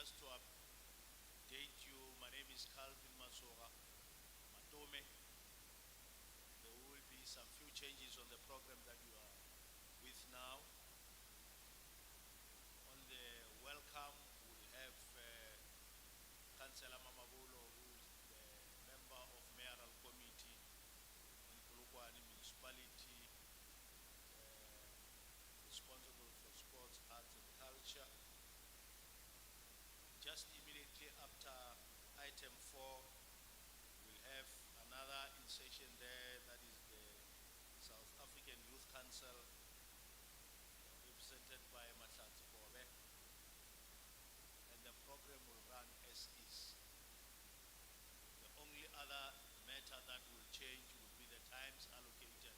just to update you, my name is Calvin Masoga Matome. There will be some few changes on the program that you are with now. On the welcome, we'll have Councillor Mamabolo, who is the member of Mayoral Committee on Polokwane Municipality, responsible for sports, arts and culture. Just immediately after item 4, we'll have another in session there, that is the South African Youth Council, represented by Mahlatsi Kobe, and the program will run as is. The only other matter that will change will be the times allocated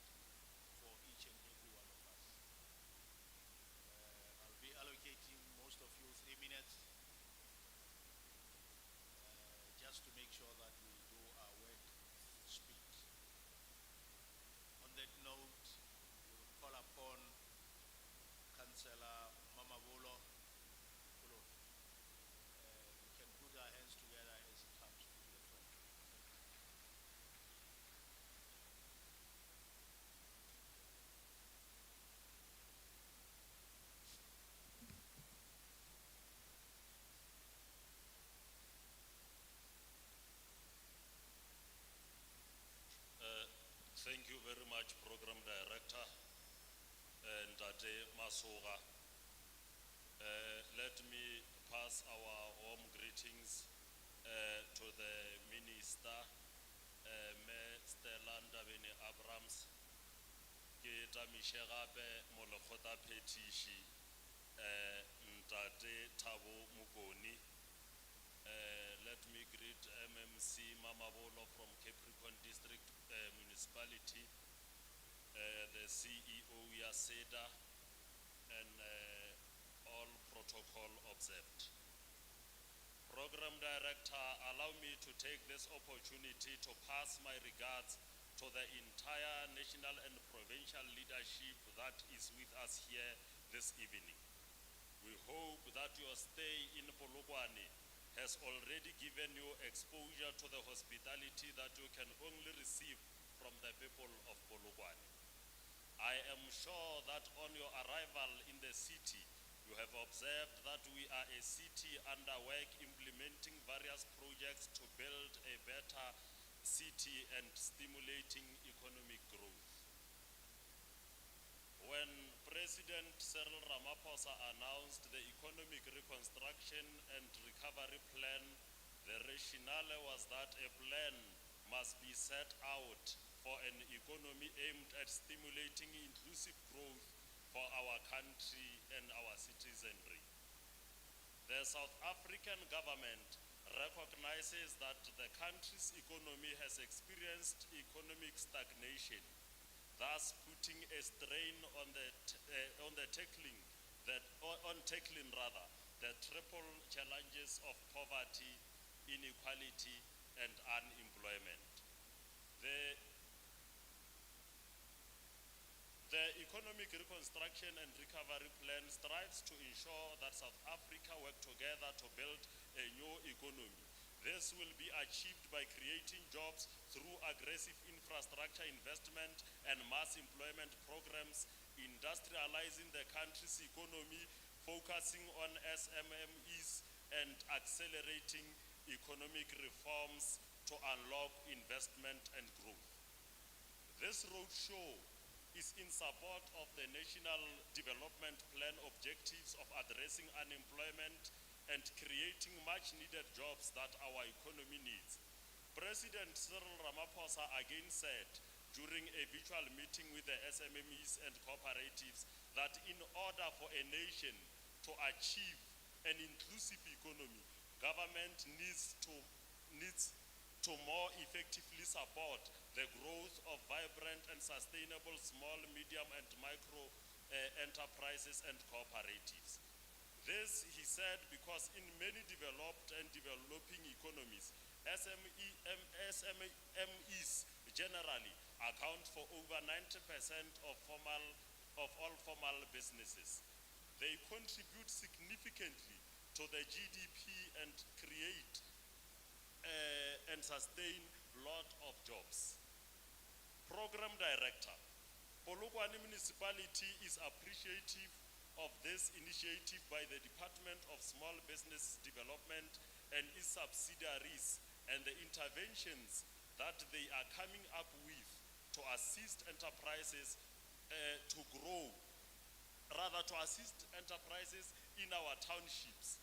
for each and every one of us. I'll be allocating most of you 3 minutes, just to make sure that we do our work with speed. On that note, we'll call upon Councillor Mamabolo. We can put our hands together as it comes to the front. Thank you very much, Program Director Ntate Masoga. Let me pass our warm greetings to the Minister, Stella Ndabeni Abrams, ke tamiše gape molekgotla phetiši Ntate Thabo Mokoni. Let me greet MMC Mamabolo from Capricon District Municipality, the CEO Yaseda, and all protocol observed. Program Director, allow me to take this opportunity to pass my regards to the entire national and provincial leadership that is with us here this evening. We hope that your stay in Polokwane has already given you exposure to the hospitality that you can only receive from the people of Polokwane. I am sure that on your arrival in the city, you have observed that we are a city under work implementing various projects to build a better city and stimulating economic growth. When President Cyril Ramaphosa announced the Economic Reconstruction and Recovery Plan, the rationale was that a plan must be set out for an economy aimed at stimulating inclusive growth for our country and our citizenry. The South African government recognizes that the country's economy has experienced economic stagnation, thus putting a strain on tackling the triple challenges of poverty, inequality, and unemployment. The Economic Reconstruction and Recovery Plan strives to ensure that South Africa work together to build a new economy. This will be achieved by creating jobs through aggressive infrastructure investment and mass employment programs, industrializing the country's economy, focusing on SMMEs, and accelerating economic reforms to unlock investment and growth. This roadshow is in support of the National Development Plan objectives of addressing unemployment and creating much-needed jobs that our economy needs. President Cyril Ramaphosa again said during a virtual meeting with the SMMEs and cooperatives that in order for a nation to achieve an inclusive economy, government needs to more effectively support the growth of vibrant and sustainable small, medium, and micro enterprises and cooperatives. This, he said, because in many developed and developing economies, SMMEs generally account for over 90% of all formal businesses. They contribute significantly to the GDP and create and sustain lot of jobs. Program Director, Polokwane Municipality is appreciative of this initiative by the Department of Small Business Development and its subsidiaries and the interventions that they are coming up with to assist enterprises to grow, rather to assist enterprises in our townships.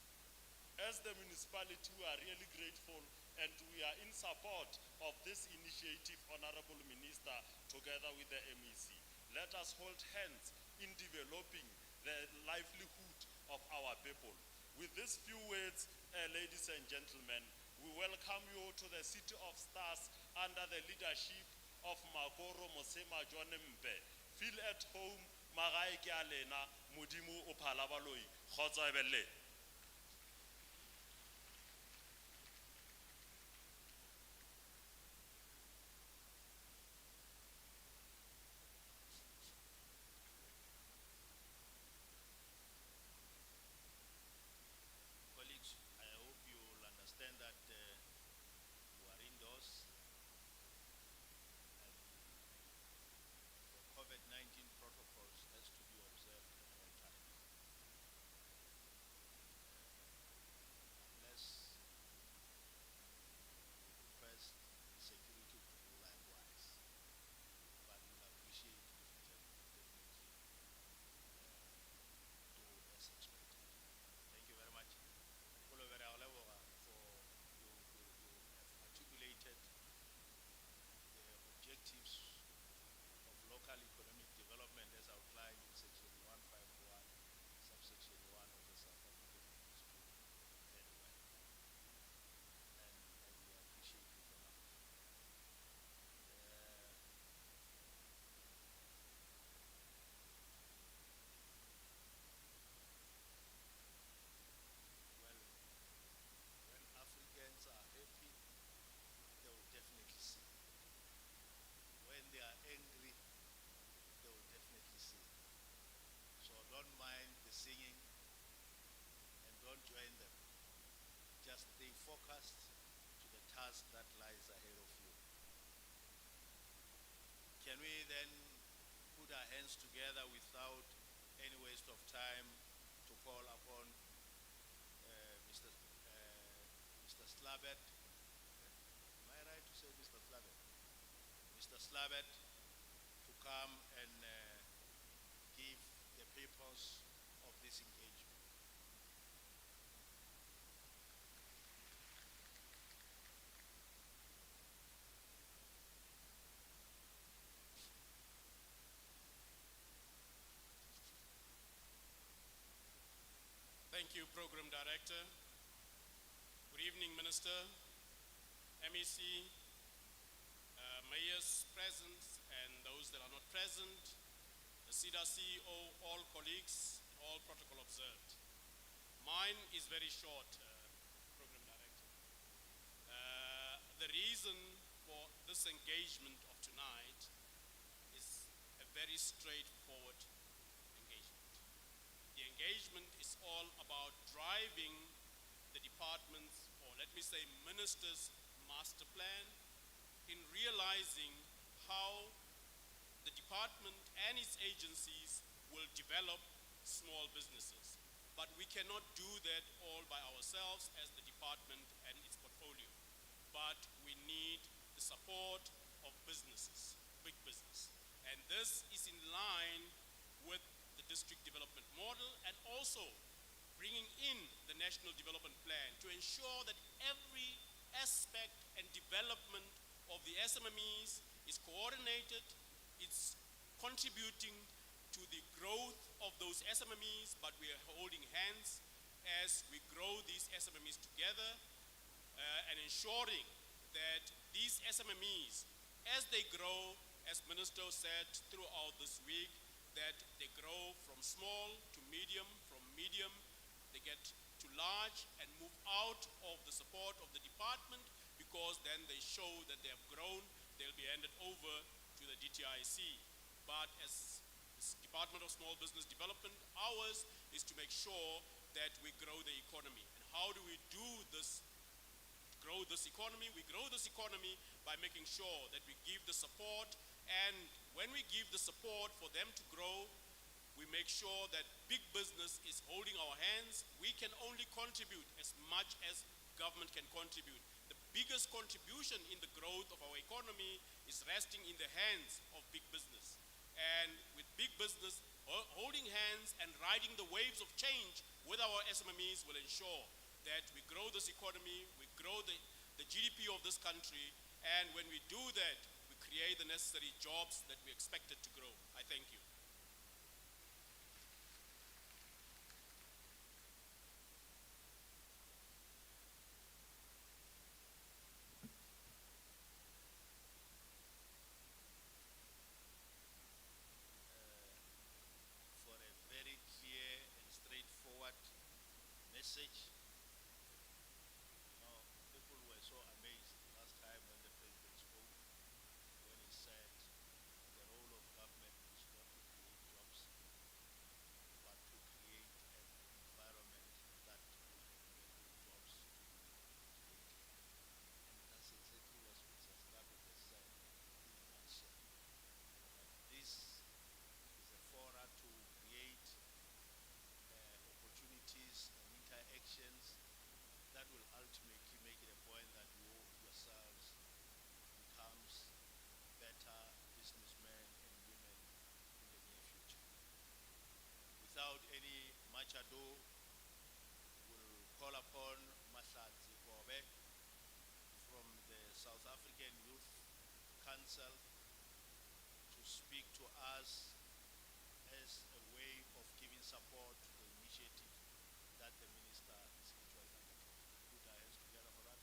As the municipality, we are really grateful and we are in support of this initiative, Honorable Minister, together with the MEC. Let us hold hands in developing the livelihood of our people. With these few words, ladies and gentlemen, we welcome you to the City of Stars under the leadership of Makoro Mosema Jonempe. Feel at home, magae ke a lena, Modimo o phala baloi, kgotso e belle. Colleagues, I hope you will understand that we are indoors and the COVID-19 protocols has to be observed at all times. Unless you request security to do likewise, but we'll appreciate if you can definitely do as expected. Thank you very much. For you have articulated the objectives of local economic development as outlined in section 151, subsection 1 of the South African Constitution very well. And we appreciate you for that. Well, when Africans are happy, they will definitely sing. When they are angry, they will definitely sing. So don't mind the singing and don't join them. Just stay focused to the task that lies ahead of you. Can we then put our hands together without any waste of time to call upon Mr. Slabet? Am I right to say Mr. Slabet? Mr. Slabet to come and give the purpose of this engagement. Thank you, Program Director. Good evening, Minister, MEC, mayors present and those that are not present, the SIDA CEO, all colleagues, all protocol observed. Mine is very short, Program Director. The reason for this engagement of tonight is a very straightforward engagement. The engagement is all about driving the department's, or let me say minister's, master plan in realizing how the department and its agencies will develop small businesses. But we cannot do that all by ourselves as the department and its portfolio. But we need the support of businesses, big business. And this is in line with the district development model and also bringing in the National Development Plan to ensure that every aspect and development of the SMMEs is coordinated, it's contributing to the growth of those SMMEs, but we are holding hands as we grow these SMMEs together and ensuring that these SMMEs, as they grow, as Minister said throughout this week, that they grow from small to medium, from medium, they get to large and move out of the support of the department, because then they show that they have grown, they'll be handed over to the DTIC. But as this Department of Small Business Development, ours is to make sure that we grow the economy. And how do we do this? Grow this economy. We grow this economy by making sure that we give the support, and when we give the support for them to grow, we make sure that big business is holding our hands. We can only contribute as much as government can contribute. The biggest contribution in the growth of our economy is resting in the hands of big business. And with big business holding hands and riding the waves of change with our SMMEs will ensure that we grow this economy, we grow the GDP of this country, and when we do that, we create the necessary jobs that we expected to grow. I thank you. For a very clear and straightforward message. You know, people were so amazed last time when the president spoke, when he said the role of government is not to create jobs, but to create an environment that will enable jobs to be created. And that's exactly what Mr. Stabe has said in a nutshell. That this is a forum to create opportunities and interactions that will ultimately make it a point that you yourselves becomes better businessmen and women in the near future. Without any much ado, we'll call upon Mahlatsi Kobe from the South African Youth Council to speak to us as a way of giving support to the initiative that the minister is actually undertaking. Put our hands together for that.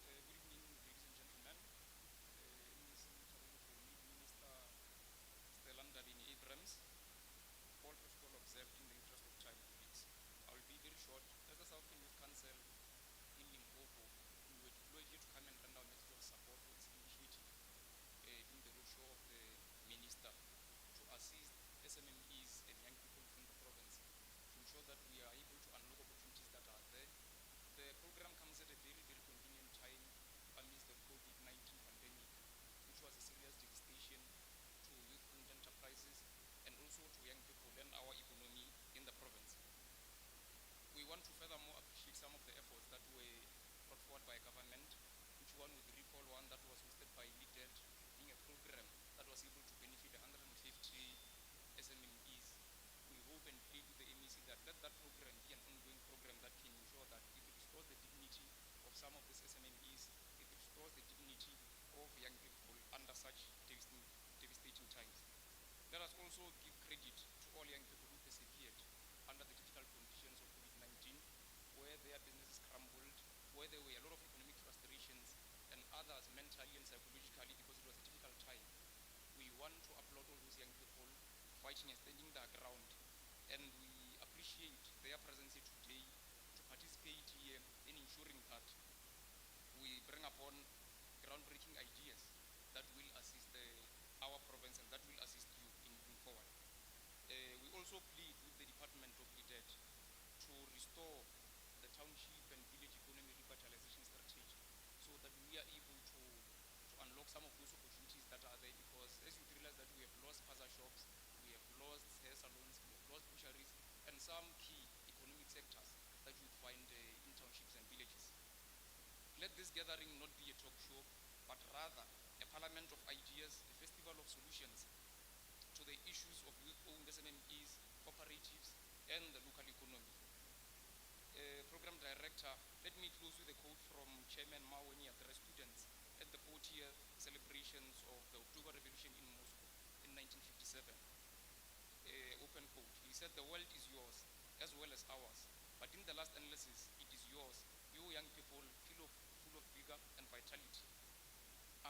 Good evening, ladies and gentlemen. In this interview for me, Minister Stellan Abrams, all protocol observed in the interest of time, colleagues. I will be very short. As the South African Youth Council in Limpopo, we were deployed here to come and render our message of support for this initiative during the roadshow of the Minister to assist SMMEs and young people within the province to ensure that we are able to unlock opportunities that are there. The program comes at a very, very convenient time amidst the COVID-19 pandemic, which was a serious devastation to youth-owned enterprises and also to young people and our economy in the province. We want to furthermore appreciate some of the efforts that were brought forward by government, which one would recall one that was hosted by LEADED, being a program that was able to benefit 150 SMMEs. We hope and plead with the MEC that let that program be an ongoing program that can ensure that it restores the dignity of some of these SMMEs, it restores the dignity of young people under such devastating times. Let us also give credit to all young people who persevered under the difficult conditions of COVID-19, where their businesses crumbled, where there were a lot of economic frustrations, and others mentally and psychologically because it was a difficult time. We want to applaud all those young people fighting and standing their ground, and we appreciate their presence here today to participate here in ensuring that we bring upon groundbreaking ideas that will assist our province and that will assist you in moving forward. We also plead with the Department of LEADED to restore the township and village economy revitalization strategy so that we are able to unlock some of those opportunities that are there, because as you realize that we have lost spaza shops, we have lost hair salons, we have lost butcheries, and some key economic sectors that you find in townships and villages. Let this gathering not be a talk show, but rather a parliament of ideas, a festival of solutions to the issues of youth-owned SMMEs, cooperatives, and the local economy. Program Director, let me close with a quote from Chairman Mao when he addressed students at the 40th celebrations of the October Revolution in Moscow in 1957. Open quote. He said, "The world is yours as well as ours, but in the last analysis, it is yours, you young people, full of vigor and vitality.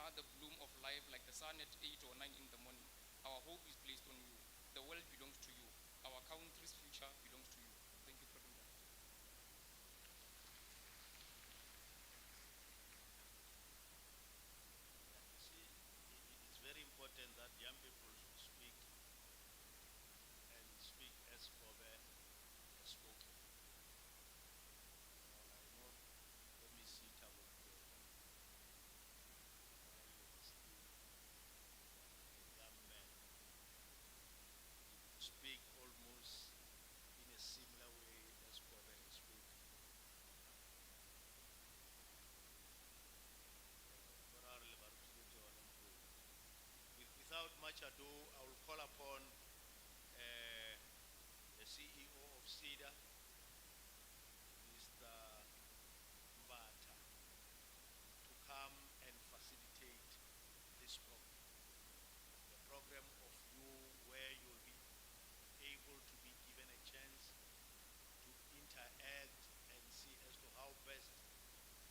are the bloom of life like the sun at 8 or 9 in the morning. Our hope is placed on you. The world belongs to you. Our country's future belongs to you. Thank you, Program Director. You see, it's very important that young people should speak and speak as Kobe has spoken. I know, let me see, Tabo, while you are still a young man, you could speak almost in a similar way as Kobe has spoken. Without much ado, I will call upon the CEO of SIDA, Mr. Mbata, to come and facilitate this program. The program of you where you'll be able to be given a chance to interact and see as to how best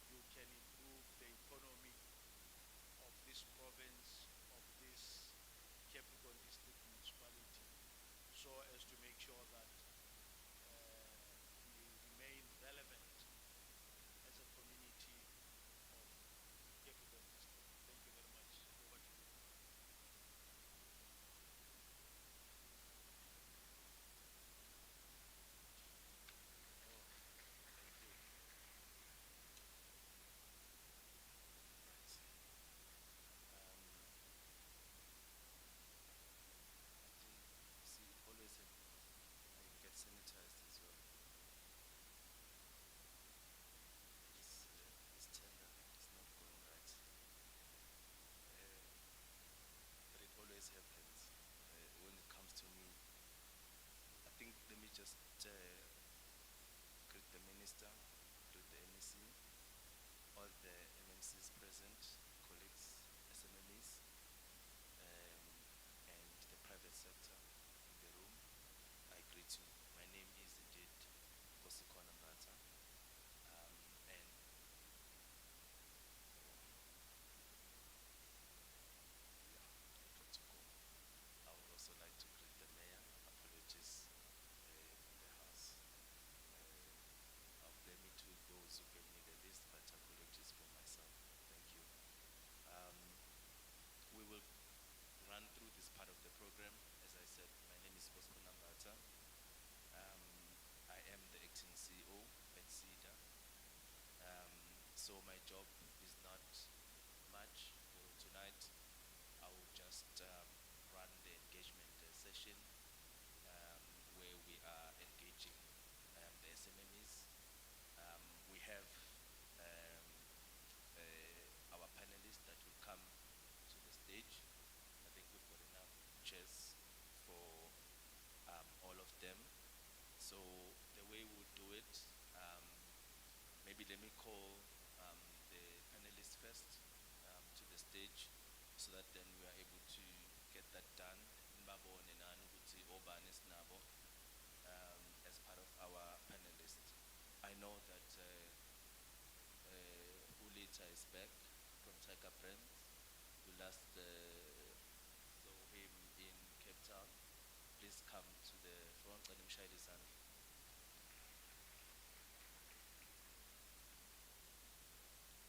you can improve the economy of this province, of this Capricon District Municipality, so as to make sure that we remain relevant as a community of Capricon District. Thank you very much. Over to you. Oh, thank you. See, always get sanitized as well. This tender is not going right. But it always happens when it comes to me. I think let me just greet the minister, greet the MEC, all the MMCs present, colleagues, SMMEs, and the private sector in the room. I greet you. My name is indeed Kosikona Mbata, and yeah, protocol. I would also like to greet the mayor. Apologies in the house. I'll blame it to those who gave me the list, but apologies for myself. Thank you. Um, we will run through this part of the program. As I said, my name is Bosco Nambata. I am the acting CEO at SIDA. So my job is not much for tonight. I will just run the engagement session where we are engaging the SMMEs. We have our panelists that will come to the stage. I think we've got enough chairs for all of them. So the way we'll do it, maybe let me call the panelists first to the stage so that then we are able to get that done as part of our panelists. I know that Ulita is back from Tiger Friends. We last saw him in Cape Town. Please come to the front.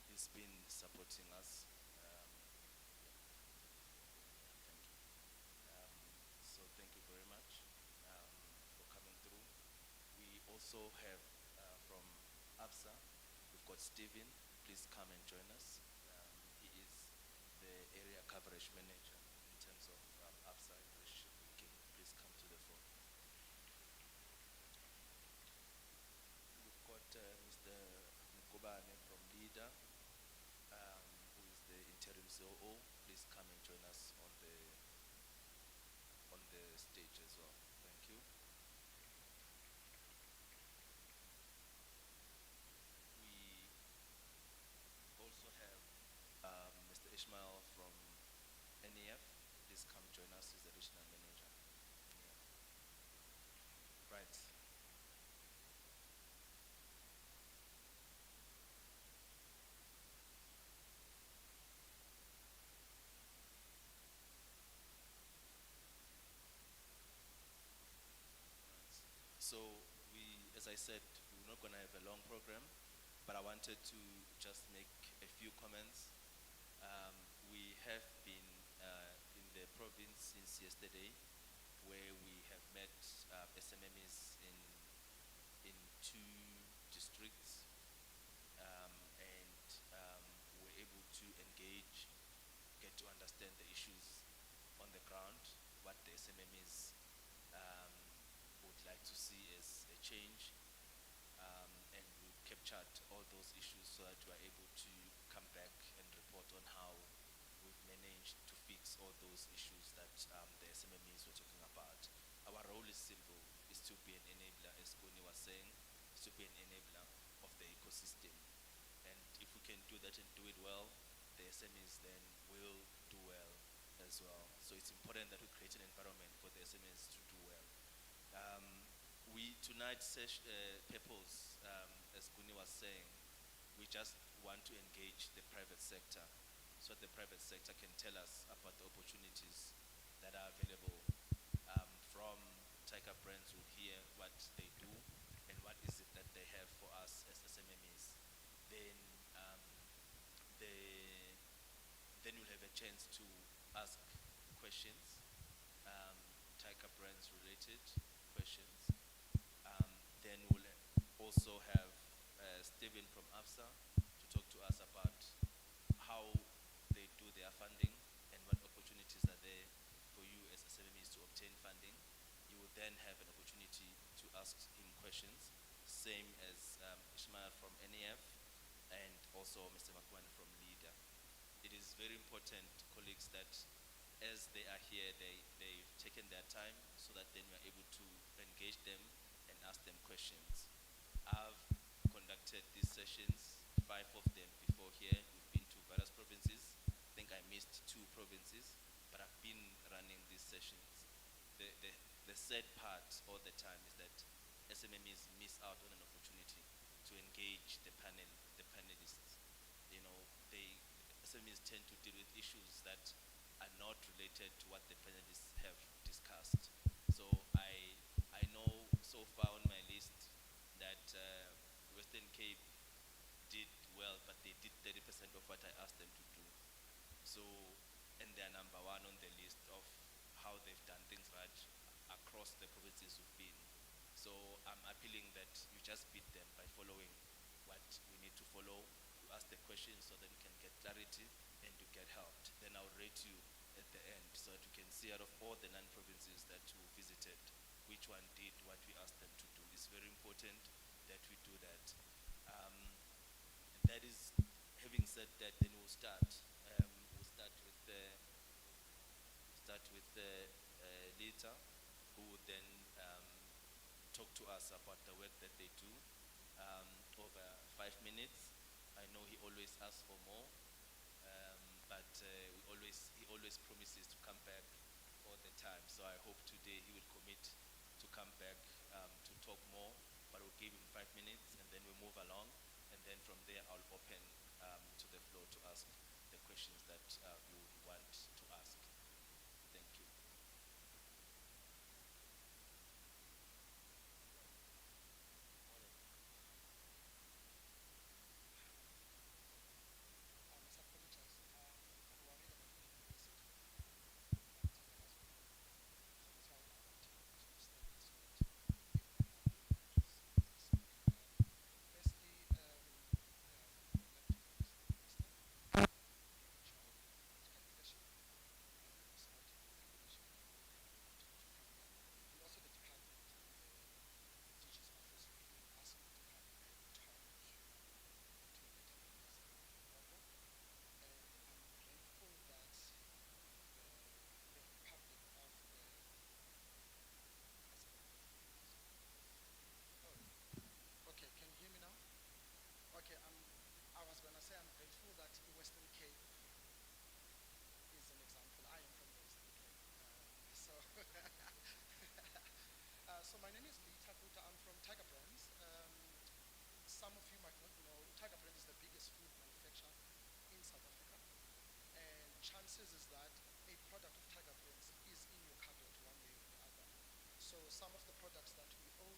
He's been supporting us. Thank you. So thank you very much for coming through. We also have from ABSA, we've got Stephen. Please come and join us. He is the area coverage manager in terms of ABSA and relationship banking. Please come to the phone. We've got Mr. Mokaba from LEADER, who is the interim COO. Please come and join us on the stage as well. Thank you. We also have Mr. Ishmael from NEF. Please come join us. He's the regional manager. Yeah. Right. So as I said, we're not gonna have a long program, but I wanted to just make a few comments. We have been in the province since yesterday, where we have met SMMEs in two districts, and we're able to engage, get to understand the issues on the ground, what the SMMEs um, would like to see as a change, and we've captured all those issues so that we are able to come back and report on how we've managed to fix all those issues that the SMMEs were talking about. Our role is simple, is to be an enabler, as Koni was saying, is to be an enabler of the ecosystem. And if we can do that and do it well, the SMEs then will do well as well. So it's important that we create an environment for the SMEs to do well. Tonight's purpose, as Kuni was saying, we just want to engage the private sector so the private sector can tell us about the opportunities that are available. From Tiger Brands, we'll hear what they do and what is it that they have for us as SMMEs. Then, the, then you'll have a chance to ask questions, Tiger Brands related questions. Then we'll also have Stephen from AFSA to talk to us about how they do their funding and what opportunities are there for you as SMMEs to obtain funding. You will then have an opportunity to ask him questions, same as Ishmael from NEF and also Mr. Makwan from LEADER. It is very important, colleagues, that as they are here, they've taken their time so that then we are able to engage them and ask them questions. I've conducted these sessions, 5 of them before here. We've been to various provinces. I think I missed 2 provinces, but I've been running these sessions. The sad part all the time is that SMMEs miss out on an opportunity to engage the panelists. You know, SMMEs tend to deal with issues that are not related to what the panelists have discussed. So I know so far on my list that Western Cape did well, but they did 30% of what I asked them to do. So, and they're number 1 on the list of how they've done things right across the provinces we've been. So I'm appealing that you just beat them by following what we need to follow. You ask the questions so that we can get clarity and you get helped. Then I'll rate you at the end so that you can see out of all the 9 provinces that you visited, which one did what we asked them to do. It's very important that we do that. That is, having said that, then we'll start. We'll start with Lita, who will then talk to us about the work that they do over 5 minutes. I know he always asks for more, but he always promises to come back all the time. So I hope today he will commit to come back to talk more, but we'll give him 5 minutes and then we'll move along. And then from there, I'll open to the floor to ask the questions that you would want to ask. Thank you. Okay, can you hear me now? Okay, I was going to say I'm grateful that the Western Cape is an example. I am from the Western Cape. So my name is Lee Takuta. I'm from Tiger Brands. Some of you might not know, Tiger Brands is the biggest food manufacturer in South Africa. And chances is that a product of Tiger Brands is in your cupboard one way or the other. So some of the products that we own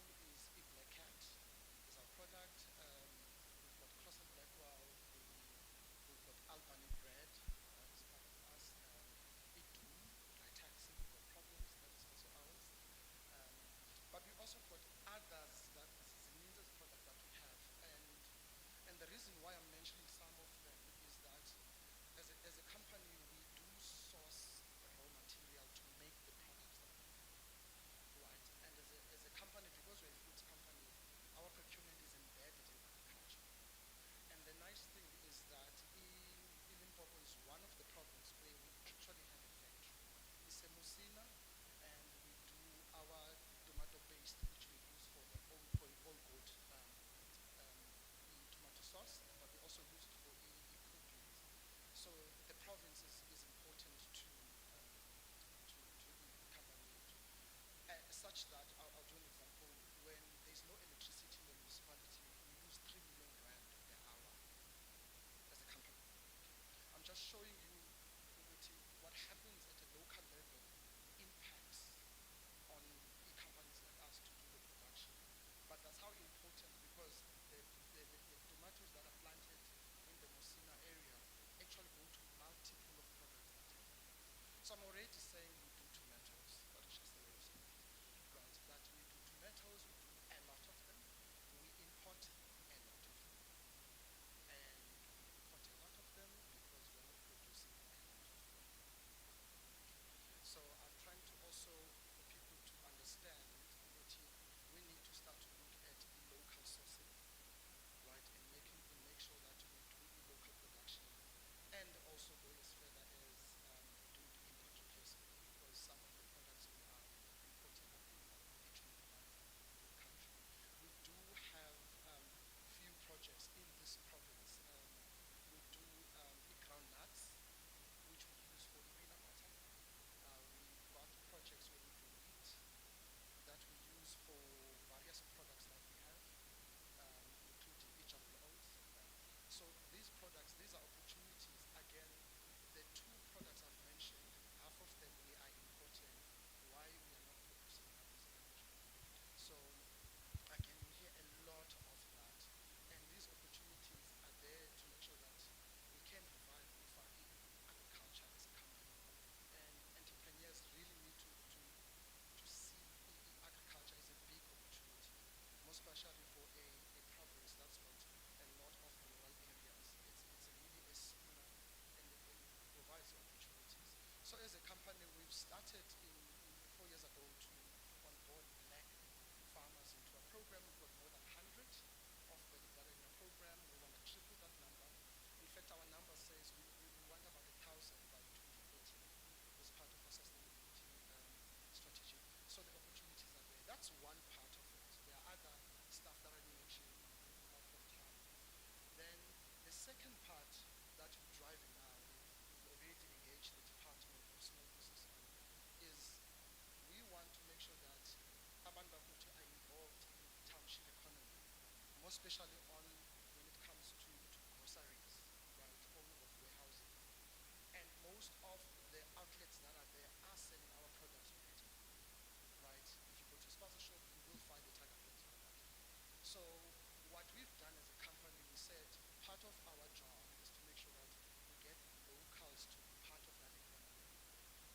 part of our job is to make sure that we get locals to be part of that economy.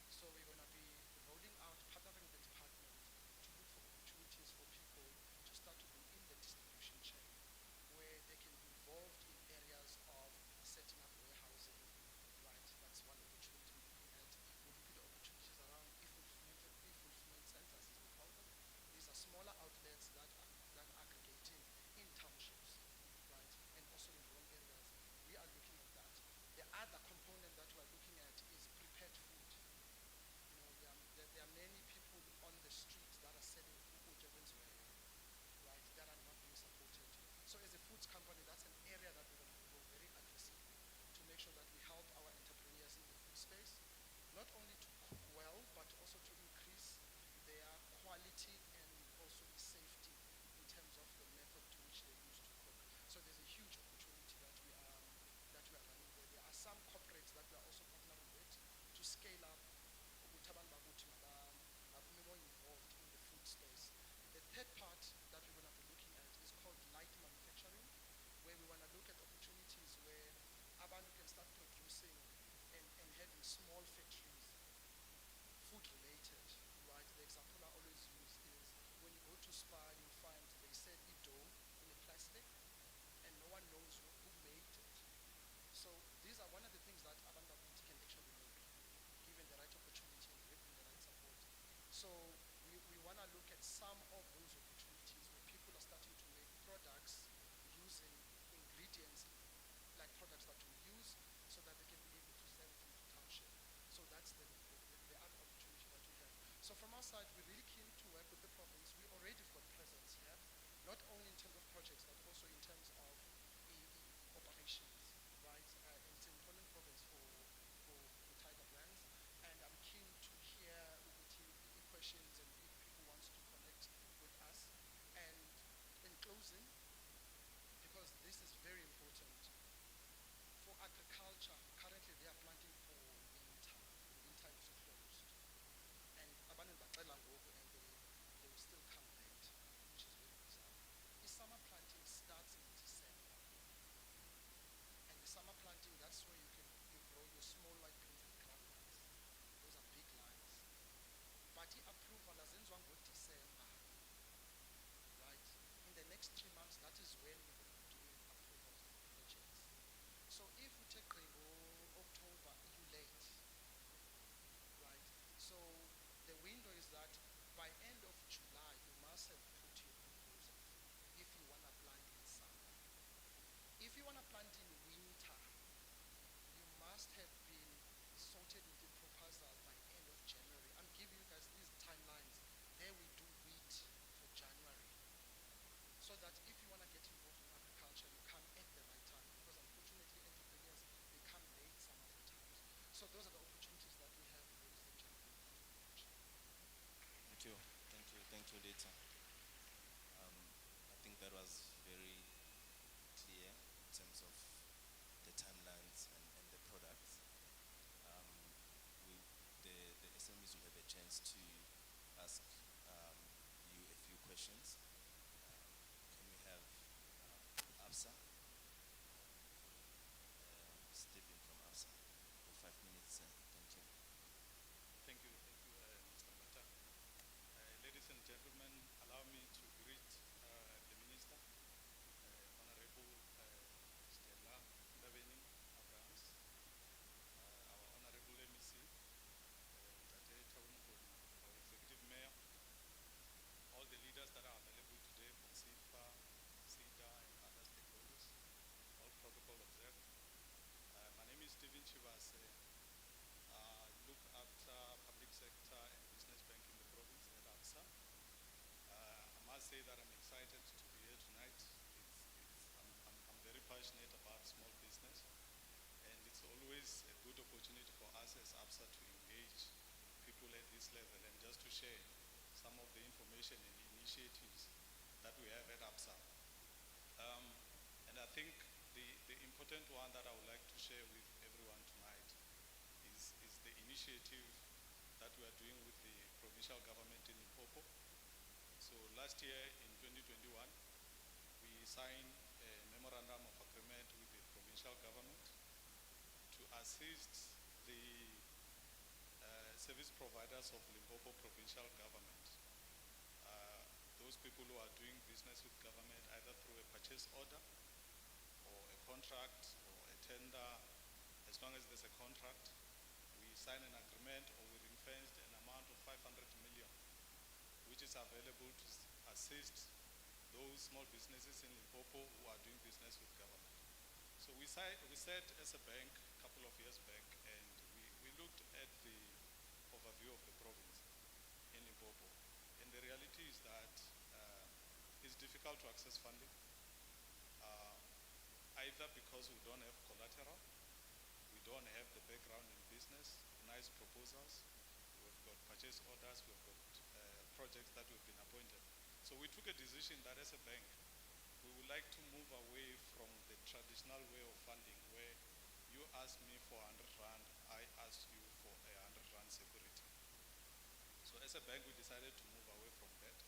So we're going to be rolling out, partnering with the department to look for opportunities for people to start to be in the distribution chain, where they can be involved in areas of setting up warehousing, right? That's one opportunity we're looking at. We're looking at opportunities around e-fulfillment centers, as we call them. These are smaller outlets that are aggregating in townships, right? And also in rural areas. We are looking at that. The other component that we're looking at is prepared food. You know, there are many people on the streets that are selling ukudya kwenziweyo, right, that are not being supported. So as a foods company, that's an area that we're going to grow very aggressively to make sure that we help our entrepreneurs in the food space, not only to cook well, but also to increase their quality and also the safety in terms of the method to which they use to cook. So there's a huge opportunity that we are running there. There are some corporates that we are also partnering with to scale up ukuthi abantu bakuthi mababe more involved in the food space. The third part that we're going to be looking at is called light manufacturing, where we want to look at opportunities where abantu can start producing and having small factories, food related, right? The example I always use is when you go to Spar, you'll find they sell dough in a plastic and no one knows who made it. So these are one of the things that Abantu Bakuthi can actually make, given the right opportunity and given the right support. So we want to look at some of those opportunities where people are starting to make products using ingredients like products that we use so that they can be able to sell it into township. So that's the other opportunity that we have. So from our side, we're really keen to work with the province. We already got presence here, not only in terms of projects, but also in terms of operations, right? And it's an important province for Tiger Brands. And I'm keen to hear questions and if people want to connect with us. And in closing, because this is very important, for agriculture, currently they are planting for winter. Winter is closed. And abantu bacela ngoku and they will still come late, which is very bizarre. The summer planting starts in December. And the summer planting, that's where you grow your small white beans and groundnuts. Those are big lines. But the approval azenziwa ngo-December, right? In the next 3 months, that is when we're going to be doing approvals of projects. So if we take October, you're late, right? So the window is that by end of July, you must have put your proposal if you want to plant in summer. If you want to plant in winter, you must have been sorted with the proposal by end of January. I'm giving you guys these timelines. There we do wheat for January. So that if you want to get involved in agriculture, you come at the right time. Because unfortunately, entrepreneurs, they come late some of the times. So those are the opportunities that we have, ladies and gentlemen. Thank you very much. Thank you, Lita. I think that was very clear in terms of the timelines and the products. The SMEs will have a chance to ask you a few questions. Can we have Absa? Stephen from Absa for 5 minutes. Thank you. Thank you, Mr. Mbata. Ladies and gentlemen, allow me to greet the Minister, Honorable Stella Ndabeni Abrahams, our Honorable MEC, Ntate Tabunukoni, our Executive Mayor, all the leaders that are available today from SIFA, SIDA, and other stakeholders, all protocol observed. My name is Stephen Chivase. Look after public sector and business bank in the province at ABSA. I must say that I'm excited to be here tonight. I'm very passionate about small business, and it's always a good opportunity for us as ABSA to engage people at this level and just to share some of the information and initiatives that we have at ABSA. And I think the important one that I would like to share with everyone tonight is the initiative that we are doing with the provincial government in Limpopo. So last year in 2021, we signed a memorandum of agreement with the provincial government to assist the service providers of Limpopo provincial government. Those people who are doing business with government either through a purchase order or a contract or a tender. As long as there's a contract, we sign an agreement or we ring-fenced an amount of 500 million, which is available to assist those small businesses in Limpopo who are doing business with government. So we said as a bank a couple of years back, and we looked at the overview of the province in Limpopo. And the reality is that it's difficult to access funding, either because we don't have collateral, we don't have the background in business, nice proposals, we've got purchase orders, we've got projects that we've been appointed. So we took a decision that as a bank, we would like to move away from the traditional way of funding where you ask me for 100 rand, I ask you for a 100 rand security. So as a bank, we decided to move away from that.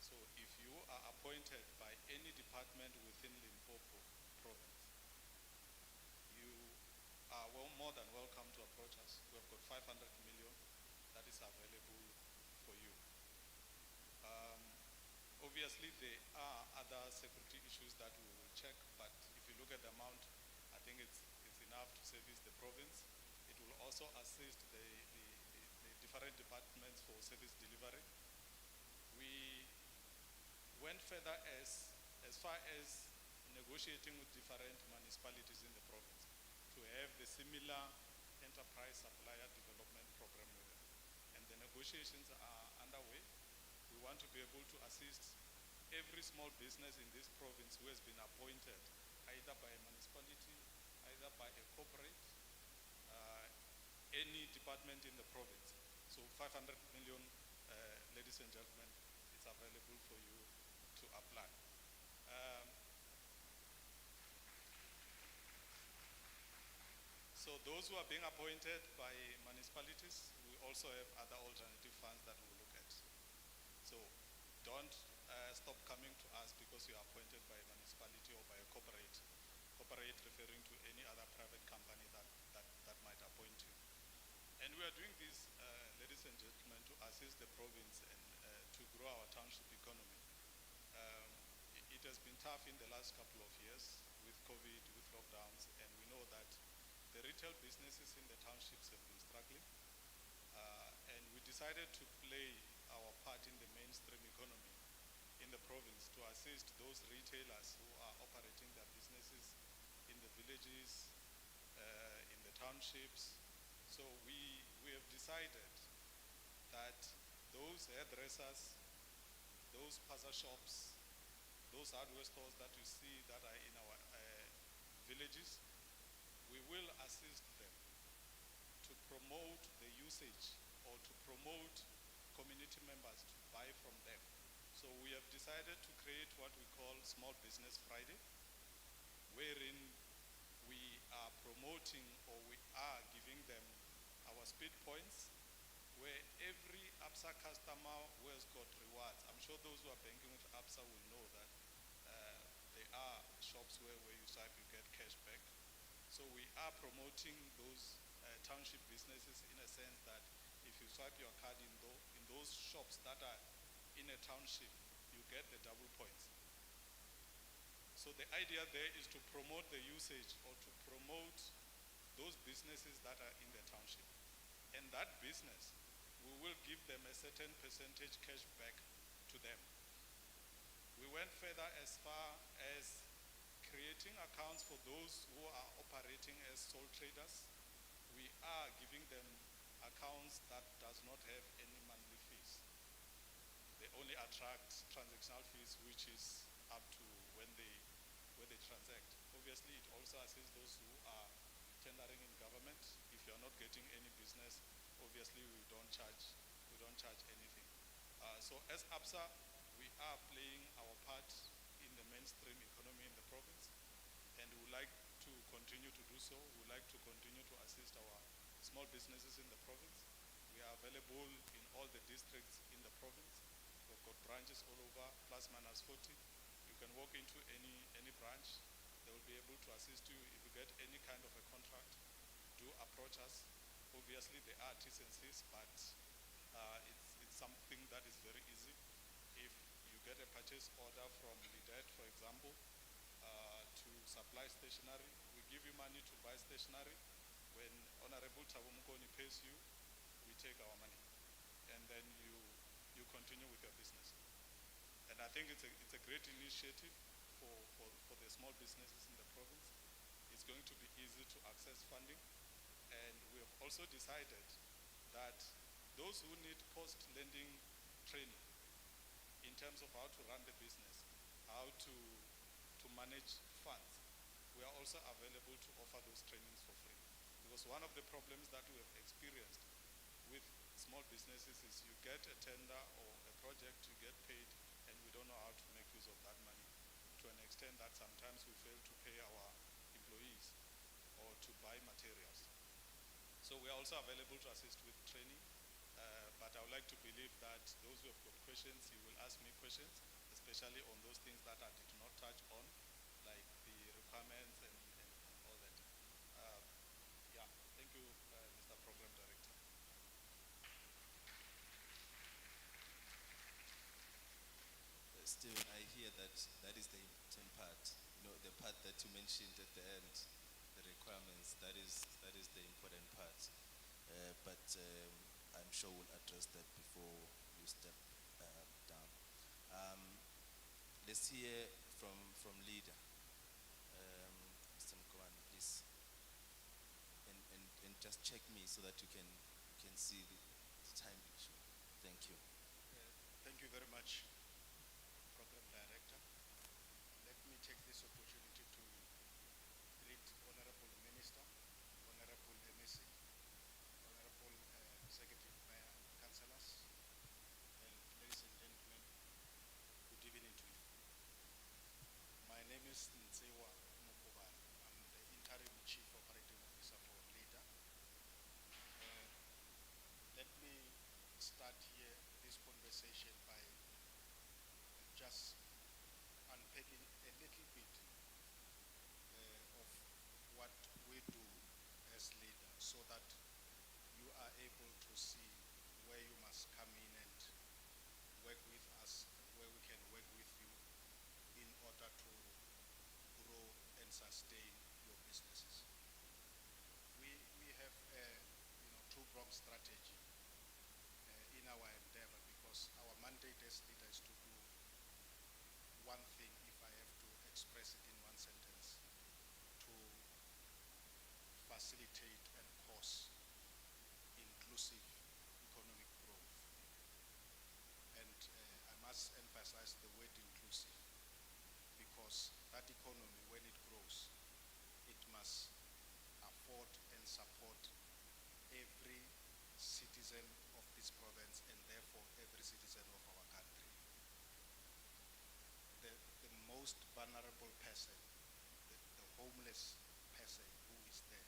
So if you are appointed by any department within Limpopo province, you are more than welcome to approach us. We have got 500 million that is available for you. Obviously, there are other security issues that we will check, but if you look at the amount, I think it's enough to service the province. It will also assist the different departments for service delivery. We went further as far as negotiating with different municipalities in the province to have the similar enterprise supplier development program with them. And the negotiations are underway. We want to be able to assist every small business in this province who has been appointed either by a municipality, either by a corporate, any department in the province. So 500 million, ladies and gentlemen, is available for you to apply. So those who are being appointed by municipalities, we also have other alternative funds that we look at. So don't stop coming to us because you are appointed by a municipality or by a corporate. Corporate referring to any other private company that might appoint you. And we are doing this, ladies and gentlemen, to assist the province and to grow our township economy. It has been tough in the last couple of years with COVID, with lockdowns, and we know that the retail businesses in the townships have been struggling. And we decided to play our part in the mainstream economy in the province to assist those retailers who are operating their businesses in the villages, in the townships. So we have decided that those hairdressers, those plaza shops, those hardware stores that you see that are in our villages, we will assist them to promote the usage or to promote community members to buy from them. So we have decided to create what we call Small Business Friday, wherein we are promoting or we are giving them our speed points, where every ABSA customer who has got rewards, I'm sure those who are banking with ABSA will know that there are shops where you swipe, you get cash back. So we are promoting those township businesses in a sense that if you swipe your card in those shops that are in a township, you get the double points. So the idea there is to promote the usage or to promote those businesses that are in the township. And that business, we will give them a certain percentage cash back to them. We went further as far as creating accounts for those who are operating as sole traders. We are giving them accounts that does not have any monthly fees. They only attract transactional fees, which is up to when they transact. Obviously, it also assists those who are tendering in government. If you are not getting any business, obviously we don't charge anything. So as ABSA, we are playing our part in the mainstream economy in the province, and we would like to continue to do so. We would like to continue to assist our small businesses in the province. We are available in all the districts in the province. We've got branches all over, plus minus 40. You can walk into any branch. The they will be able to assist you. If you get any kind of a contract, do approach us. Obviously, there are T's and C's, but it's something that is very easy. If you get a purchase order from Lidet, for example, to supply stationery, we give you money to buy stationery. When Honorable Thabo Mokoni pays you, we take our money, and then you continue with your business. And I think it's a great initiative for the small businesses in the province. It's going to be easy to access funding. And we have also decided that those who need post-lending training in terms of how to run the business, how to manage funds, we are also available to offer those trainings for free. Because one of the problems that we have experienced with small businesses is you get a tender or a project, you get paid, and we don't know how to make use of that money, to an extent that sometimes we fail to pay our employees or to buy materials. So we are also available to assist with training, but I would like to believe that those who have got questions, you will ask me questions, especially on those things that I did not touch on, like the requirements and all that. Yeah, thank you, Mr. Program Director. Steven, I hear that that is the important part. You know, the part that you mentioned at the end, the requirements, that is the important part. But I'm sure we'll address that before you step down. Let's hear from leader. Mr. Mokaba, please. And just check me so that you can see the time issue. Thank you. Thank you very much, Program Director. Let me take this opportunity to greet Honorable Minister, Honorable MEC, Honorable Executive Mayor and Councillors, and ladies and gentlemen, good evening to you. My name is Nzewa Mokaba. I'm the Interim Chief Operating Officer for LEADER. Let me start here this conversation by just unpacking a little bit of what we do as leaders, so that you are able to see where you must come in and work with us, where we can work with you in order to grow and sustain your businesses. We have a two-pronged strategy in our endeavor, because our mandate as leader is to do one thing, if I have to express it in one sentence, to facilitate and cause inclusive economic growth. And I must emphasize the word inclusive, because that economy, when it grows, it must afford and support every citizen of this province, and therefore every citizen of our country. The most vulnerable person, the homeless person who is there,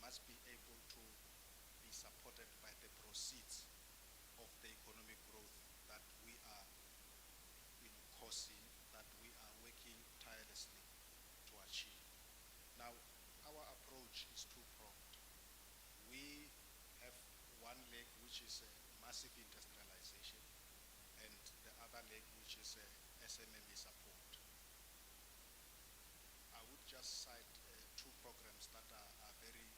must be able to be supported by the proceeds of the economic growth that we are causing, that we are working tirelessly to achieve. Now, our approach is two-pronged. We have one leg, which is massive industrialization, and the other leg, which is SMME support. I would just cite two programs that are very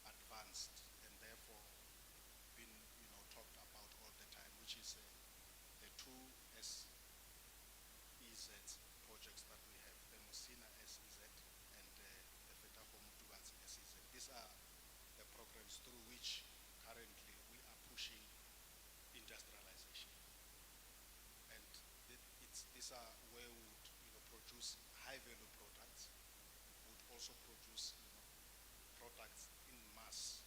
advanced and therefore been talked about all the time, which is the two SEZ projects that we have, the Musina SEZ and the Fetafo Mutubatsi SEZ. These are the programs through which currently we are pushing industrialization. And these are where we would produce high-value products, would also produce products in mass.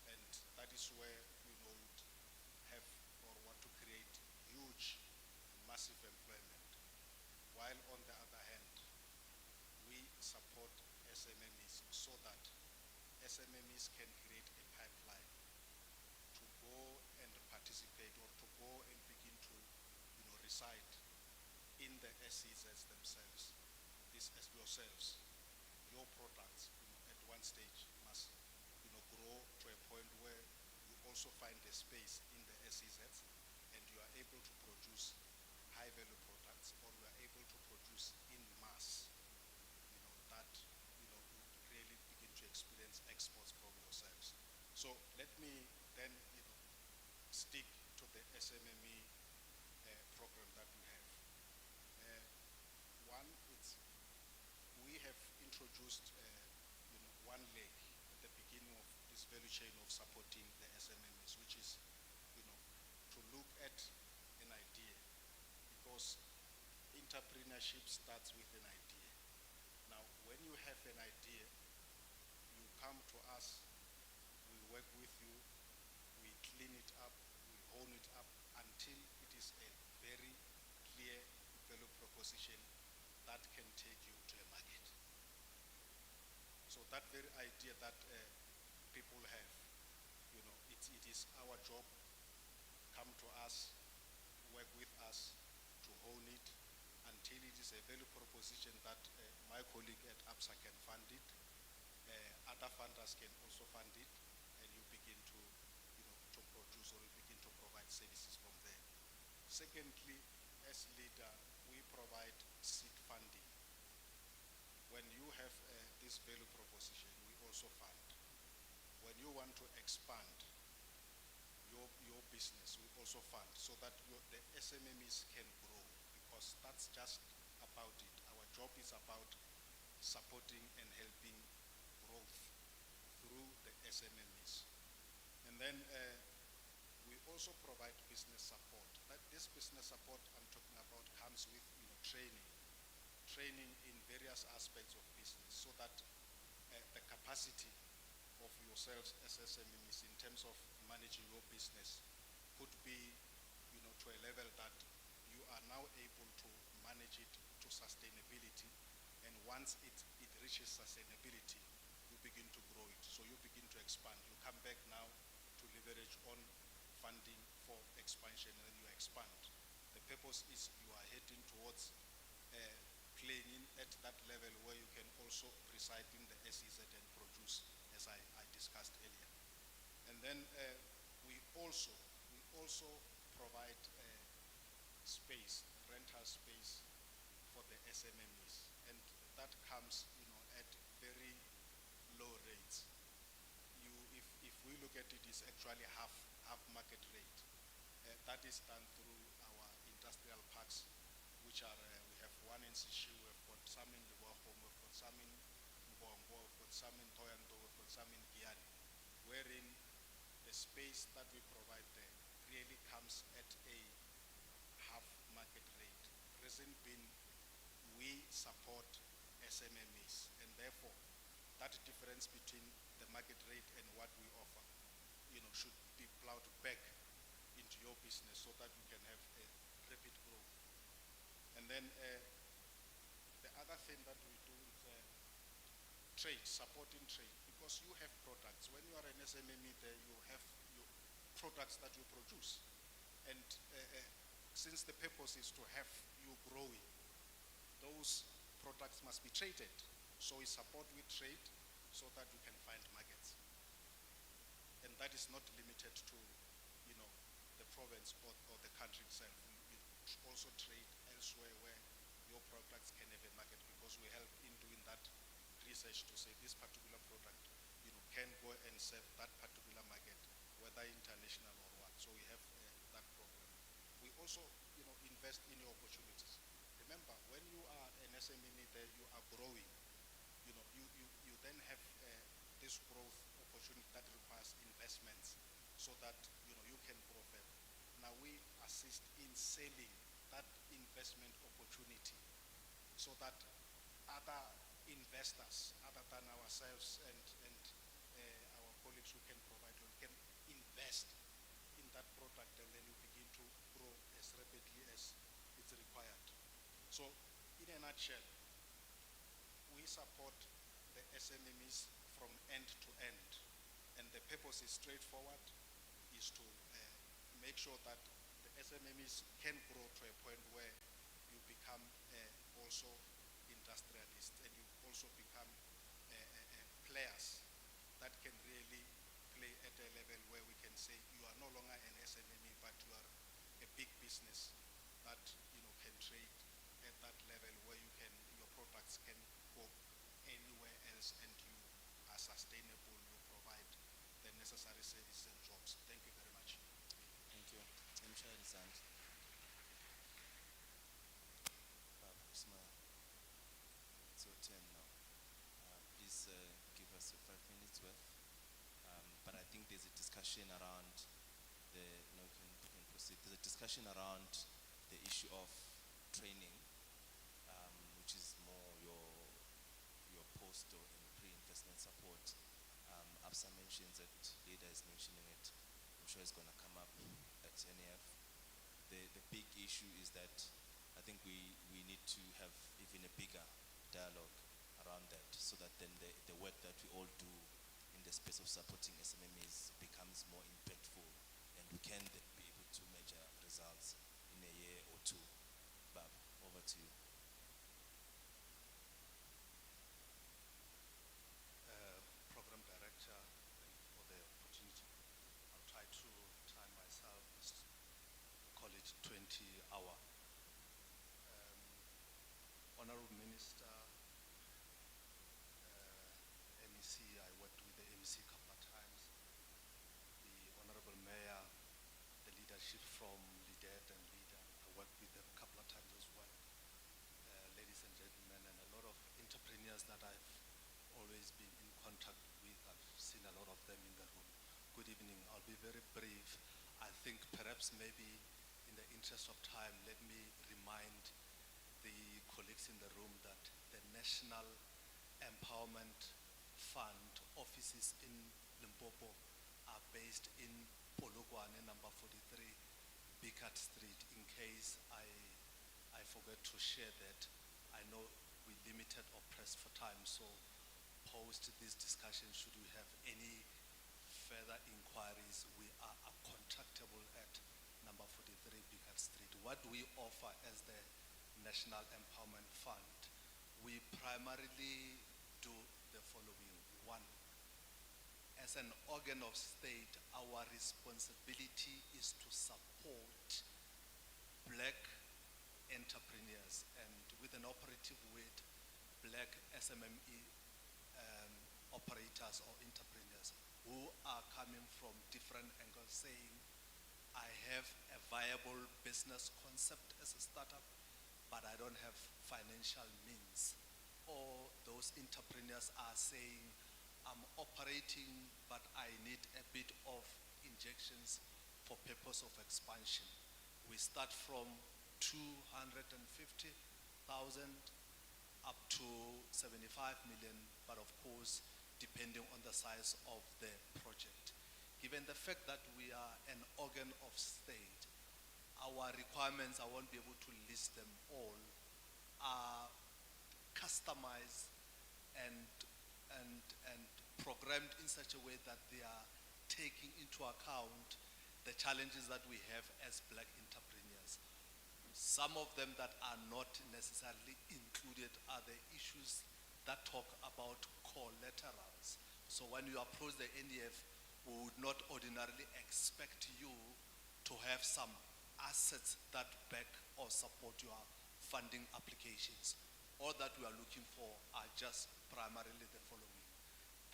And that is where would have or want to create huge and massive employment. While on the other hand, we support SMMEs so that SMMEs can create a pipeline to go and participate, or to go and begin to reside in the SEZs themselves. This as yourselves, your products, at one stage must, grow to a point where you also find a space in the SEZs and you are able to produce high value products, or you are able to produce in mass, that, would really begin to experience exports from yourselves. So let me then, stick to the SMME program that we have. One, we have introduced, one leg at the beginning of this value chain of supporting the SMMEs, which is, to look at an idea, because entrepreneurship starts with an idea. Now, when you have an idea, you come to us, we work with you, we clean it up, we hone it up until it is a very clear value proposition that can take you to a market. So that very idea that people have, it is our job, come to us, work with us to hone it until it is a value proposition that my colleague at APSA can fund it, other funders can also fund it, and you begin to, to produce, or you begin to provide services from there. Secondly, as leader, we provide seed funding. When you have this value proposition, we also fund. When you want to expand your business, we also fund, so that the SMMEs can grow, because that's just about it. Our job is about supporting and helping growth through the SMMEs. And then we also provide business support. This business support I'm talking about comes with, training in various aspects of business, so that the capacity of yourselves as SMMEs in terms of managing your business could be, to a level that you are now able to manage it to sustainability. And once it reaches sustainability, you begin to grow it. So you begin to expand. You come back now to leverage on funding for expansion, and then you expand. The purpose is you are heading towards playing in at that level where you can also preside in the SEZ and produce, as I discussed earlier. And then we also provide space, rental space for the SMMEs, and that comes, at very low rates. If we look at it, it's actually half market rate. That is done through our industrial parks, which are, we have one in Sishu, we've got some in Liwahom, we've got some in Mbongo, we've got some in Toyanto, we've got some in Giyani, wherein the space that we provide there really comes at a half market rate. Reason being, we support SMMEs, and therefore that difference between the market rate and what we offer, should be plowed back into your business so that you can have a rapid growth. And then the other thing that we do is trade, supporting trade, because you have products. When you are an SMME there, you have your products that you produce. And since the purpose is to have you growing, those products must be traded. So we support with trade so that you can find markets. And that is not limited to, the province or the country itself. We also trade elsewhere where your products can have a market, because we help in doing that research to say this particular product, can go and serve that particular market, whether international or what. So we have that program. We also, invest in your opportunities. Remember, when you are an SME there, you are growing. You then have this growth opportunity that requires investments, so that you can grow further. Now we assist in selling that investment opportunity, so that other investors, other than ourselves and our colleagues who can provide loan, can invest in that product, and then you begin to grow as rapidly as it's required. So in a nutshell, we support the SMMEs from end to end, and the purpose is straightforward, is to make sure that the SMMEs can grow to a point where you become also industrialists. also become players that can really play at a level where we can say you are no longer an SMME, but you are a big business that can trade at that level where your products can go anywhere else and you are sustainable, you provide the necessary services and jobs. Thank you very much. Thank you. Mshayeli Zandla. Ismail, it's your turn now. Please give us your 5 minutes worth. But I think there's a discussion around no, you can proceed. There's a discussion around the issue of training, which is more your post or in pre-investment support. Absa mentions it, Leader is mentioning it. I'm sure it's going to come up at NAF. The big issue is that I think we need to have even a bigger dialogue around that, so that then the work that we all do in the space of supporting SMMEs becomes more impactful, and we can then be able to measure results in a year or two. Bab, over to you. Program Director, thank you for the opportunity. I'll try to time myself, call it 20 hour. Honorable Minister, MEC, I worked with the MEC a couple of times. The Honorable Mayor, the leadership from LEADET and LEADER, I worked with them a couple of times as well. Ladies and gentlemen, and a lot of entrepreneurs that I've always been in contact with, I've seen a lot of them in the room. Good evening, I'll be very brief. I think perhaps maybe in the interest of time, let me remind the colleagues in the room that the National Empowerment Fund offices in Limpopo are based in Polokwane, number 43, Bikat Street. In case I forget to share that, I know we're limited or pressed for time, so post this discussion, should we have any further inquiries, we are contactable at number 43 Bikat Street. What do we offer as the National Empowerment Fund? We primarily do the following. One, as an organ of state, our responsibility is to support black entrepreneurs, and with an operative word, black SMME operators or entrepreneurs who are coming from different angles, saying, I have a viable business concept as a startup, but I don't have financial means. Or those entrepreneurs are saying, I'm operating, but I need a bit of injections for purpose of expansion. We start from 250,000 up to 75 million, but of course, depending on the size of the project. Given the fact that we are an organ of state, our requirements, I won't be able to list them all, are customized and programmed in such a way that they are taking into account the challenges that we have as black entrepreneurs. Some of them that are not necessarily included are the issues that talk about collaterals. So when you approach the NEF, we would not ordinarily expect you to have some assets that back or support your funding applications. All that we are looking for are just primarily the following: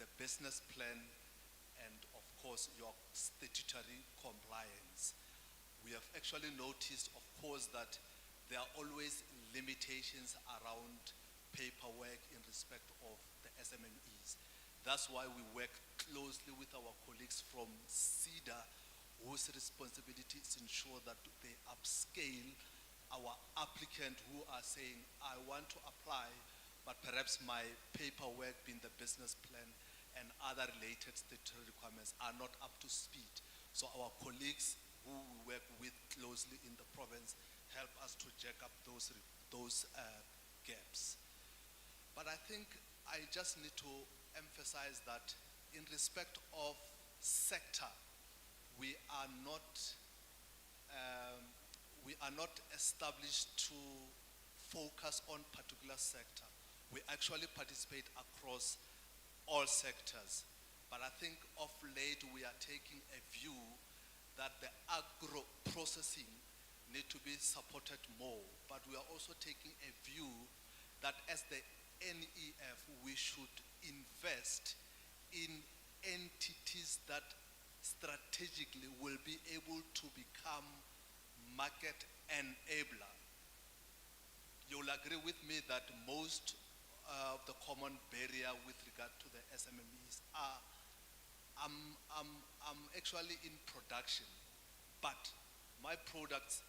the business plan and of course your statutory compliance. We have actually noticed, of course, that there are always limitations around paperwork in respect of the SMMEs. That's why we work closely with our colleagues from CEDA, whose responsibility is to ensure that they upscale our applicant who are saying, I want to apply, but perhaps my paperwork, being the business plan and other related statutory requirements, are not up to speed. So our colleagues who we work with closely in the province help us to jack up those gaps. But I think I just need to emphasize that in respect of sector, we are not established to focus on particular sector. we actually participate across all sectors. But I think of late we are taking a view that the agro-processing need to be supported more. But we are also taking a view that as the NEF, we should invest in entities that strategically will be able to become market enabler. You'll agree with me that most of the common barrier with regard to the SMMEs are, I'm actually in production, but my products,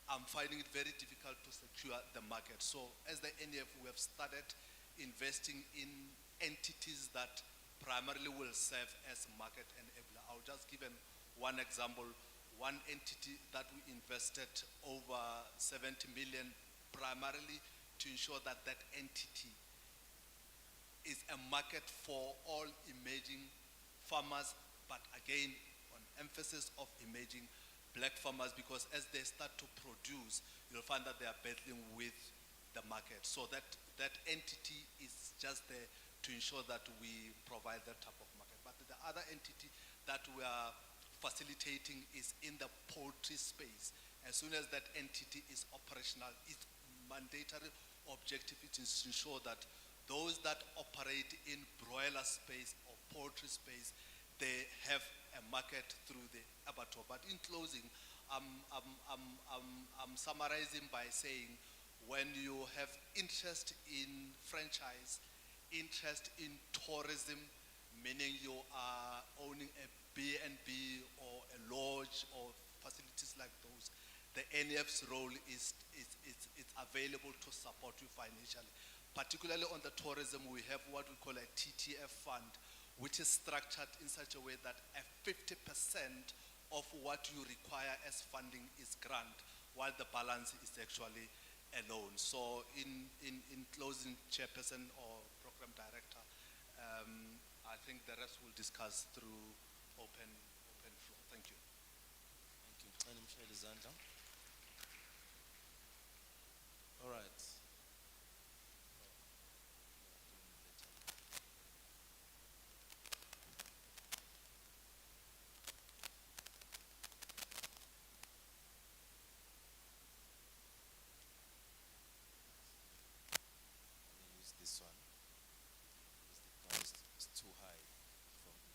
I'm finding it very difficult to secure the market. So as the NEF, we have started investing in entities that primarily will serve as market enabler. I'll just give one example. One entity that we invested over 70 million primarily to ensure that that entity is a market for all emerging farmers, but again, on emphasis of emerging black farmers, because as they start to produce, you'll find that they are battling with the market. So that entity is just there to ensure that we provide that type of market. But the other entity that we are facilitating is in the poultry space. As soon as that entity is operational, its mandatory objective is to ensure that those that operate in broiler space or poultry space, they have a market through the abattoir. But in closing, I'm summarizing by saying, when you have interest in franchise, interest in tourism, meaning you are owning a B&B or a lodge or facilities like those, the NEF's role is available to support you financially. Particularly on the tourism, we have what we call a TTF fund, which is structured in such a way that 50% of what you require as funding is grant, while the balance is actually a loan. So in closing, Chairperson or Program Director, I think the rest we'll discuss through open floor. Thank you. Thank you. All right. Let me use this one. Because the noise is too high for me.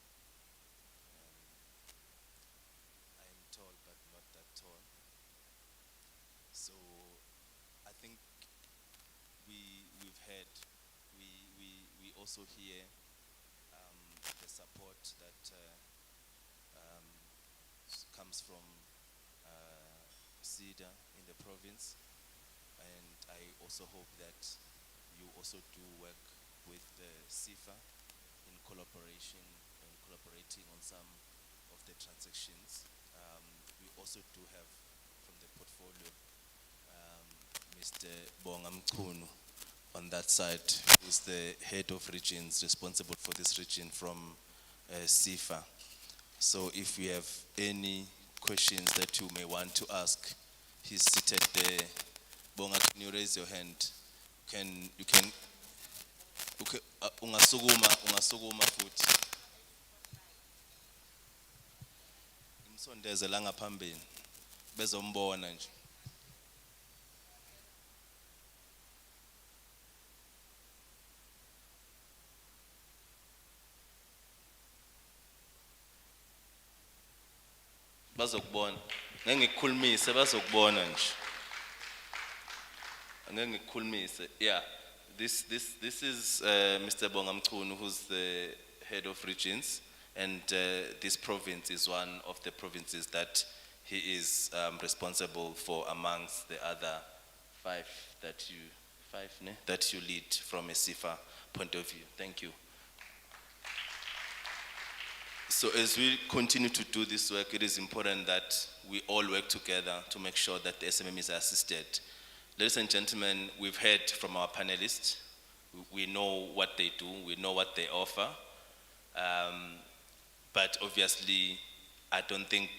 I am tall, but not that tall. So I think we've had, we also hear the support that comes from CEDA in the province, and I also hope that you also do work with the CIFA in collaborating on some of the transactions. We also do have from the portfolio Mr. Bonga Mkunu on that side, who's the head of regions responsible for this region from CIFA. So if you have any questions that you may want to ask, he's seated there. Bonga, can you raise your hand? You can okay, ungasukuma futhi. Imsondeze la ngaphambili bezombona nje. Bazokubona. Ngeke ngikukhulumise bazokubona nje. Ngeke ngikukhulumise. Yeah. This is Mr. Bonga Mchunu, who's the head of regions, and this province is one of the provinces that he is responsible for amongst the other five that you lead from a CIFA point of view. Thank you. So as we continue to do this work, it is important that we all work together to make sure that the SMMEs are assisted. Ladies and gentlemen, we've heard from our panelists. We know what they do, we know what they offer. But obviously, I don't think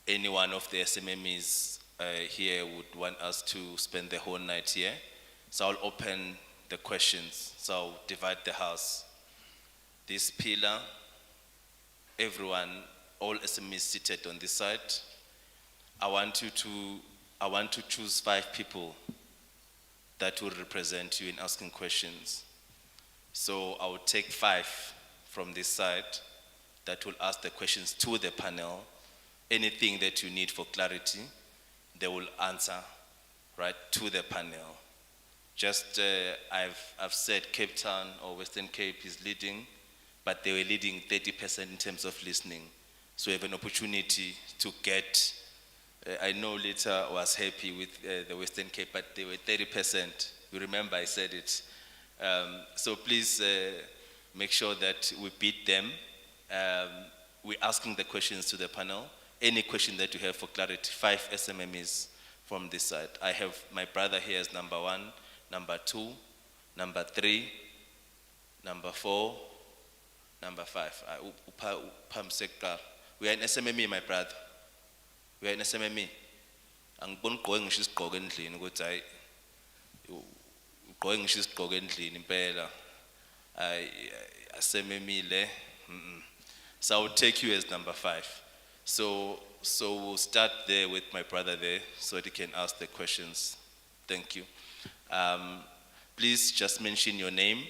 any one of the SMMEs here would want us to spend the whole night here. So I'll open the questions. So I'll divide the house. This pillar, everyone, all SMEs seated on this side. I want to choose 5 people that will represent you in asking questions. So I will take 5 from this side that will ask the questions to the panel. Anything that you need for clarity, they will answer right to the panel. Just I've said Cape Town or Western Cape is leading, but they were leading 30% in terms of listening. So you have an opportunity to get. I know Lita was happy with the Western Cape, but they were 30%. You remember I said it. So please make sure that we beat them. We're asking the questions to the panel. Any question that you have for clarity, 5 SMMEs from this side. I have my brother here as number 1, number 2, number 3, number 4, number 5. We are in SMME, my brother. We are in SMME. Angiboni ugqoke ngisho isigqoko endlini ukuthi hayi ugqoke ngisho isigqoko endlini impela. SMME le. So I will take you as number 5. So we'll start there with my brother there so that he can ask the questions. Thank you. Please just mention your name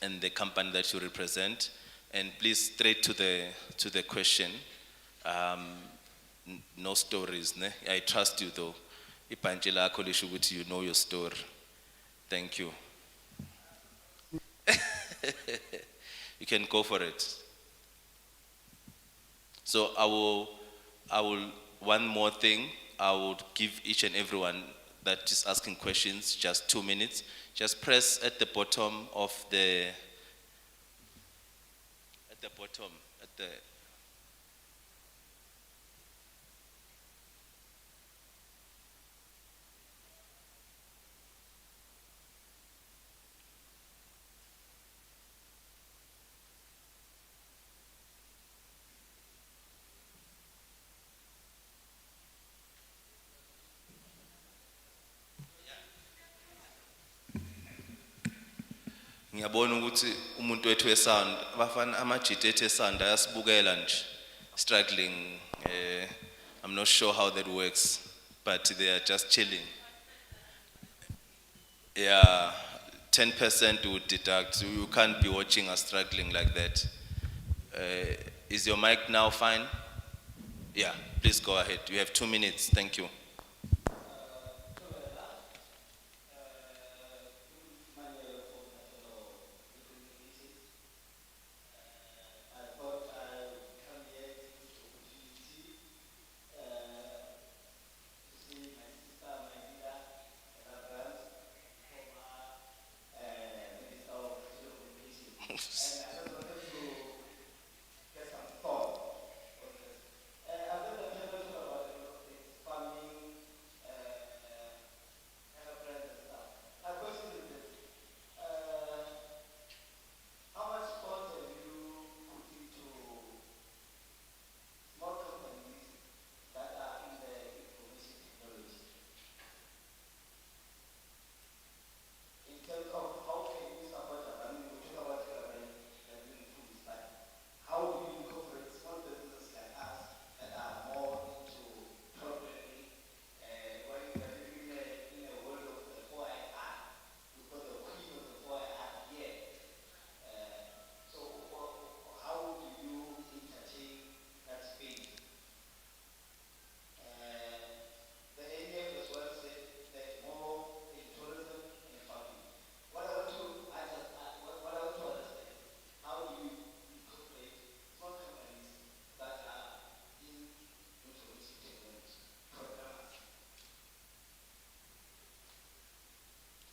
and the company that you represent, and please straight to the question. No stories, ne? I trust you though. Ibhantshi lakho lisho ukuthi you know your story. Thank you. You can go for it. So I will, one more thing, I will give each and everyone that is asking questions just 2 minutes. Just press at the bottom of the, ngiyabona ukuthi umuntu wethu wesound abafana amajita ethu esound ayasibukela nje struggling. I'm not sure how that works, but they are just chilling. Yeah, 10% would deduct. You can't be watching us struggling like that. Is your mic now fine? Yeah, please go ahead. You have 2 minutes. Thank you.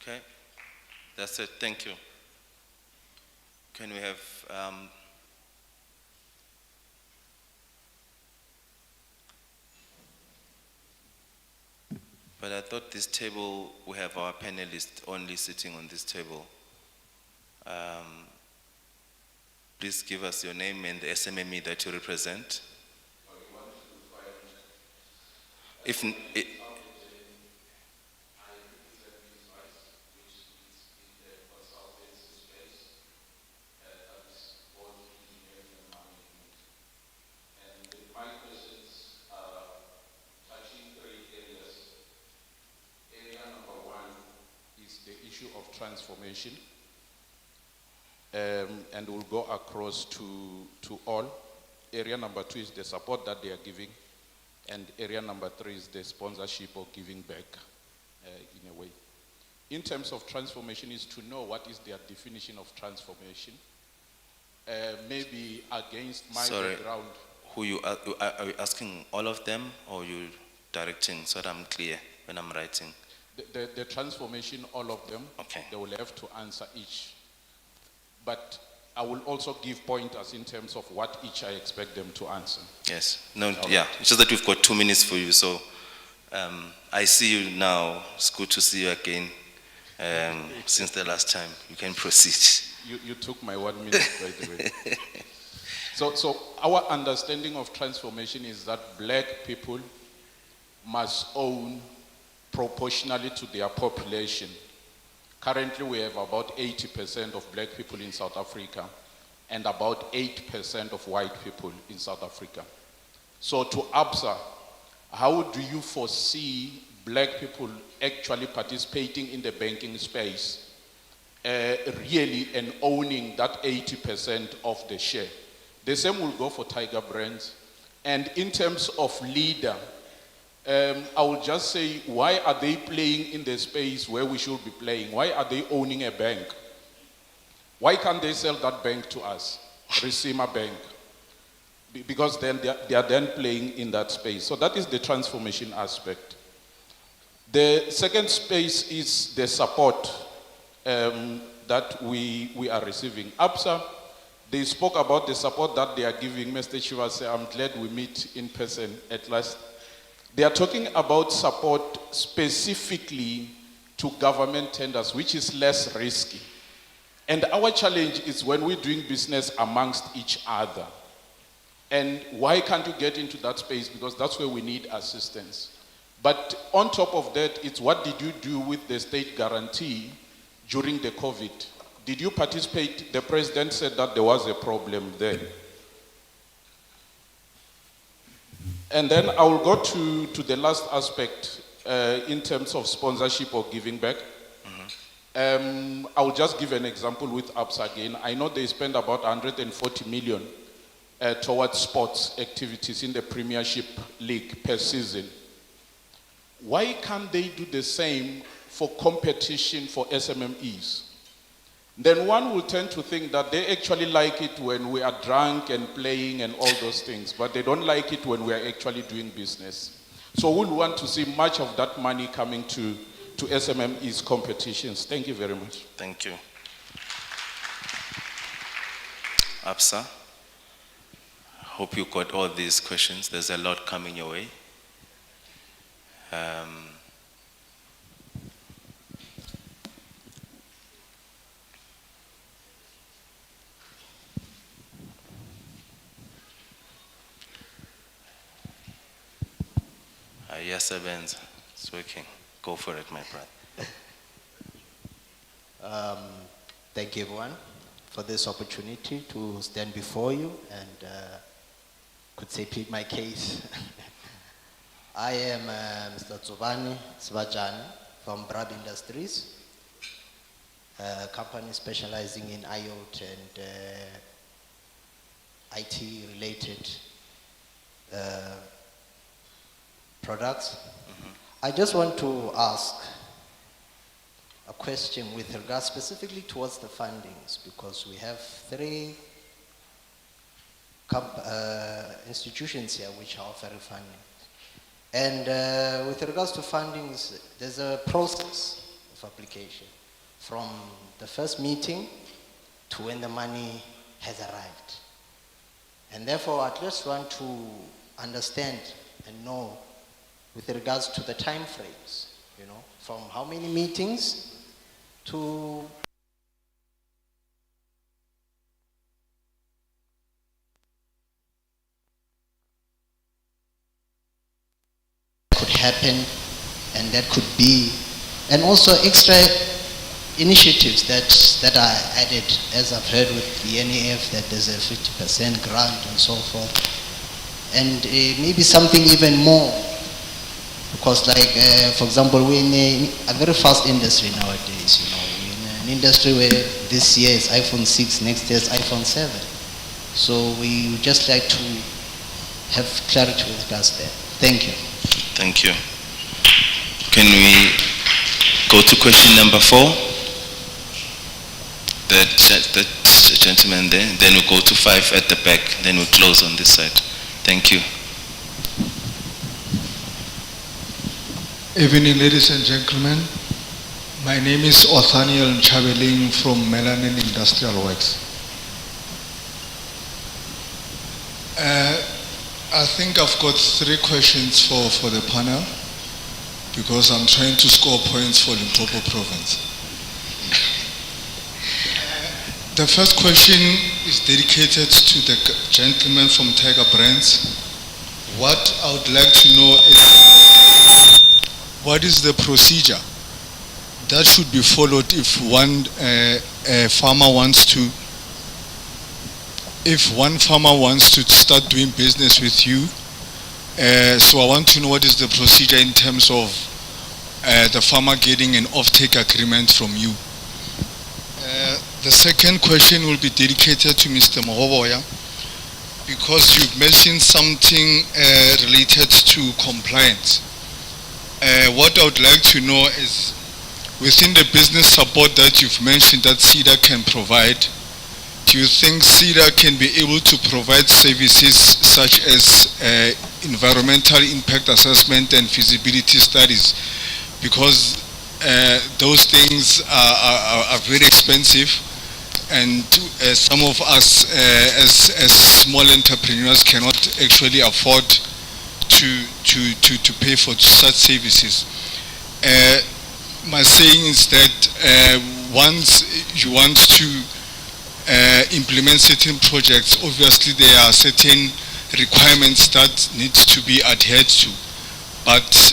Okay, that's it. Thank you. Can we have but I thought this table, we have our panelists only sitting on this table. Please give us your name and the SMME that you represent. issue of transformation. And we'll go across to all. Area number 2 is the support that they are giving. And area number 3 is the sponsorship or giving back in a way. In terms of transformation is to know what is their definition of transformation. Maybe against my background. Who you are you asking all of them or you directing so that I'm clear when I'm writing? The transformation, all of them. Okay. They will have to answer each. But I will also give pointers in terms of what each I expect them to answer. Yes. No. All Yeah. right. It's just that we've got 2 minutes for you, so I see you now. It's good to see you again. Since the last time, you can proceed. You took my 1 minute, by the way. So our understanding of transformation is that black people must own proportionally to their population. Currently, we have about 80% of black people in South Africa and about 8% of white people in South Africa. So to ABSA, how do you foresee black people actually participating in the banking space, really, and owning that 80% of the share? The same will go for Tiger Brands. And in terms of leader, I will just say, why are they playing in the space where we should be playing? Why are they owning a bank? Why can't they sell that bank to us, Risima Bank? Because then they are then playing in that space. So that is the transformation aspect. The second space is the support that we are receiving. ABSA, they spoke about the support that they are giving. Mr. Shiva said, I'm glad we meet in person at last. They are talking about support specifically to government tenders, which is less risky. And our challenge is when we're doing business amongst each other. And why can't you get into that space? Because that's where we need assistance. But on top of that, it's what did you do with the state guarantee during the COVID? Did you participate? The president said that there was a problem then. And then I will go to the last aspect in terms of sponsorship or giving back. I will just give an example with ABSA again. I know they spend about 140 million towards sports activities in the Premiership League per season. Why can't they do the same for competition for SMMEs? Then one will tend to think that they actually like it when we are drunk and playing and all those things, but they don't like it when we are actually doing business. So we'll want to see much of that money coming to SMMEs competitions. Thank you very much. Thank you. ABSA, hope you got all these questions. There's a lot coming your way. Yes, Evans, it's working. Go for it, my brother. Thank you, everyone, for this opportunity to stand before you and could say plead my case. I am Mr. Tsubani Svajani from Brab Industries, a company specializing in IoT and IT-related products. I just want to ask a question with regard specifically towards the fundings, because we have 3 institutions here which are offering funding. And with regards to fundings, there's a process of application from the first meeting to when the money has arrived. And therefore, I just want to understand and know with regards to the time frames, you know, from how many meetings to could happen, and that could be, and also extra initiatives that are added, as I've heard with the NEF, that there's a 50% grant and so forth, and maybe something even more Because like, for example, we're in a very fast industry nowadays, you know. We're in an industry where this year is iPhone 6, next year is iPhone 7. So we would just like to have clarity with regards there. Thank you. Thank you. Can we go to question number 4? The gentleman there. Then we'll go to 5 at the back. Then we'll close on this side. Thank you. Evening, ladies and gentlemen. My name is Othaniel Chabeling from Melanin Industrial Works. I think I've got 3 questions for the panel because I'm trying to score points for Limpopo Province. The first question is dedicated to the gentleman from Tiger Brands. What I would like to know is, what is the procedure that should be followed if one farmer wants to start doing business with you? So I want to know what is the procedure in terms of the farmer getting an offtake agreement from you. The second question will be dedicated to Mr. Mohoboya, because you've mentioned something related to compliance. What I would like to know is, within the business support that you've mentioned that CEDA can provide, do you think CEDA can be able to provide services such as environmental impact assessment and feasibility studies? Because those things are very expensive, and some of us as small entrepreneurs cannot actually afford to pay for such services. My saying is that once you want to implement certain projects, obviously there are certain requirements that need to be adhered to. But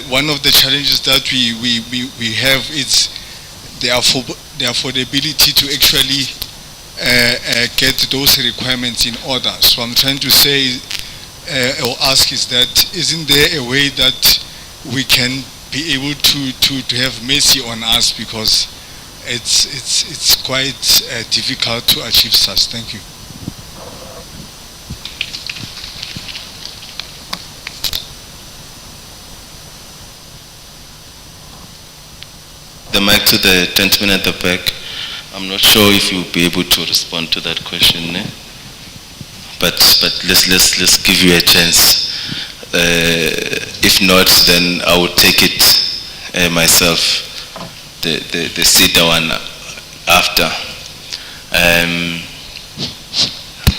one of the challenges that we have is the affordability to actually get those requirements in order. So I'm trying to say or ask is that, isn't there a way that we can be able to have mercy on us, because it's quite difficult to achieve such. Thank you. The mic to the gentleman at the back. I'm not sure if you'll be able to respond to that question, but let's give you a chance. If not, then I will take it myself, the CEDA one after.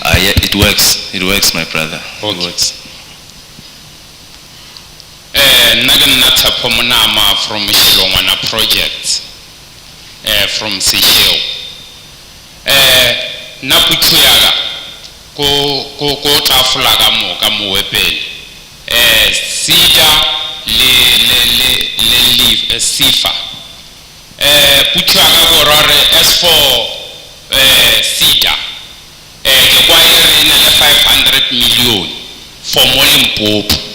Yeah, it works, my brother. Okay. It works. Nagan Pomonama from Shilongwana project from Seychelles. Napuchuyaga ko tafulaga mo kamuwepeli. CEDA le leave SIFA. Puchuyaga gorore as for CEDA. Require 500 million for Limpopo.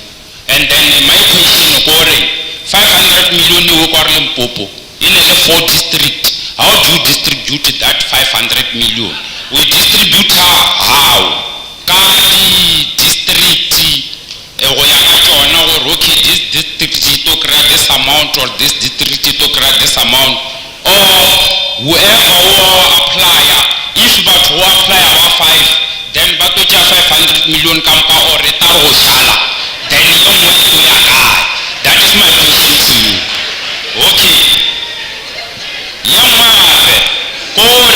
And then my question is, 500 million you for Limpopo in the 4 district. How do you distribute that 500 million? We distribute how? Kali district, this district to create this amount, or this district to create this amount, or whoever will apply. If but who apply about 5, then but 500 million kampa or reta or shala. Then you that is my question to you. Okay. Yamabe, Kore,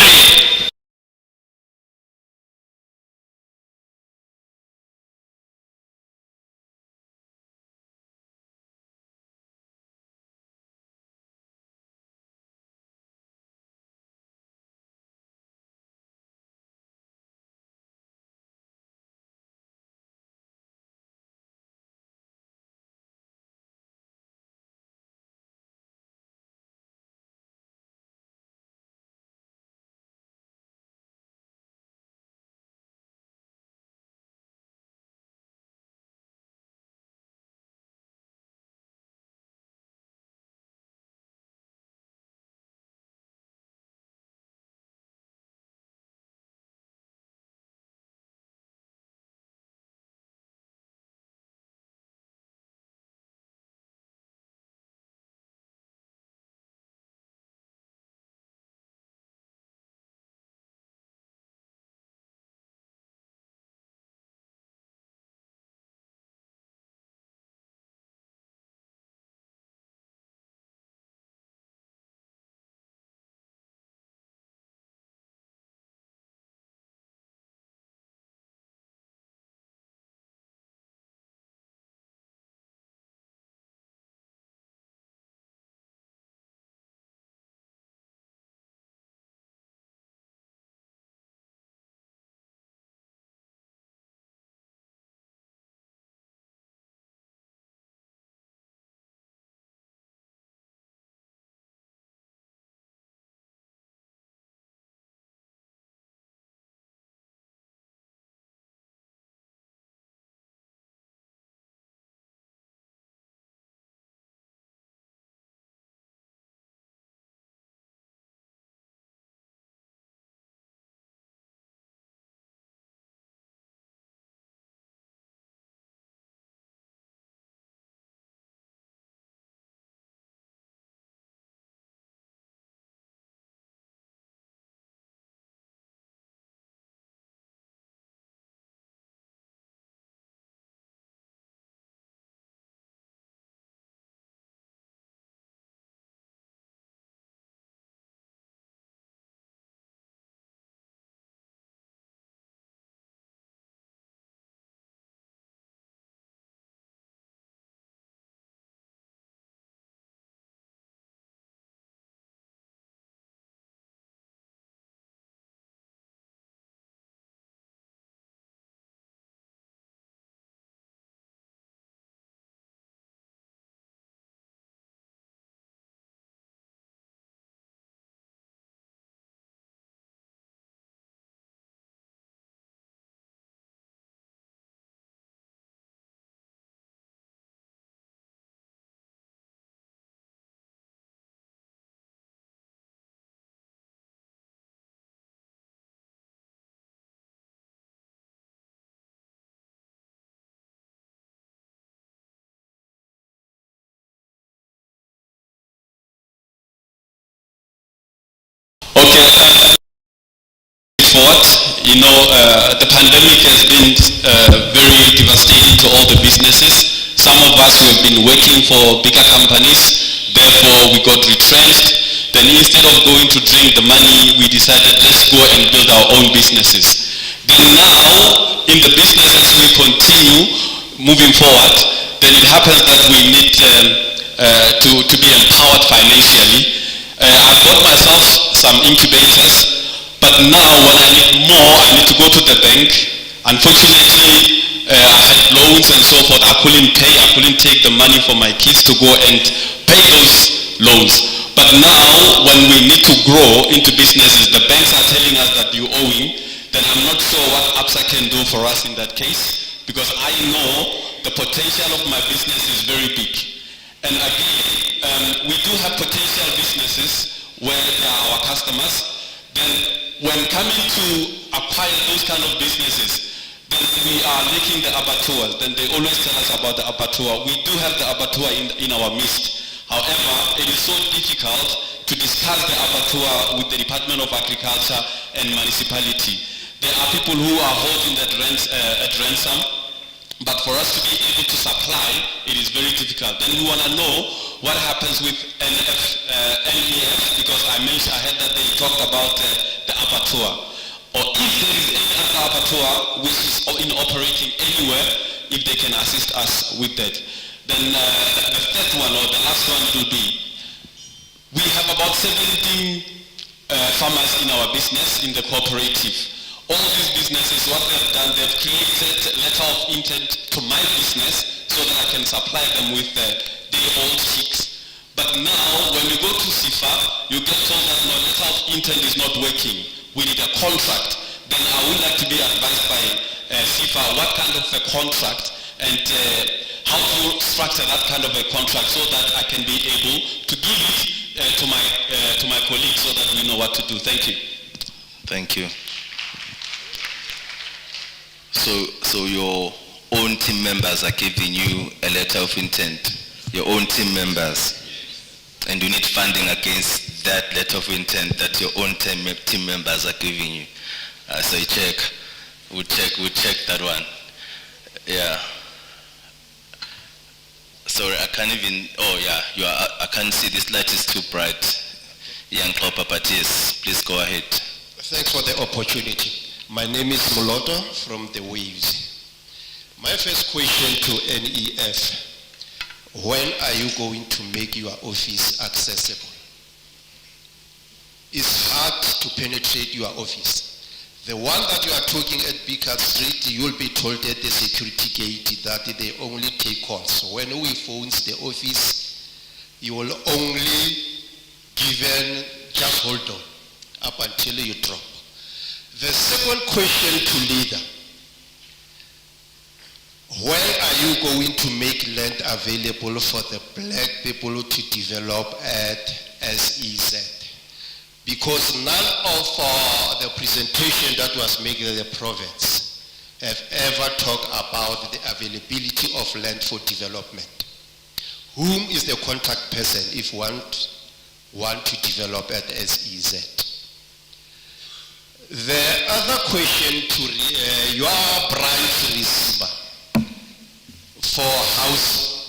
pandemic has been very devastating to all the businesses. Some of us who have been working for bigger companies, therefore we got retrenched. Then instead of going to drink the money, we decided let's go and build our own businesses. Then now, in the businesses we continue moving forward, then it happens that we need to be empowered financially. I bought myself some incubators, but now when I need more, I need to go to the bank. Unfortunately, I had loans and so forth. I couldn't pay. I couldn't take the money for my kids to go and pay those loans. But now, when we need to grow into businesses, the banks are telling us that you're owing, then I'm not sure what APSA can do for us in that case, because I know the potential of my business is very big. And again, we do have potential businesses where they are our customers. Then when coming to acquire those kind of businesses, then we are lacking the abattoirs. Then they always tell us about the abattoir. We do have the abattoir in our midst. However, it is so difficult to discuss the abattoir with the Department of Agriculture and municipality. There are people who are holding that at ransom, but for us to be able to supply, it is very difficult. Then we want to know what happens with NEF, because I heard that they talked about the abattoir. Or if there is any other abattoir which is operating anywhere, if they can assist us with that. Then the third one, or the last one, will be, we have about 17 farmers in our business, in the cooperative. All these businesses, what they've done, they've created a letter of intent to my business so that I can supply them with day-old chicks. But now, when you go to SIFA, you get told that no, letter of intent is not working. We need a contract. Then I would like to be advised by SIFA what kind of a contract and how to structure that kind of a contract so that I can be able to give it to my colleagues so that we know what to do. Thank you. Thank you. So your own team members are giving you a letter of intent, your own team members, and you need funding against that letter of intent that your own team members are giving you. So we'll check that one. Yeah. Sorry, I can't even, I can't see, this light is too bright. Young Clopper, but yes, please go ahead. Thanks for the opportunity. My name is Moloto from the Waves. My first question to NEF, when are you going to make your office accessible? It's hard to penetrate your office. The one that you are talking at Beacon Street, you'll be told at the security gate that they only take calls. So when we phone the office, you will only given, just hold on up until you drop. The second question to leader, when are you going to make land available for the black people to develop at SEZ? Because none of the presentation that was made in the province have ever talked about the availability of land for development. Whom is the contact person if one want to develop at SEZ? The other question to your branch receiver for housing.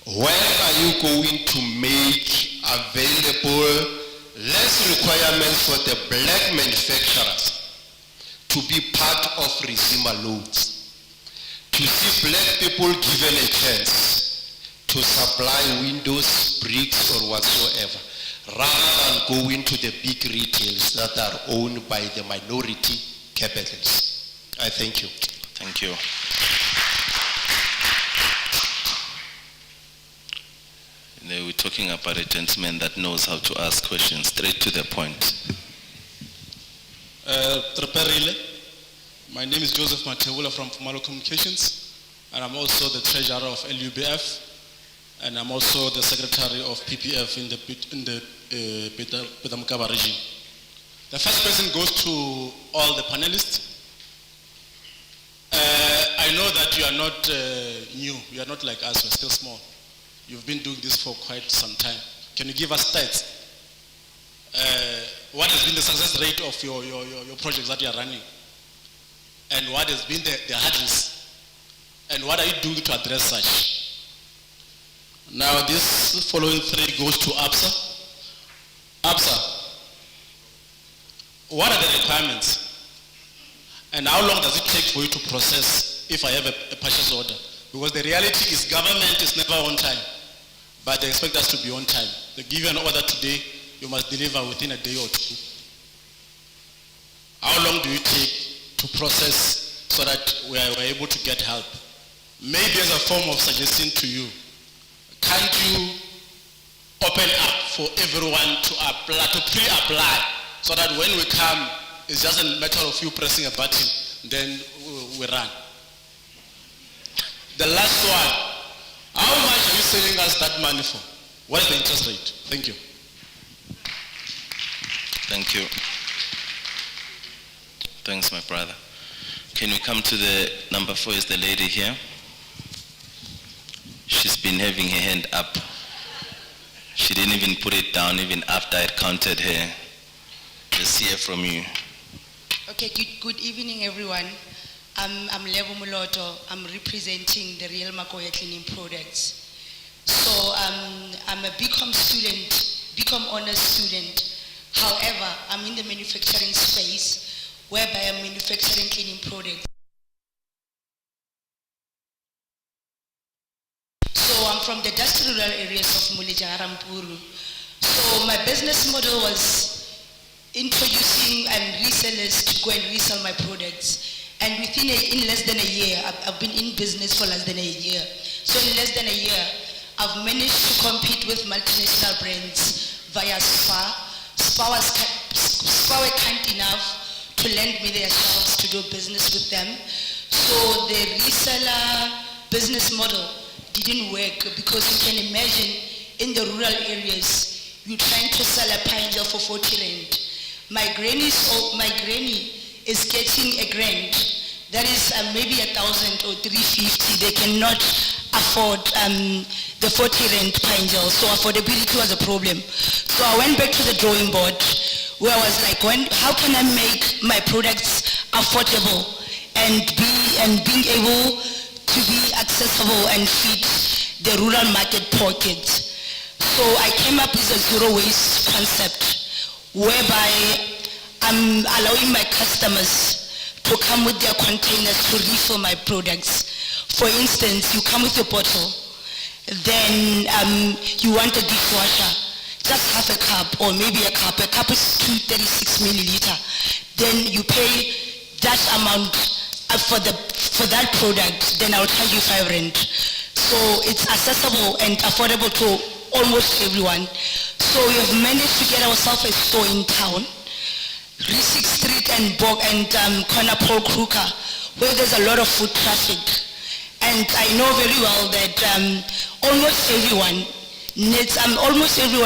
When are you going to make available less requirements for the black manufacturers to be part of Risima loans? To see black people given a chance to supply windows, bricks or whatsoever, rather than going to the big retailers that are owned by the minority capitalists. I thank you. Thank you. We're talking about a gentleman that knows how to ask questions, straight to the point. My name is Joseph Matebula from Fumalo Communications, and I'm also the treasurer of LUBF, and I'm also the secretary of PPF in the Mokaba region. The first person goes to all the panelists. I know that you are not new, you are not like us, you're still small. You've been doing this for quite some time. Can you give us stats? What has been the success rate of your projects that you are running? and what has been the hurdles, and what are you doing to address such? Now this following three goes to ABSA. ABSA, what are the requirements? And how long does it take for you to process if I have a purchase order? Because the reality is government is never on time, but they expect us to be on time. They give you an order today, you must deliver within a day or two. How long do you take to process so that we are able to get help? Maybe as a form of suggestion to you, can't you open up for everyone to apply, to pre-apply, so that when we come, it's just a matter of you pressing a button, then we run. The last one, how much are you selling us that money for? What is the interest rate? Thank you. Thank you. Thanks, my brother. Can we come to the number 4? Is the lady here? She's been having her hand up. She didn't even put it down even after I counted her. Let's hear from you. Okay, good evening, everyone. I'm Levo Muloto. I'm representing the Real Makoya Cleaning Products. So I'm a BCom student, BCom honors student. However, I'm in the manufacturing space, whereby I'm manufacturing cleaning products. So I'm from the dusty rural areas of Mulija-Rampuru. So my business model was introducing resellers to go and resell my products. And in less than a year, I've been in business for less than a year. So in less than a year, I've managed to compete with multinational brands via SPA. SPA were kind enough to lend me their shelves to do business with them. So the reseller business model didn't work, because you can imagine in the rural areas, you're trying to sell a pine for 40 rand. My granny is getting a grand. That is maybe 1,000 or 350. They cannot afford the 40 rand pine gel, so affordability was a problem. So I went back to the drawing board, where I was like, how can I make my products affordable and being able to be accessible and fit the rural market pocket? So I came up with a zero waste concept, whereby I'm allowing my customers to come with their containers to refill my products. For instance, you come with your bottle, then you want a dishwasher, just half a cup or maybe a cup is 236 milliliter. Then you pay that amount for that product, then I'll charge you 5 rand. So it's accessible and affordable to almost everyone. So we have managed to get ourselves a store in town, Risik Street and Bog and corner Paul Kruger, where there's a lot of foot traffic. And I know very well that almost everyone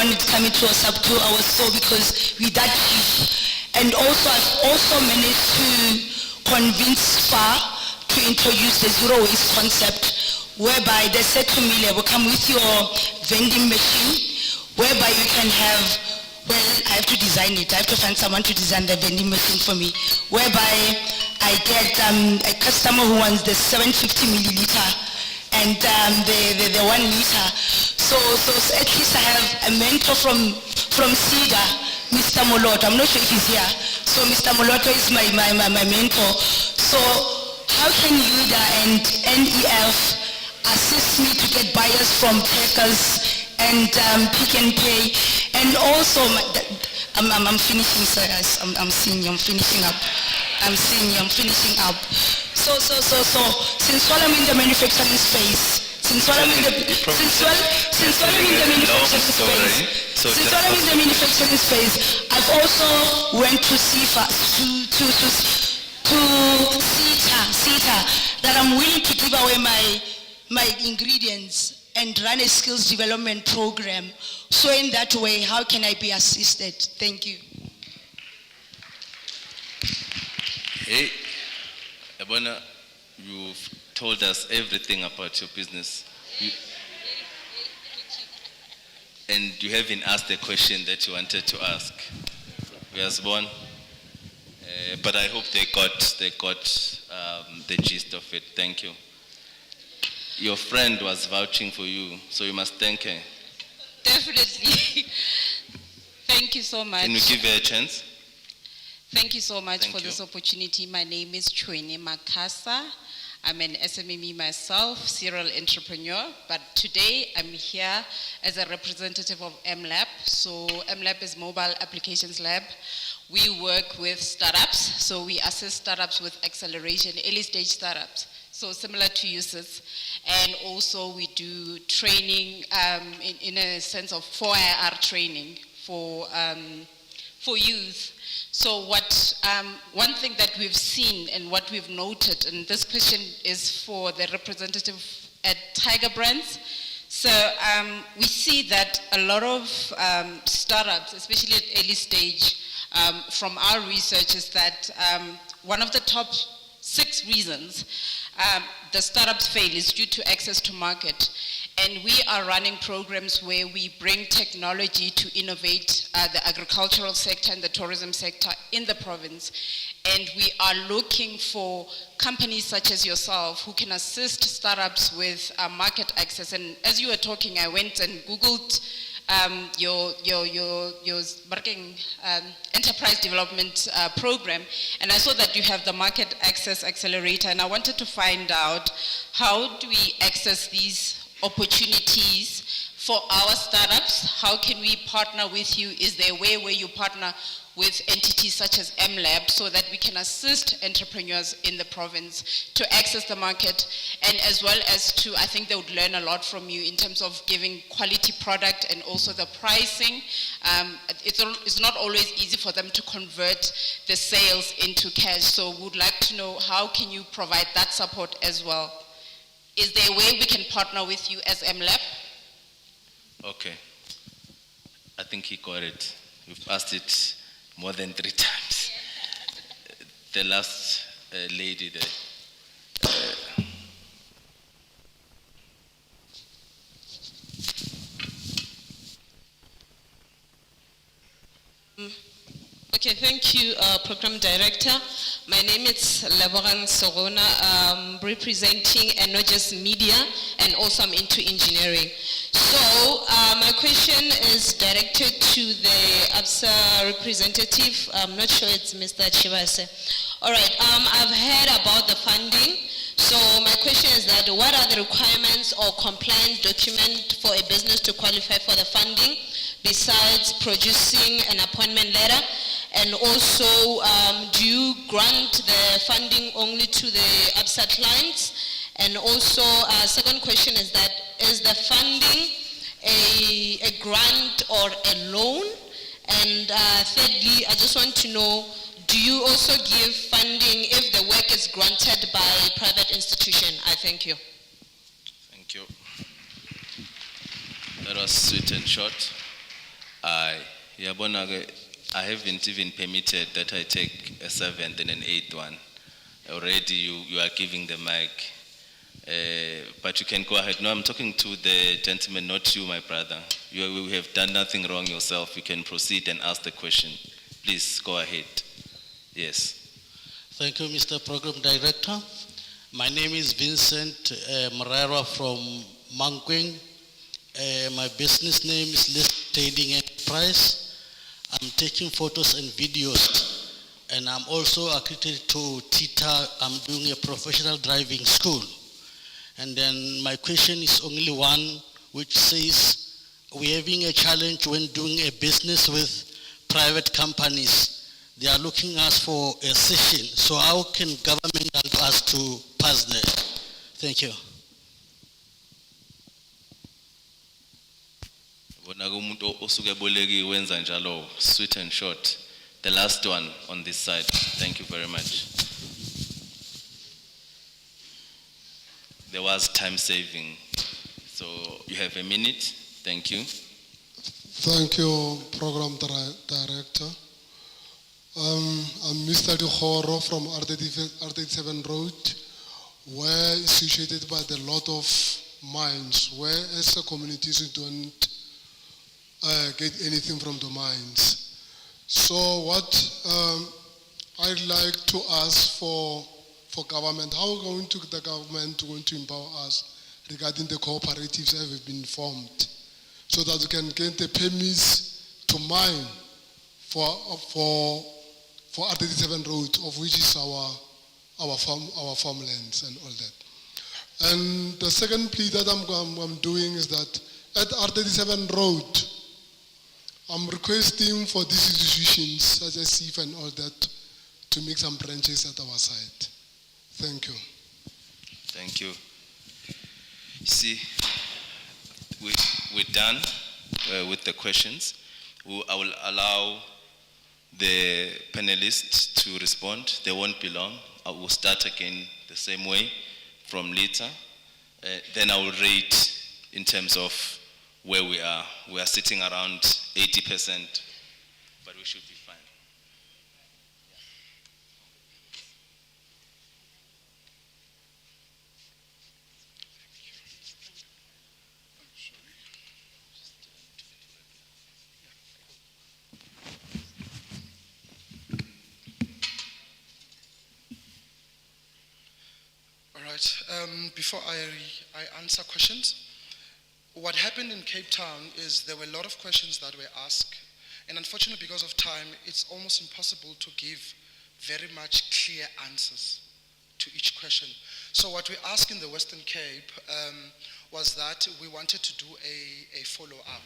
is coming to us up to our store, because we're that cheap. And also I've also managed to convince SPA to introduce the zero waste concept, whereby they said to me, will come with your vending machine, whereby you can have, well, I have to design it. I have to find someone to design the vending machine for me, whereby I get a customer who wants the 750 milliliter and the 1 liter. So at least I have a mentor from CEDA, Mr. Moloto. I'm not sure if he's here. So Mr. Moloto is my mentor. So how can UDA and NEF assist me to get buyers from Checkers and Pick and Pay? And also, I'm finishing, sir. I'm finishing up. So since while I'm in the manufacturing space, since while I'm in the manufacturing space, I've also went to CETA that I'm willing to give away my ingredients and run a skills development program. So in that way, how can I be assisted? Thank you. Hey, Abona, you've told us everything about your business. And you haven't asked the question that you wanted to ask. But I hope they got the gist of it. Thank you. Your friend was vouching for you, so you must thank her. Definitely. Thank you so much. Can we give her a chance? Thank you so much Thank for you. this opportunity. My name is Chwene Makasa. I'm an SMME myself, serial entrepreneur, but today I'm here as a representative of MLab. So MLab is Mobile Applications Lab. We work with startups, so we assist startups with acceleration, early stage startups. So similar to USIS. And also we do training in a sense of 4IR training for youth. So one thing that we've seen and what we've noted, and this question is for the representative at Tiger Brands. So we see that a lot of startups, especially at early stage, from our research is that one of the top 6 reasons the startups fail is due to access to market. And we are running programs where we bring technology to innovate the agricultural sector and the tourism sector in the province. And we are looking for companies such as yourself who can assist startups with market access. And as you were talking, I went and Googled your marketing enterprise development program, and I saw that you have the market access accelerator, and I wanted to find out how do we access these opportunities for our startups? How can we partner with you? Is there a way where you partner with entities such as MLab so that we can assist entrepreneurs in the province to access the market, and as well as to, I think they would learn a lot from you in terms of giving quality product and also the pricing. It's not always easy for them to convert the sales into cash, so we would like to know how can you provide that support as well. Is there a way we can partner with you as MLab? Okay. I think he got it. We've asked it more than 3 times. The last lady there. Okay, thank you, Program Director. My name is Lebogan Sorona. I'm representing and not just media, and also I'm into engineering. So my question is directed to the ABSA representative. I'm not sure it's Mr. Chivase. All right, I've heard about the funding. So my question is that what are the requirements or compliance document for a business to qualify for the funding besides producing an appointment letter? And also, do you grant the funding only to the ABSA clients? And also, second question is that, is the funding a grant or a loan? And thirdly, I just want to know, do you also give funding if the work is granted by a private institution? I thank you. Thank you. That was sweet and short. I haven't even permitted that I take a 7th and an 8th one. Already you are giving the mic. But you can go ahead. No, I'm talking to the gentleman, not you, my brother. You have done nothing wrong yourself. You can proceed and ask the question. Please go ahead. Yes. Thank you, Mr. Program Director. My name is Vincent Morera from Mankweng. My business name is List Trading Enterprise. I'm taking photos and videos, and I'm also accredited to TITA. I'm doing a professional driving school. And then my question is only one, which says we're having a challenge when doing a business with private companies. They are looking us for a session. So how can government help us to pass that? Thank you. Sweet and short. The last one on this side. Thank you very much. There was time saving. So you have a minute. Thank you. Thank you, Program Director. I'm Mr. Dihoro from R37 Road, where is situated by the lot of mines, where as a communities we don't get anything from the mines. So what I'd like to ask for for government. How going to the government going to empower us regarding the cooperatives that have been formed, so that we can get the permits to mine for R37 road, of which is our farmlands and all that. And the second plea that I'm doing is that at R37 road, I'm requesting for these institutions such as SIF and all that to make some branches at our site. Thank you. Thank you. You see, we're done with the questions. I will allow the panelists to respond. They won't be long. I will start again the same way from later. Then I will rate in terms of where we are. We are sitting around 80%, but we should be fine. All right, before I answer questions, what happened in Cape Town is there were a lot of questions that were asked, and unfortunately because of time, it's almost impossible to give very much clear answers to each question. So what we asked in the Western Cape was that we wanted to do a follow-up,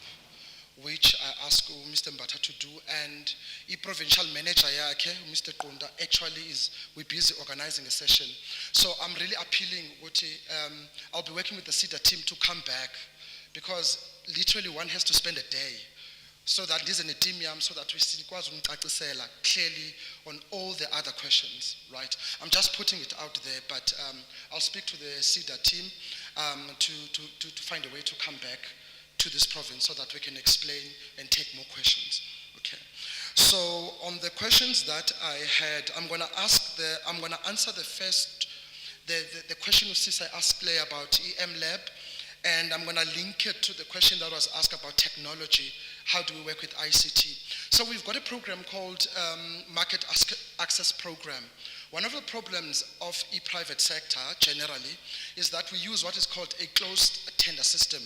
which I asked Mr. Mbata to do, and the provincial manager, Mr. Konda, actually we're busy organizing a session. So I'm really appealing, I'll be working with the CEDA team to come back, because literally one has to spend a day, so that there's an etimium, so that we see clearly on all the other questions, right? I'm just putting it out there, but I'll speak to the CEDA team to find a way to come back to this province so that we can explain and take more questions. Okay. So on the questions that I had, I'm gonna answer the first, the question Sis I asked Claire about EM Lab, and I'm gonna link it to the question that was asked about technology. How do we work with ICT? So we've got a program called Market Access Program. One of the problems of the private sector generally is that we use what is called a closed tender system.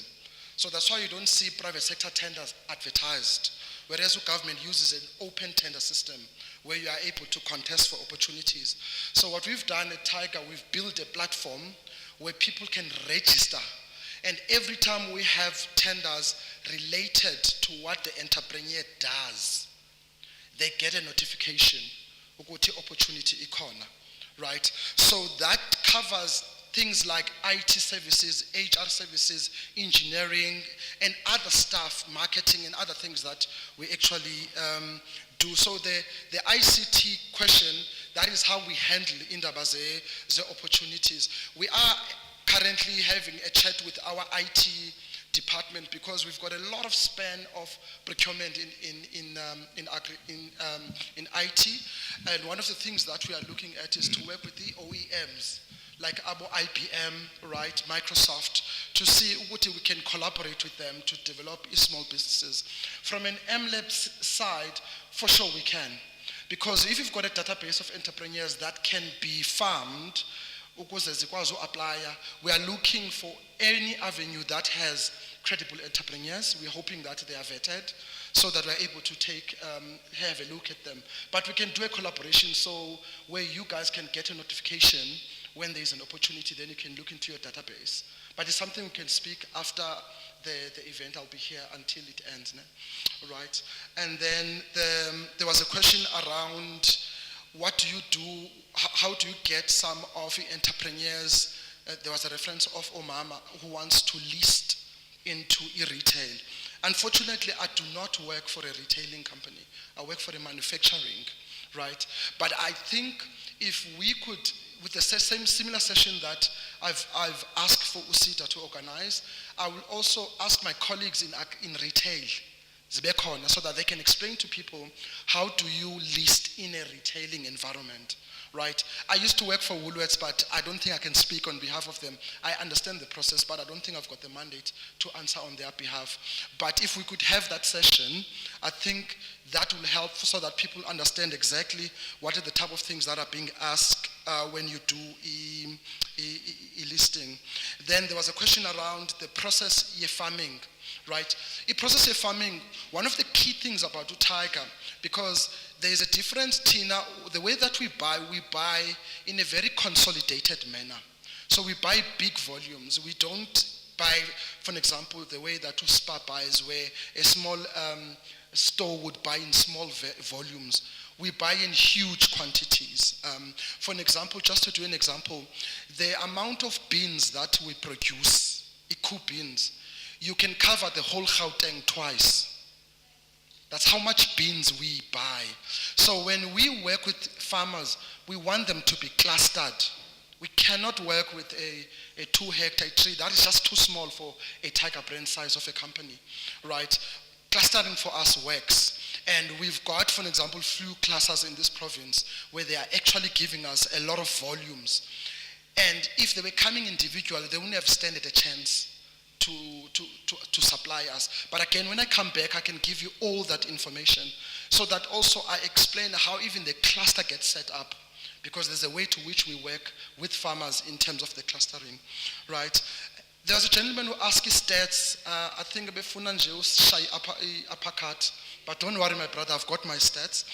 So that's why you don't see private sector tenders advertised, whereas the government uses an open tender system where you are able to contest for opportunities. So what we've done at Tiger, we've built a platform where people can register, and every time we have tenders related to what the entrepreneur does, they get a notification, opportunity ikona, right? So that covers things like IT services, HR services, engineering, and other stuff, marketing and other things that we actually do. So the ICT question, that is how we handle the opportunities. We are currently having a chat with our IT department, because we've got a lot of span of procurement in IT, and one of the things that we are looking at is to work with the OEMs like IBM, right, Microsoft, to see what we can collaborate with them to develop small businesses. From an MLab side, for sure we can, because if you've got a database of entrepreneurs that can be farmed, we are looking for any avenue that has credible entrepreneurs. We're hoping that they are vetted so that we're able to have a look at them. But we can do a collaboration, so where you guys can get a notification when there's an opportunity, then you can look into your database. But it's something we can speak after the event. I'll be here until it ends, right? And then there was a question around what do you do, how do you get some of the entrepreneurs, there was a reference of Omama who wants to list into e-retail. Unfortunately, I do not work for a retailing company. I work for a manufacturing, right? But I think if we could, with the same similar session that I've asked for USITA to organize, I will also ask my colleagues in retail, so that they can explain to people, how do you list in a retailing environment, right? I used to work for Woolworths, but I don't think I can speak on behalf of them. I understand the process, but I don't think I've got the mandate to answer on their behalf. But if we could have that session, I think that will help so that people understand exactly what are the type of things that are being asked when you do listing. Then there was a question around the process of farming, right? In process of farming, one of the key things about Tiger, because there is a difference, Tina, the way that we buy in a very consolidated manner. So we buy big volumes. We don't buy, for example, the way that USPA buys, where a small store would buy in small volumes. We buy in huge quantities. For an example, just to do an example, the amount of beans that we produce, IKU beans, you can cover the whole Gauteng twice. That's how much beans we buy. So when we work with farmers, we want them to be clustered. We cannot work with a 2-hectare tree. That is just too small for a Tiger brand size of a company, right? Clustering for us works. And we've got, for example, few clusters in this province where they are actually giving us a lot of volumes. And if they were coming individually, they wouldn't have stood a chance to supply us. But again, when I come back, I can give you all that information so that also I explain how even the cluster gets set up, because there's a way to which we work with farmers in terms of the clustering, right? There was a gentleman who asked his stats. I think befuna nje ushayi uppercut, but don't worry, my brother, I've got my stats.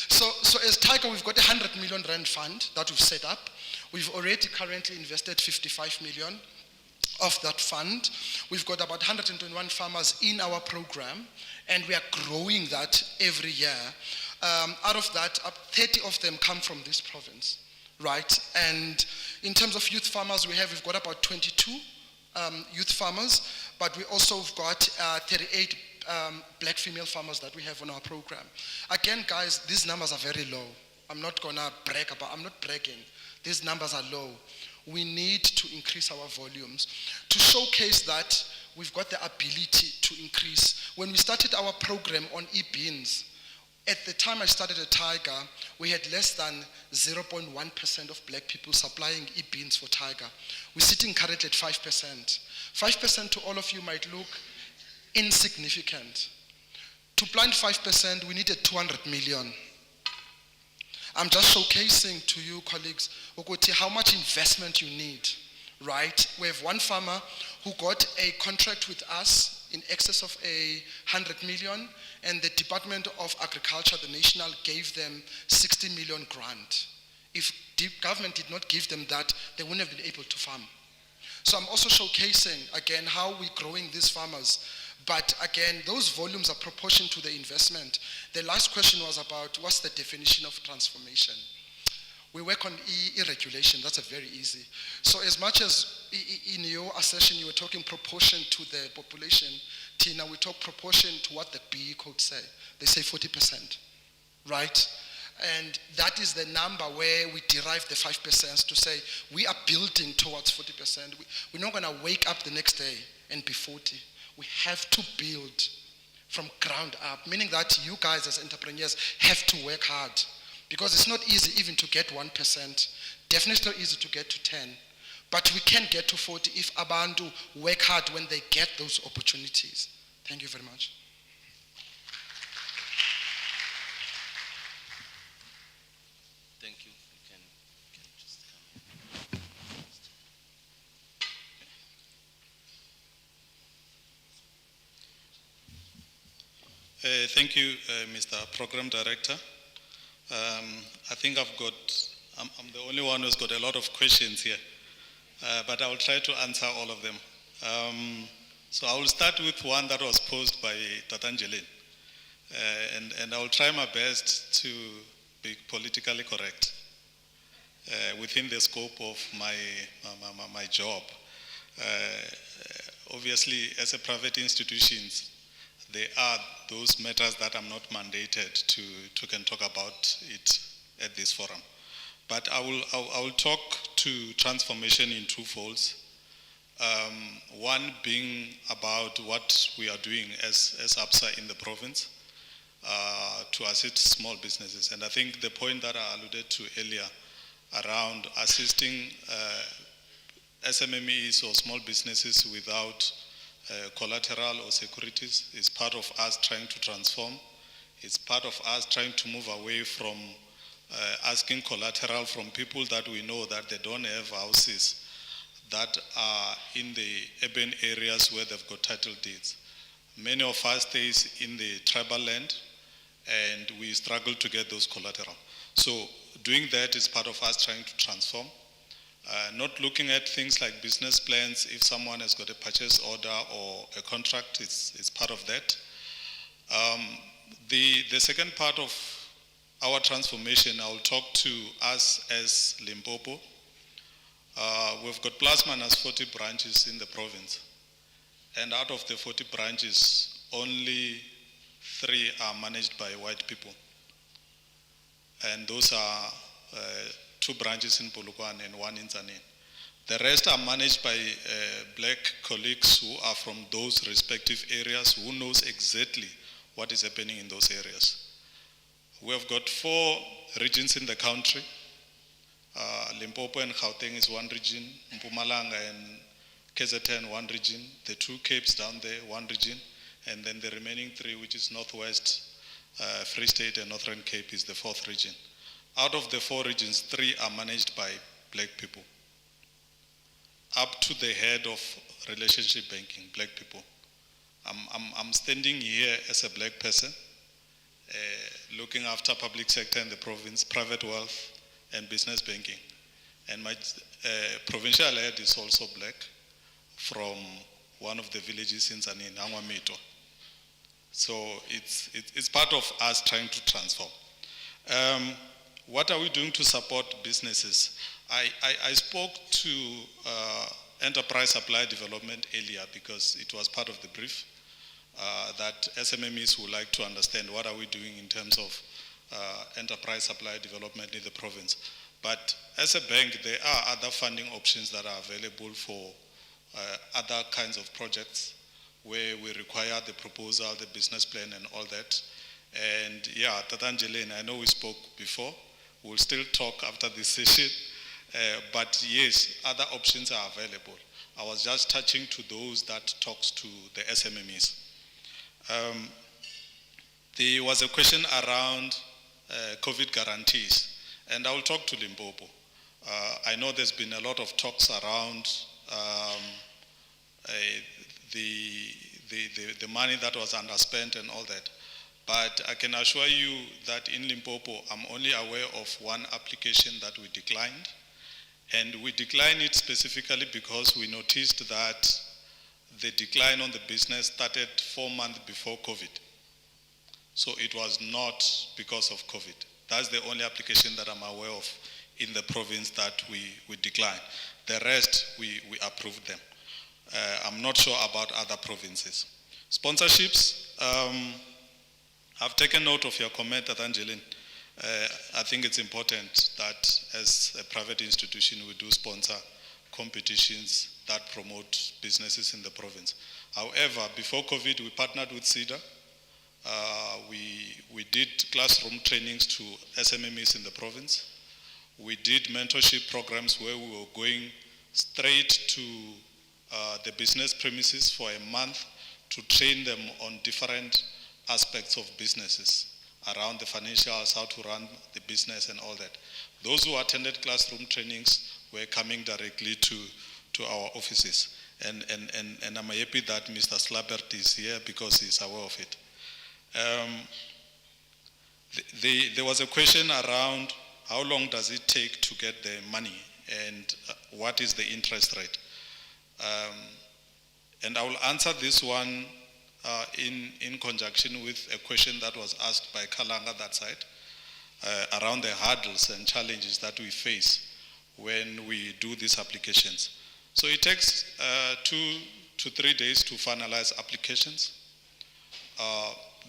So as Tiger, we've got a 100 million rand fund that we've set up. We've already currently invested 55 million of that fund. We've got about 121 farmers in our program, and we are growing that every year. Out of that, 30 of them come from this province, right? And in terms of youth farmers, we've got about 22 youth farmers, but we also have got 38 black female farmers that we have on our program. Again, guys, these numbers are very low. I'm not bragging. These numbers are low. We need to increase our volumes. To showcase that we've got the ability to increase. When we started our program on e-beans, at the time I started at Tiger, we had less than 0.1% of black people supplying e-beans for Tiger. We're sitting currently at 5%. 5% to all of you might look insignificant. To plant 5%, we needed 200 million. I'm just showcasing to you, colleagues, how much investment you need, right? We have one farmer who got a contract with us in excess of 100 million, and the Department of Agriculture, the national, gave them 60 million grant. If the government did not give them that, they wouldn't have been able to farm. So I'm also showcasing, again, how we're growing these farmers. But again, those volumes are proportional to the investment. The last question was about what's the definition of transformation? We work on e-regulation, that's a very easy. So as much as in your assertion you were talking proportion to the population, Tina, we talk proportion to what the BE code say. They say 40%, right? And that is the number where we derive the 5% to say we are building towards 40%. We're not gonna wake up the next day and be 40. We have to build from ground up, meaning that you guys as entrepreneurs have to work hard, because it's not easy even to get 1%, definitely not easy to get to 10, but we can get to 40 if abantu work hard when they get those opportunities. Thank you very much. Thank you. You can just come in. Thank you, Mr. Program Director. I think I'm the only one who's got a lot of questions here, but I will try to answer all of them. So I will start with one that was posed by Tatanjelin, and I will try my best to be politically correct within the scope of my job. Obviously, as a private institutions, there are those matters that I'm not mandated to can talk about it at this forum. But I will talk to transformation in two folds. One being about what we are doing as ABSA in the province to assist small businesses. And I think the point that I alluded to earlier around assisting SMMEs or small businesses without collateral or securities is part of us trying to transform. It's part of us trying to move away from asking collateral from people that we know that they don't have houses that are in the urban areas where they've got title deeds. Many of us stays in the tribal land and we struggle to get those collateral. So doing that is part of us trying to transform. Not looking at things like business plans. If someone has got a purchase order or a contract, it's part of that. The second part of our transformation, I'll talk to us as Limpopo. We've got plus minus 40 branches in the province. And out of the 40 branches, only 3 are managed by white people. And those are 2 branches in Polokwane and 1 in Tzaneen. The rest are managed by black colleagues who are from those respective areas, who knows exactly what is happening in those areas. We have got 4 regions in the country. Limpopo and Gauteng is 1 region, Mpumalanga and KZN 1 region, the 2 Capes down there 1 region, and then the remaining 3, which is Northwest, Free State and Northern Cape, is the 4th region. Out of the 4 regions, 3 are managed by black people. Up to the head of relationship banking, black people. I'm standing here as a black person, looking after public sector in the province, private wealth, and business banking. And my provincial head is also black, from one of the villages in Tzaneen, Angwamito. So it's part of us trying to transform. What are we doing to support businesses? I spoke to enterprise supply development earlier because it was part of the brief that SMMEs would like to understand what are we doing in terms of enterprise supply development in the province. But as a bank, there are other funding options that are available for other kinds of projects where we require the proposal, the business plan and all that. And yeah, Tatanjele, I know we spoke before. We'll still talk after this session. But yes, other options are available. I was just touching to those that talks to the SMMEs. There was a question around COVID guarantees, and I will talk to Limpopo. I know there's been a lot of talks around the money that was underspent and all that. But I can assure you that in Limpopo, I'm only aware of 1 application that we declined. And we declined it specifically because we noticed that the decline on the business started 4 months before COVID. So it was not because of COVID. That's the only application that I'm aware of in the province that we declined. The rest, we approved them. I'm not sure about other provinces. Sponsorships, I've taken note of your comment, Angeline. I think it's important that as a private institution, we do sponsor competitions that promote businesses in the province. However, before COVID, we partnered with CEDA. We did classroom trainings to SMMEs in the province. We did mentorship programs where we were going straight to the business premises for a month to train them on different aspects of businesses around the financials, how to run the business and all that. Those who attended classroom trainings were coming directly to our offices. And I'm happy that Mr. Slabert is here because he's aware of it. There was a question around how long does it take to get the money and what is the interest rate? And I will answer this one in conjunction with a question that was asked by Kalanga that side around the hurdles and challenges that we face when we do these applications. So it takes 2 to 3 days to finalize applications.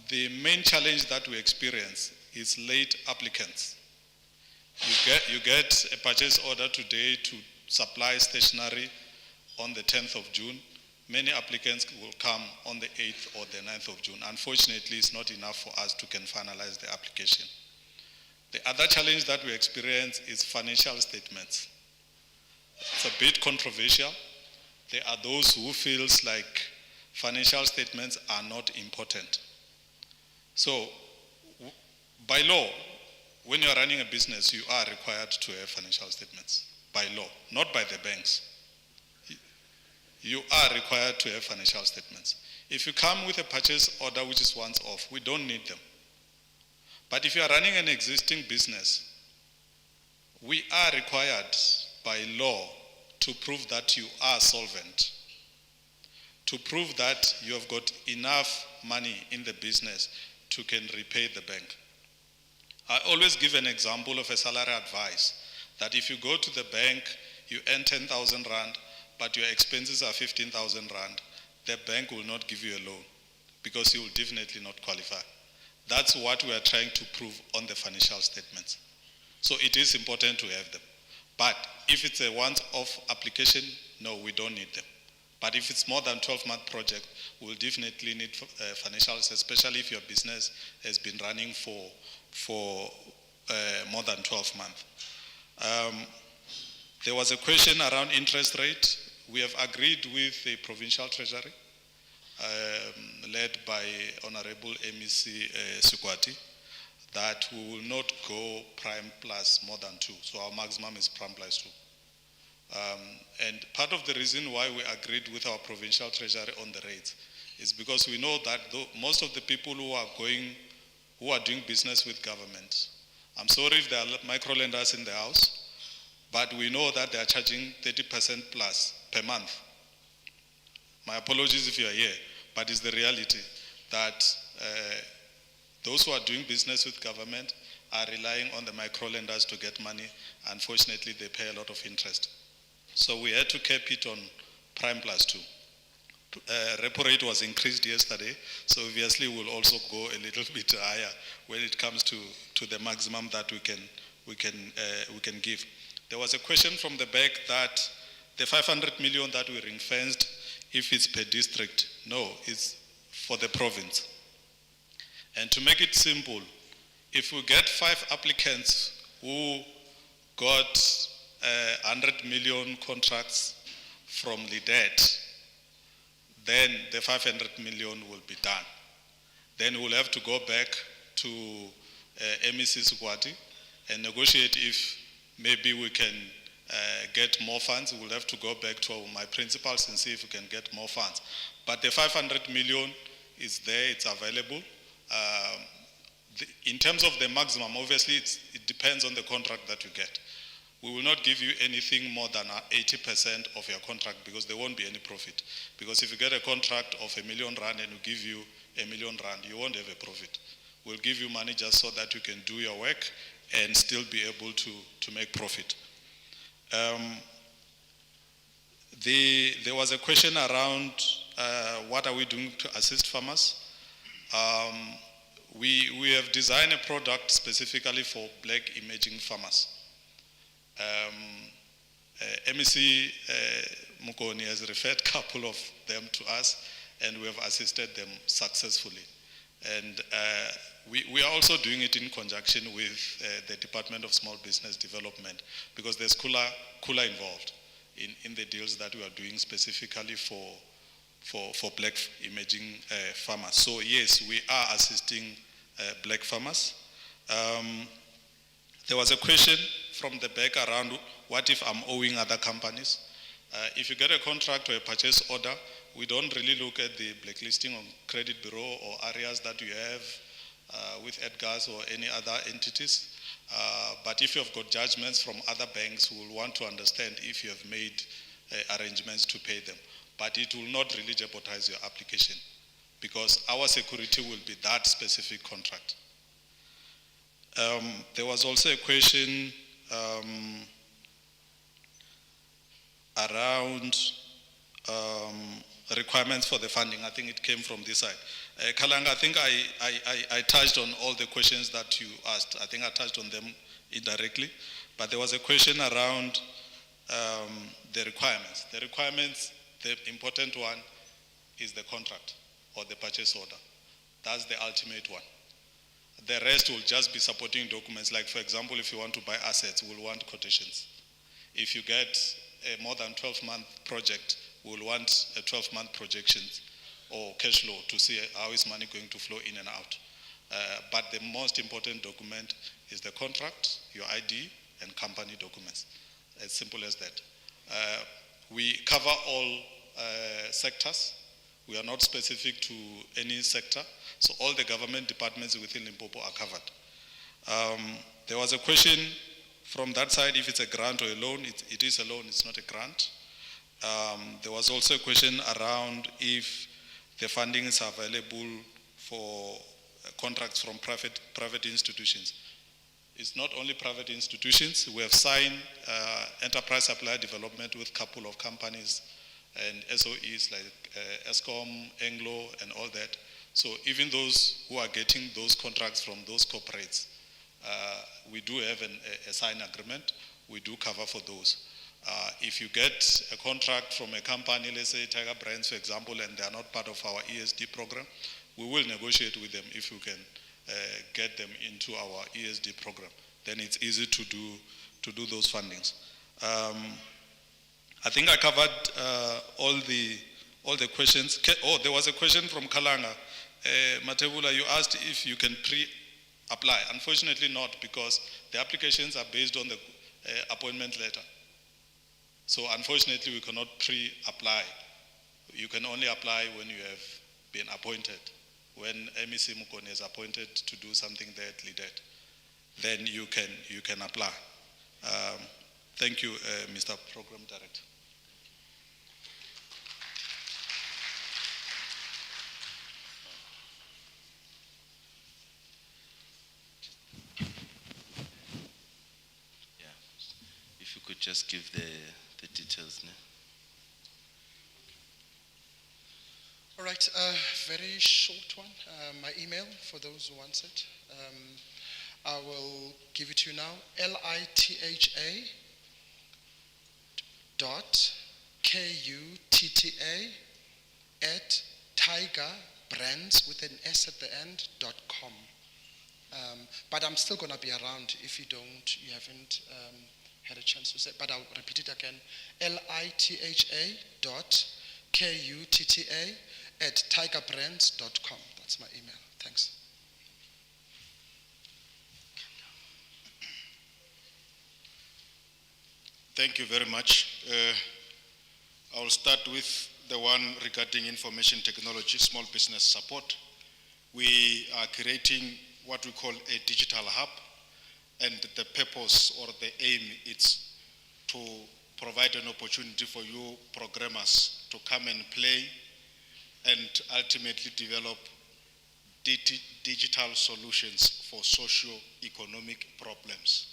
The main challenge that we experience is late applicants. You get a purchase order today to supply stationery on the 10th of June. Many applicants will come on the 8th or the 9th of June. Unfortunately, it's not enough for us to can finalize the application. The other challenge that we experience is financial statements. It's a bit controversial. There are those who feels like financial statements are not important. So, by law, when you're running a business, you are required to have financial statements by law, not by the banks. You are required to have financial statements. If you come with a purchase order which is once off, we don't need them. But if you are running an existing business, we are required by law to prove that you are solvent, to prove that you have got enough money in the business to can repay the bank. I always give an example of a salary advice, that if you go to the bank, you earn 10,000 rand, but your expenses are 15,000 rand, the bank will not give you a loan because you will definitely not qualify. That's what we are trying to prove on the financial statements. So it is important to have them. But if it's a once-off application, no, we don't need them. But if it's more than 12-month project, we'll definitely need financials, especially if your business has been running for more than 12 months. There was a question around interest rate. We have agreed with the Provincial Treasury, led by Honorable MEC Sukwati, that we will not go prime plus more than 2. So our maximum is prime plus 2. And part of the reason why we agreed with our Provincial Treasury on the rates is because we know that most of the people who are doing business with government, I'm sorry if there are micro lenders in the house, but we know that they are charging 30% plus per month. My apologies if you are here, but it's the reality that those who are doing business with government are relying on the micro lenders to get money. Unfortunately, they pay a lot of interest. So we had to cap it on prime plus 2. Repo rate was increased yesterday, so obviously we'll also go a little bit higher when it comes to the maximum that we can give. There was a question from the back that the 500 million that we ring-fenced, if it's per district, no, it's for the province. And to make it simple, if we get 5 applicants who got 100 million contracts from LIDET, then the 500 million will be done. Then we'll have to go back to MEC Sukwati and negotiate if maybe we can get more funds. We'll have to go back to my principals and see if we can get more funds. But the 500 million is there, it's available. In terms of the maximum, obviously it depends on the contract that you get. We will not give you anything more than 80% of your contract because there won't be any profit. Because if you get a contract of R1 million and we give you R1 million, you won't have a profit. We'll give you money just so that you can do your work and still be able to make profit. There was a question around what are we doing to assist farmers. We have designed a product specifically for black emerging farmers. MEC Mukoni has referred a couple of them to us and we have assisted them successfully. And we are also doing it in conjunction with the Department of Small Business Development because there's Kula involved in the deals that we are doing specifically for black emerging farmers. So yes, we are assisting black farmers. There was a question from the back around what if I'm owing other companies. If you get a contract or a purchase order, we don't really look at the blacklisting on credit bureau or areas that you have with Edgar's or any other entities. But if you have got judgments from other banks, we will want to understand if you have made arrangements to pay them. But it will not really jeopardize your application because our security will be that specific contract. There was also a question around requirements for the funding. I think it came from this side. Kalanga, I think I touched on all the questions that you asked. I think I touched on them indirectly, but there was a question around the requirements. The requirements, the important one is the contract or the purchase order. That's the ultimate one. The rest will just be supporting documents. Like for example, if you want to buy assets, we'll want quotations. If you get a more than 12-month project, we'll want a 12-month projection or cash flow to see how is money going to flow in and out. But the most important document is the contract, your ID, and company documents. As simple as that. We cover all sectors. We are not specific to any sector. So all the government departments within Limpopo are covered. There was a question from that side, if it's a grant or a loan. It is a loan, it's not a grant. There was also a question around if the funding is available for contracts from private institutions. It's not only private institutions. We have signed enterprise supplier development with a couple of companies and SOEs like ESCOM, Anglo, and all that. So even those who are getting those contracts from those corporates, we do have a signed agreement. We do cover for those. If you get a contract from a company, let's say Tiger Brands, for example, and they are not part of our ESD program, we will negotiate with them if we can get them into our ESD program. Then it's easy to do those fundings. I think I covered all the questions. Oh, there was a question from Kalanga. Matebula, you asked if you can pre-apply. Unfortunately not, because the applications are based on the appointment letter. So unfortunately we cannot pre-apply. You can only apply when you have been appointed. When MEC Mukone is appointed to do something that leaded, then you can apply. Thank you, Mr. Program Director. Yeah, if you could just give the details now. All right, very short one. My email, for those who want it. I will give it to you now. LITHA dot KUTTA at tigerbrands with an S at the end .com. But I'm still gonna be around if you haven't had a chance to say, but I'll repeat it again. LITHA dot KUTTA at tigerbrands.com. That's my email. Thanks. Thank you very much. I'll start with the one regarding information technology, small business support. We are creating what we call a digital hub, and the purpose or the aim is to provide an opportunity for you programmers to come and play and ultimately develop digital solutions for socio-economic problems.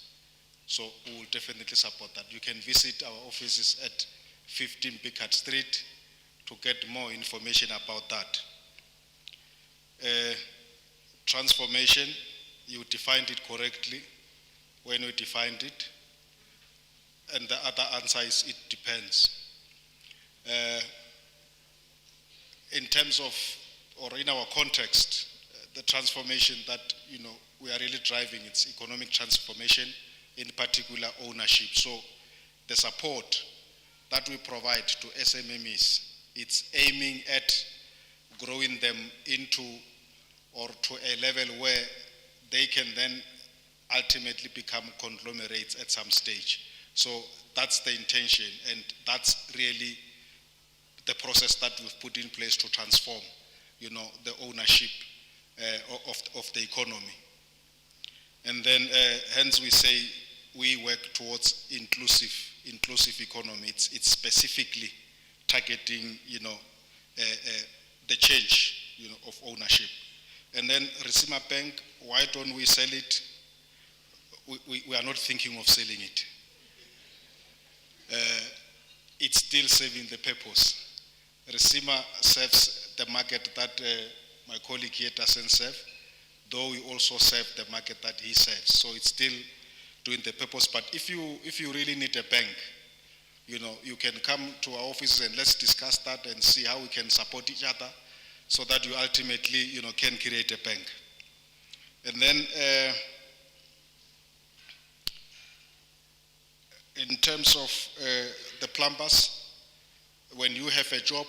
So we will definitely support that. You can visit our offices at 15 Bickard Street to get more information about that. Transformation, you defined it correctly when you defined it. And the other answer is it depends. In terms of, or in our context, the transformation that we are really driving, it's economic transformation, in particular ownership. So the support that we provide to SMMEs, it's aiming at growing them into or to a level where they can then ultimately become conglomerates at some stage. So that's the intention, and that's really the process that we've put in place to transform, the ownership of the economy. And then hence we say we work towards inclusive economy. It's specifically targeting, the change, of ownership. And then Risima Bank, why don't we sell it? We are not thinking of selling it. It's still serving the purpose. Risima serves the market that my colleague here doesn't serve, though we also serve the market that he serves. So it's still doing the purpose. But if you really need a bank, you can come to our offices and let's discuss that and see how we can support each other so that you ultimately, can create a bank. And then in terms of the plumbers, when you have a job,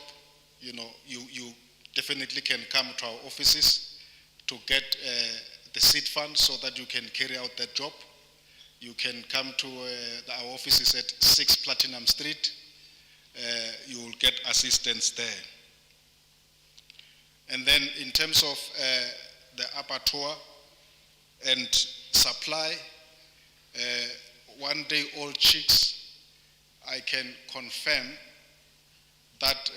you definitely can come to our offices to to get the seed fund so that you can carry out that job, you can come to our offices at 6 Platinum Street. You will get assistance there. And then in terms of the abattoir and supply, 1-day-old chicks, I can confirm that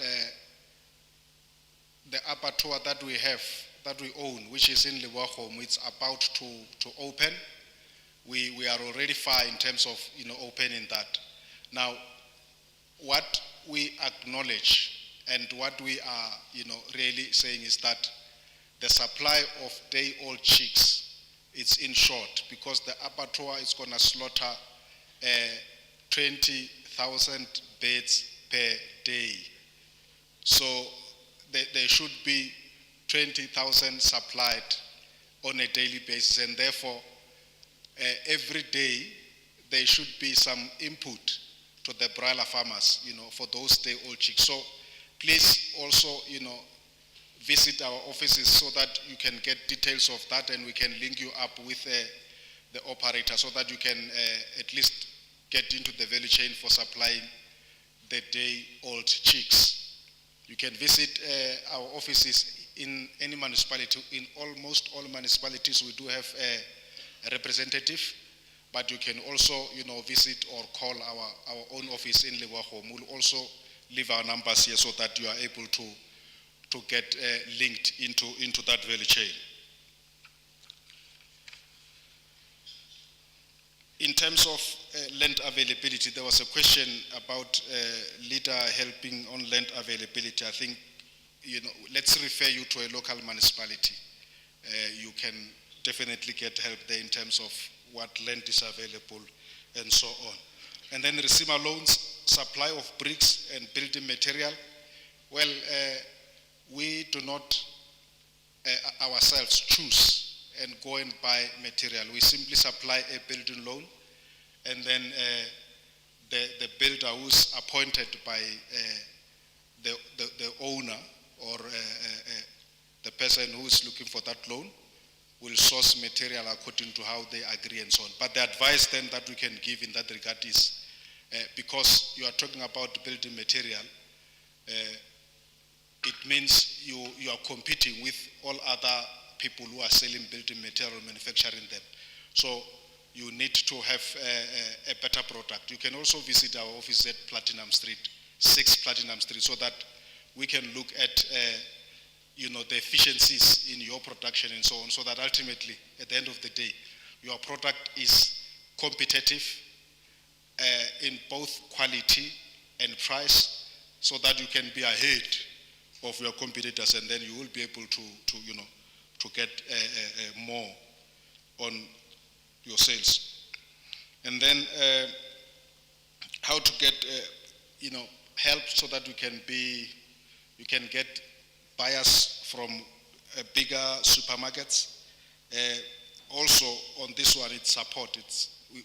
the abattoir that we have, that we own, which is in Liwahom, it's about to open. We are already far in terms of opening that. Now, what we acknowledge and what we are really saying is that the supply of day-old chicks is in short because the abattoir is going to slaughter 20,000 birds per day. So there should be 20,000 supplied on a daily basis, and therefore every day there should be some input to the broiler farmers, for those day-old chicks. So please also, visit our offices so that you can get details of that, and we can link you up with the operator so that you can at least get into the value chain for supplying the day-old chicks. You can visit our offices in any municipality. In almost all municipalities, we do have a representative, but you can also, visit or call our own office in Liwahom. We'll also leave our numbers here so that you are able to get linked into that value chain. In terms of land availability, there was a question about leader helping on land availability. I think, let's refer you to a local municipality. You can definitely get help there in terms of what land is available and so on. And then receiver loans, supply of bricks and building material. Well, we do not ourselves choose and go and buy material. We simply supply a building loan, and then the builder who's appointed by the owner or the person who is looking for that loan will source material according to how they agree and so on. But the advice then that we can give in that regard is, because you are talking about building material, it means you are competing with all other people who are selling building material, manufacturing them. So you need to have a better product. You can also visit our office at Platinum Street, 6 Platinum Street, so that we can look at the efficiencies in your production and so on, so that ultimately, at the end of the day, your product is competitive in both quality and price, so that you can be ahead of your competitors, and then you will be able to get more on your sales. And then how to get help so that you can get buyers from bigger supermarkets. Also on this one, it's support.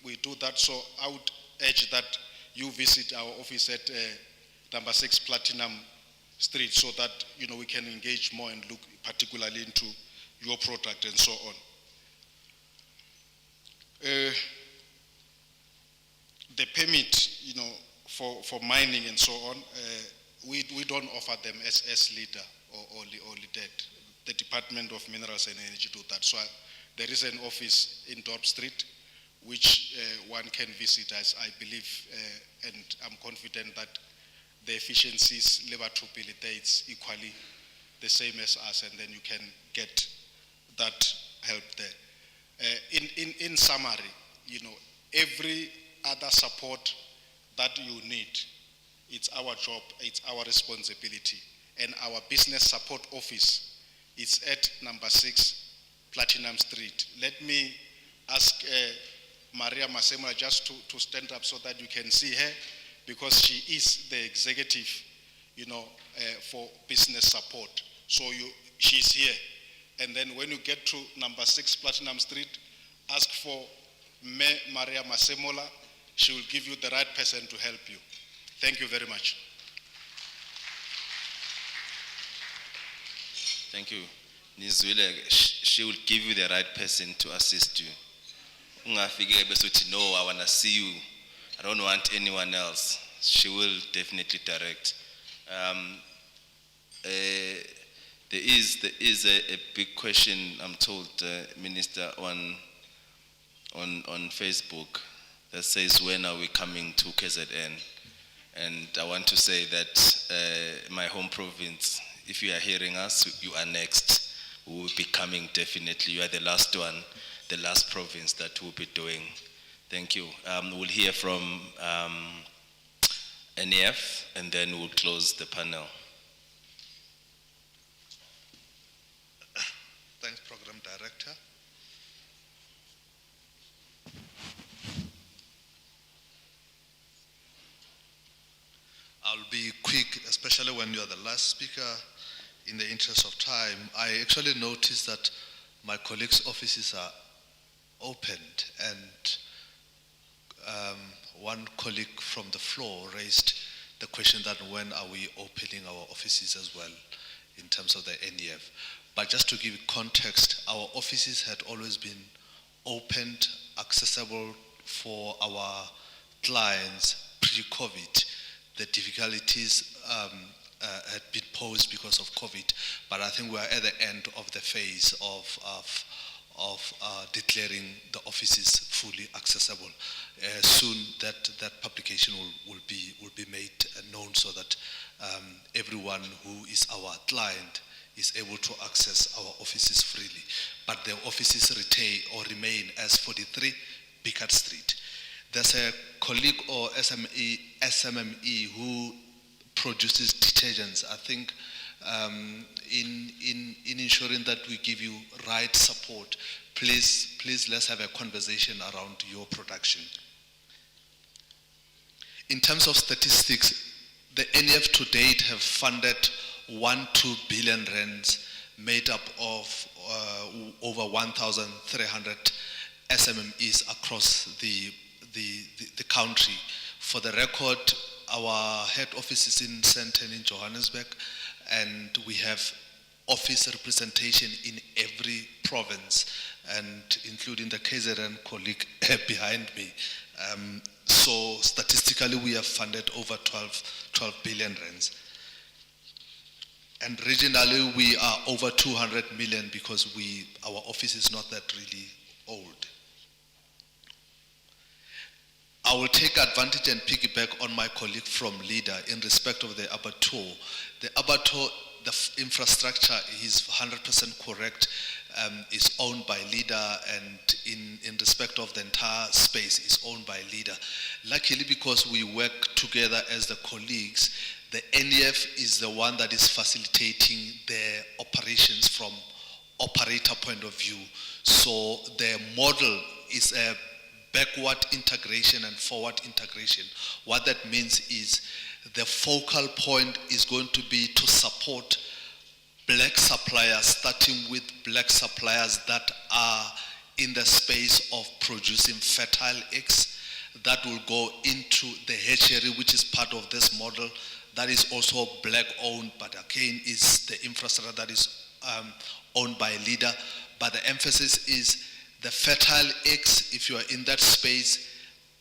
We do that. So I would urge that you visit our office at number 6 Platinum Street, so that we can engage more and look particularly into your product and so on. The permit, for mining and so on, we don't offer them as leader or leader. The Department of Minerals and Energy do that. So there is an office in Dorp Street which one can visit, as I believe, and I'm confident that the efficiencies, labor to bill, it's equally the same as us, and then you can get that help there. In summary, every other support that you need, it's our job, it's our responsibility, and our business support office is at number 6 Platinum Street. Let me ask Maria Masemola just to stand up so that you can see her, because she is the executive, for business support. So she's here. And then when you get to number 6 Platinum Street, ask for Maria Masemola. She will give you the right person to help you. Thank you very much. Thank you. nizwile, she will give you the right person to assist you. Ungafike bese uthi, no, I want to see you, I don't want anyone else. She will definitely direct. There is a big question, I'm told, Minister, on Facebook that says, when are we coming to KZN? And I want to say that my home province, if you are hearing us, you are next. We will be coming definitely. You are the last one, the last province that will be doing. Thank you. We'll hear from NEF and then we'll close the panel. Thanks, Program Director. I'll be quick, especially when you're the last speaker. In the interest of time, I actually noticed that my colleagues' offices are opened, and one colleague from the floor raised the question that when are we opening our offices as well in terms of the NEF. But just to give context, our offices had always been opened, accessible for our clients pre-COVID. The difficulties had been posed because of COVID, but I think we are at the end of the phase of declaring the offices fully accessible. Soon that publication will be made known so that everyone who is our client is able to access our offices freely. But the offices remain as 43 Bickard Street. There's a colleague or SMME who produces detergents. I think in ensuring that we give you right support, please let's have a conversation around your production. In terms of statistics, the NEF to date have funded 1-2 billion rands, made up of over 1,300 SMMEs across the country. For the record, our head office is in Sandton in Johannesburg, and we have office representation in every province, and including the KZN colleague behind me. So statistically, we have funded over 12 billion rands. And regionally, we are over 200 million because our office is not that really old. I will take advantage and piggyback on my colleague from LEADER in respect of the abattoir. The abattoir, the infrastructure is 100% correct, is owned by LEADER, and in respect of the entire space is owned by LEADER. Luckily, because we work together as the colleagues, the NEF is the one that is facilitating the operations from operator point of view. So the model is a backward integration and forward integration. What that means is the focal point is going to be to support black suppliers, starting with black suppliers that are in the space of producing fertile eggs. That will go into the hatchery, which is part of this model. That is also black owned, but again is the infrastructure that is owned by LEADER. But the emphasis is the fertile eggs, if you are in that space,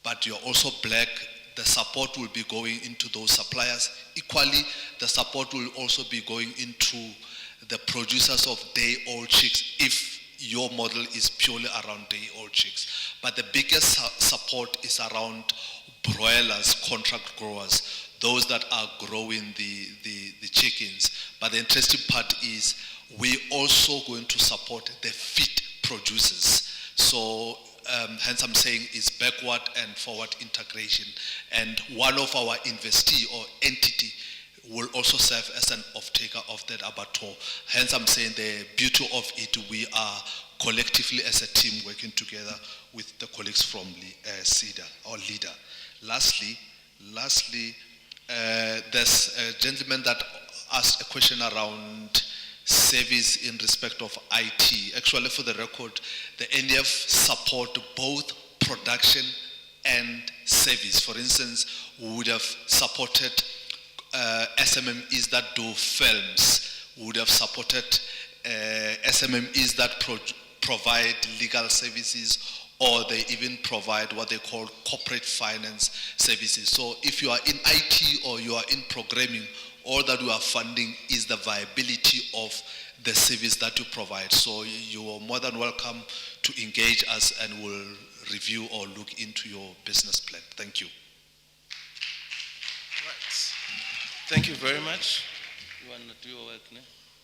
but you're also black, the support will be going into those suppliers. Equally, the support will also be going into the producers of day-old chicks, if your model is purely around day-old chicks. But the biggest support is around broilers, contract growers, those that are growing the chickens. But the interesting part is we're also going to support the feed producers. So hence I'm saying it's backward and forward integration. And one of our investee or entity will also serve as an off-taker of that abattoir. Hence I'm saying the beauty of it, we are collectively as a team working together with the colleagues from CEDA or LEADER. Lastly, there's a gentleman that asked a question around service in respect of IT. Actually, for the record, the NEF support both production and service. For instance, we would have supported SMMEs that do films. We would have supported SMMEs that provide legal services, or they even provide what they call corporate finance services. So if you are in IT or you are in programming, all that we are funding is the viability of the service that you provide. So you are more than welcome to engage us, and we'll review or look into your business plan. Thank you. Right. Thank you very much. You want to do your work now?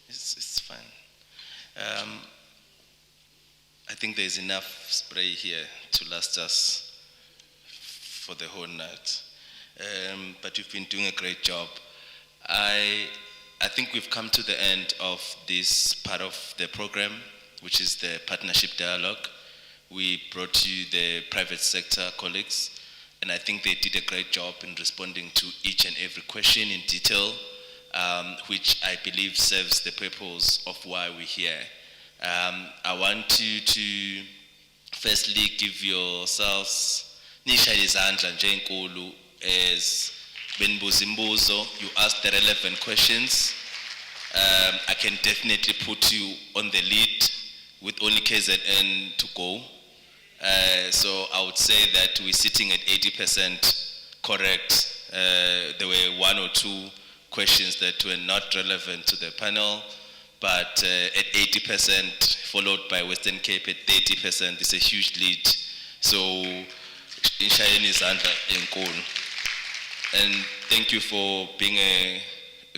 It's fine. I think there's enough spray here to last us for the whole night. But you've been doing a great job. I think we've come to the end of this part of the program, which is the partnership dialogue. We brought you the private sector colleagues, and I think they did a great job in responding to each and every question in detail, which I believe serves the purpose of why we're here. I want you to firstly give yourselves as you ask the relevant questions. I can definitely put you on the lead with only KZN to go. So I would say that we're sitting at 80% correct. There were one or two questions that were not relevant to the panel, but at 80% followed by Western Cape at 30% is a huge lead. So Inshayeni is under Enkulu. And thank you for being a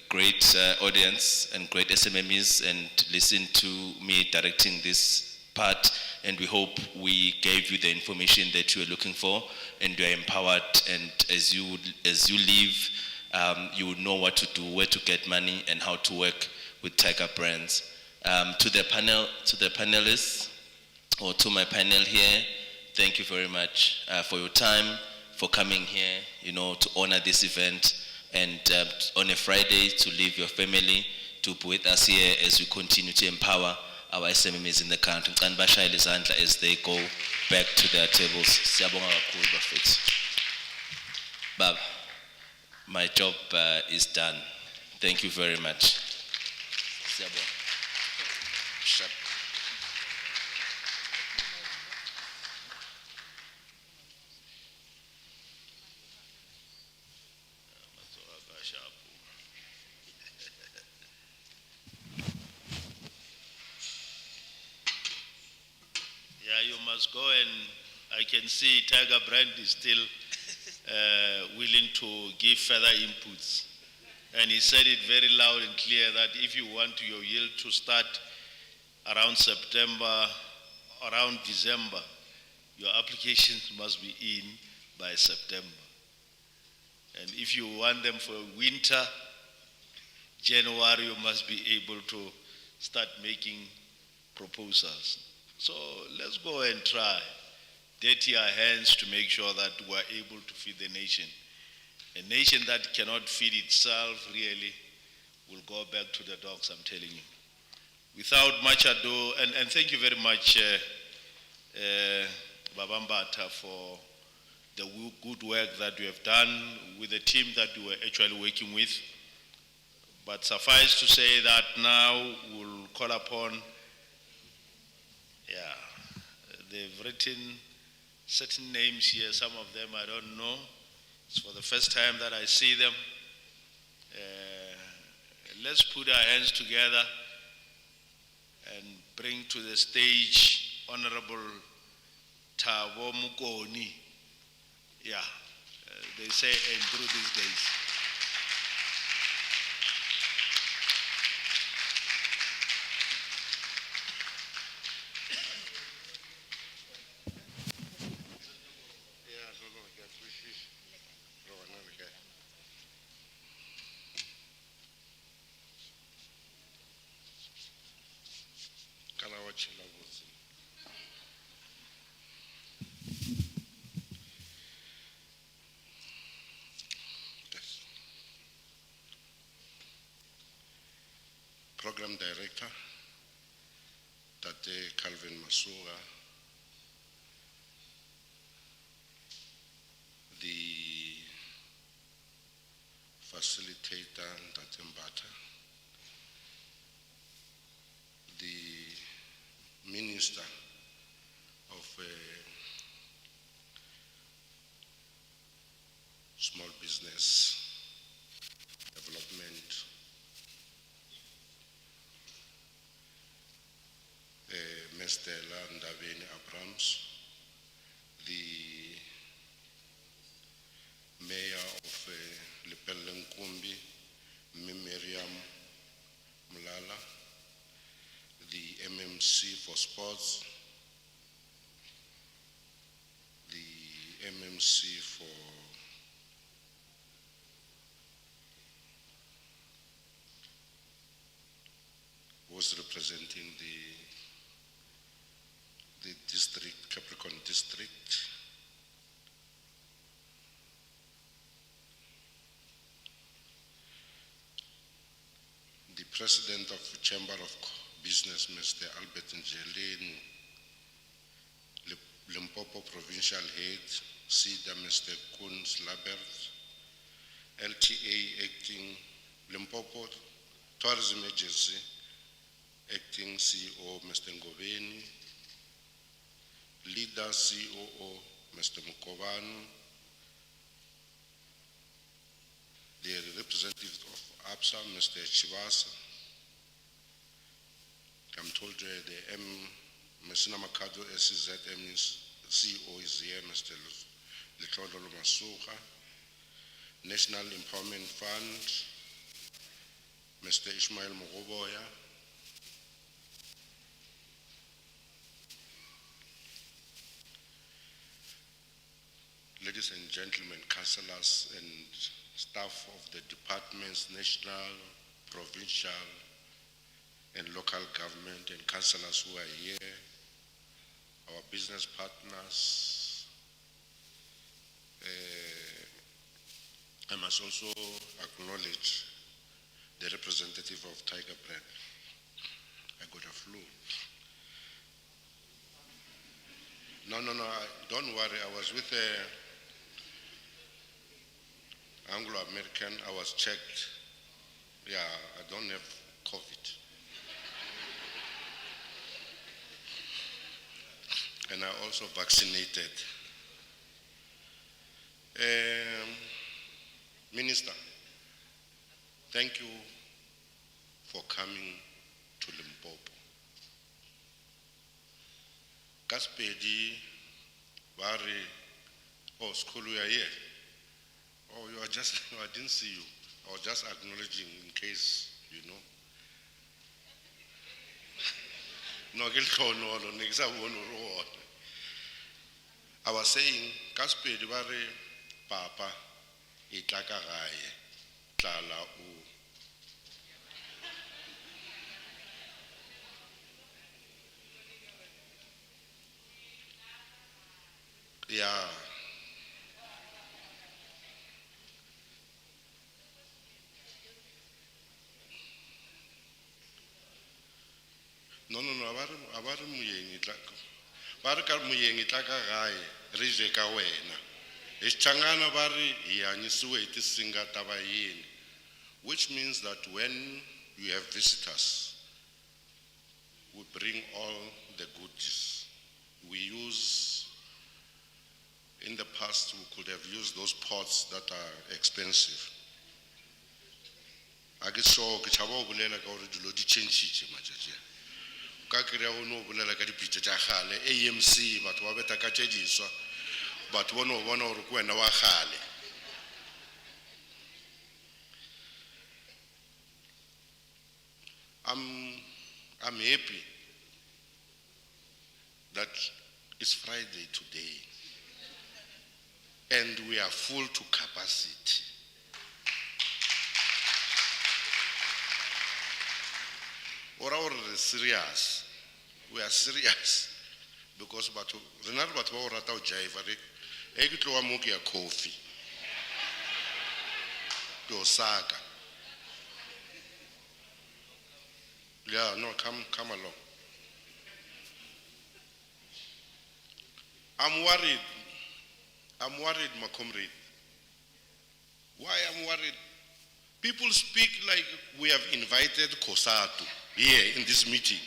great audience and great SMMEs, and listen to me directing this part. And we hope we gave you the information that you are looking for, and you are empowered. And as you leave, you will know what to do, where to get money, and how to work with Tiger Brands. To the panelists, or to my panel here, thank you very much for your time, for coming here, to honor this event, and on a Friday to leave your family to be with us here as we continue to empower our SMMEs in the country. As they go back to their tables. Baba, my job is done. Thank you very much. Yeah, you must go, and I can see Tiger Brand is still willing to give further inputs. And he said it very loud and clear that if you want your yield to start around September, around December, your applications must be in by September. And if you want them for winter, January, you must be able to start making proposals. So let's go and try. Dirty our hands to make sure that we're able to feed the nation. A nation that cannot feed itself really will go back to the dogs, I'm telling you. Without much ado, and thank you very much, Babambata, for the good work that you have done with the team that you were actually working with. But suffice to say that now we'll call upon, they've written certain names here, some of them I don't know. It's for the first time that I see them. Let's put our hands together and bring to the stage Honorable Thabo Mokoni. They say Andrew these days. Program Director, Tate Calvin Masuga, the facilitator, Tate Mbata, Minister of Small Business Development, Mr. Ndabeni Abrams, the Mayor of Lepellenkumbi, Miriam Mulala, the MMC for Sports, the MMC for was representing the district, Capricon district. The president of the Chamber of Business, Mr. Albert Njeleni, Limpopo Provincial Head, SIDA, Mr. Koens Labert, LTA Acting, Limpopo Tourism Agency, Acting CEO, Mr. Ngoveni, Leader COO, Mr. Mokaba, the representative of APSA, Mr. Chivasa. I'm told the Messina Makado SZM CEO is here, Mr. Litolo Masuka, National Empowerment Fund, Mr. Ishmael Mogoboya, ladies and gentlemen, councillors and staff of the departments, national, provincial, and local government, and councillors who are here, our business partners. I must also acknowledge the representative of Tiger Brand. I got a flu. No, don't worry. I was with Anglo-American. I was checked. Yeah, I don't have COVID. And I also vaccinated. Minister, thank you for coming to Limpopo. Gaspedi, Barry, oh, school, we are here. Oh, you are just, I didn't see you. I was just acknowledging in case, you know. I was saying, Gaspedi, Barry, Papa, itlakagaye, tlala u. Yeah. No, abare muyeng itlaka. Bare ka muyeng itlaka gae, re je ka wena. Ischangana bari yanyisiwe itisinga tabayini, which means that when you have visitors, we bring all the goodies. We use, in the past, we could have used those pots that are expensive. I get so kichabo bulela ka ore dilo di change majaji. Ka kria ho no bulela ka dipitse tsa gale AMC batho ba beta ka tshediswa. But one or kwena wa khale. I'm happy that it's Friday today and we are full to capacity. Or serious. We are serious because but renal but wa rata o jaiva re e kitlo wa moki ya coffee to Osaka. Yeah, no, come along. I'm worried, my comrade. Why I'm worried? People speak like we have invited Kosatu here in this meeting.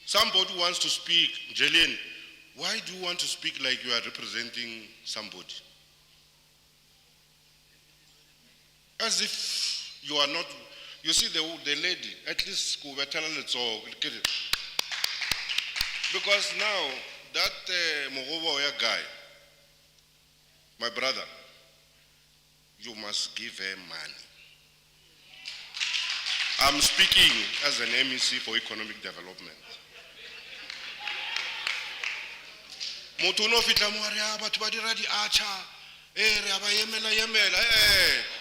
Somebody wants to speak. Jillian, why do you want to speak like you are representing somebody? As if you are not. You see the lady, at least because now that Mokaba guy, my brother, you must give her money. I'm speaking as an MEC for economic development. Motuno fitla mo re batho ba dira di acha re aba yemela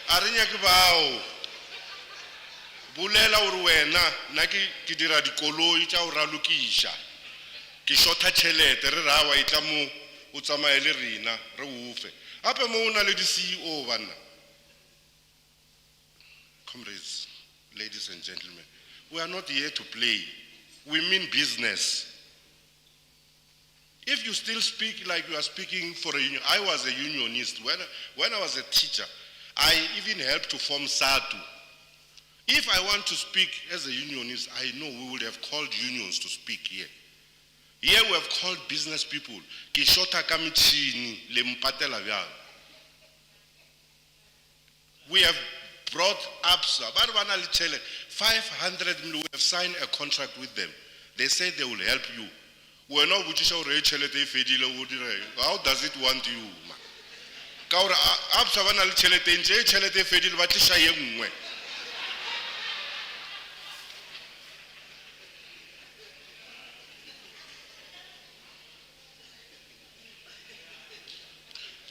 arinya ke bao bulela uri wena na ke dira dikoloi tša o ralukisha ke shota tšhelete re ra wa itla mo o tsamaye le rena re ufe ape mo una le di CEO bana. Comrades, ladies and gentlemen, we are not here to play. We mean business. If you still speak like you are speaking for a union, I was a unionist. When I was a teacher, I even helped to form SATU. If I want to speak as a unionist, I know we would have called unions to speak here. Here we have called business people. We have brought APSA, 500 million. We have signed a contract with them. They say they will help you. How does it want you?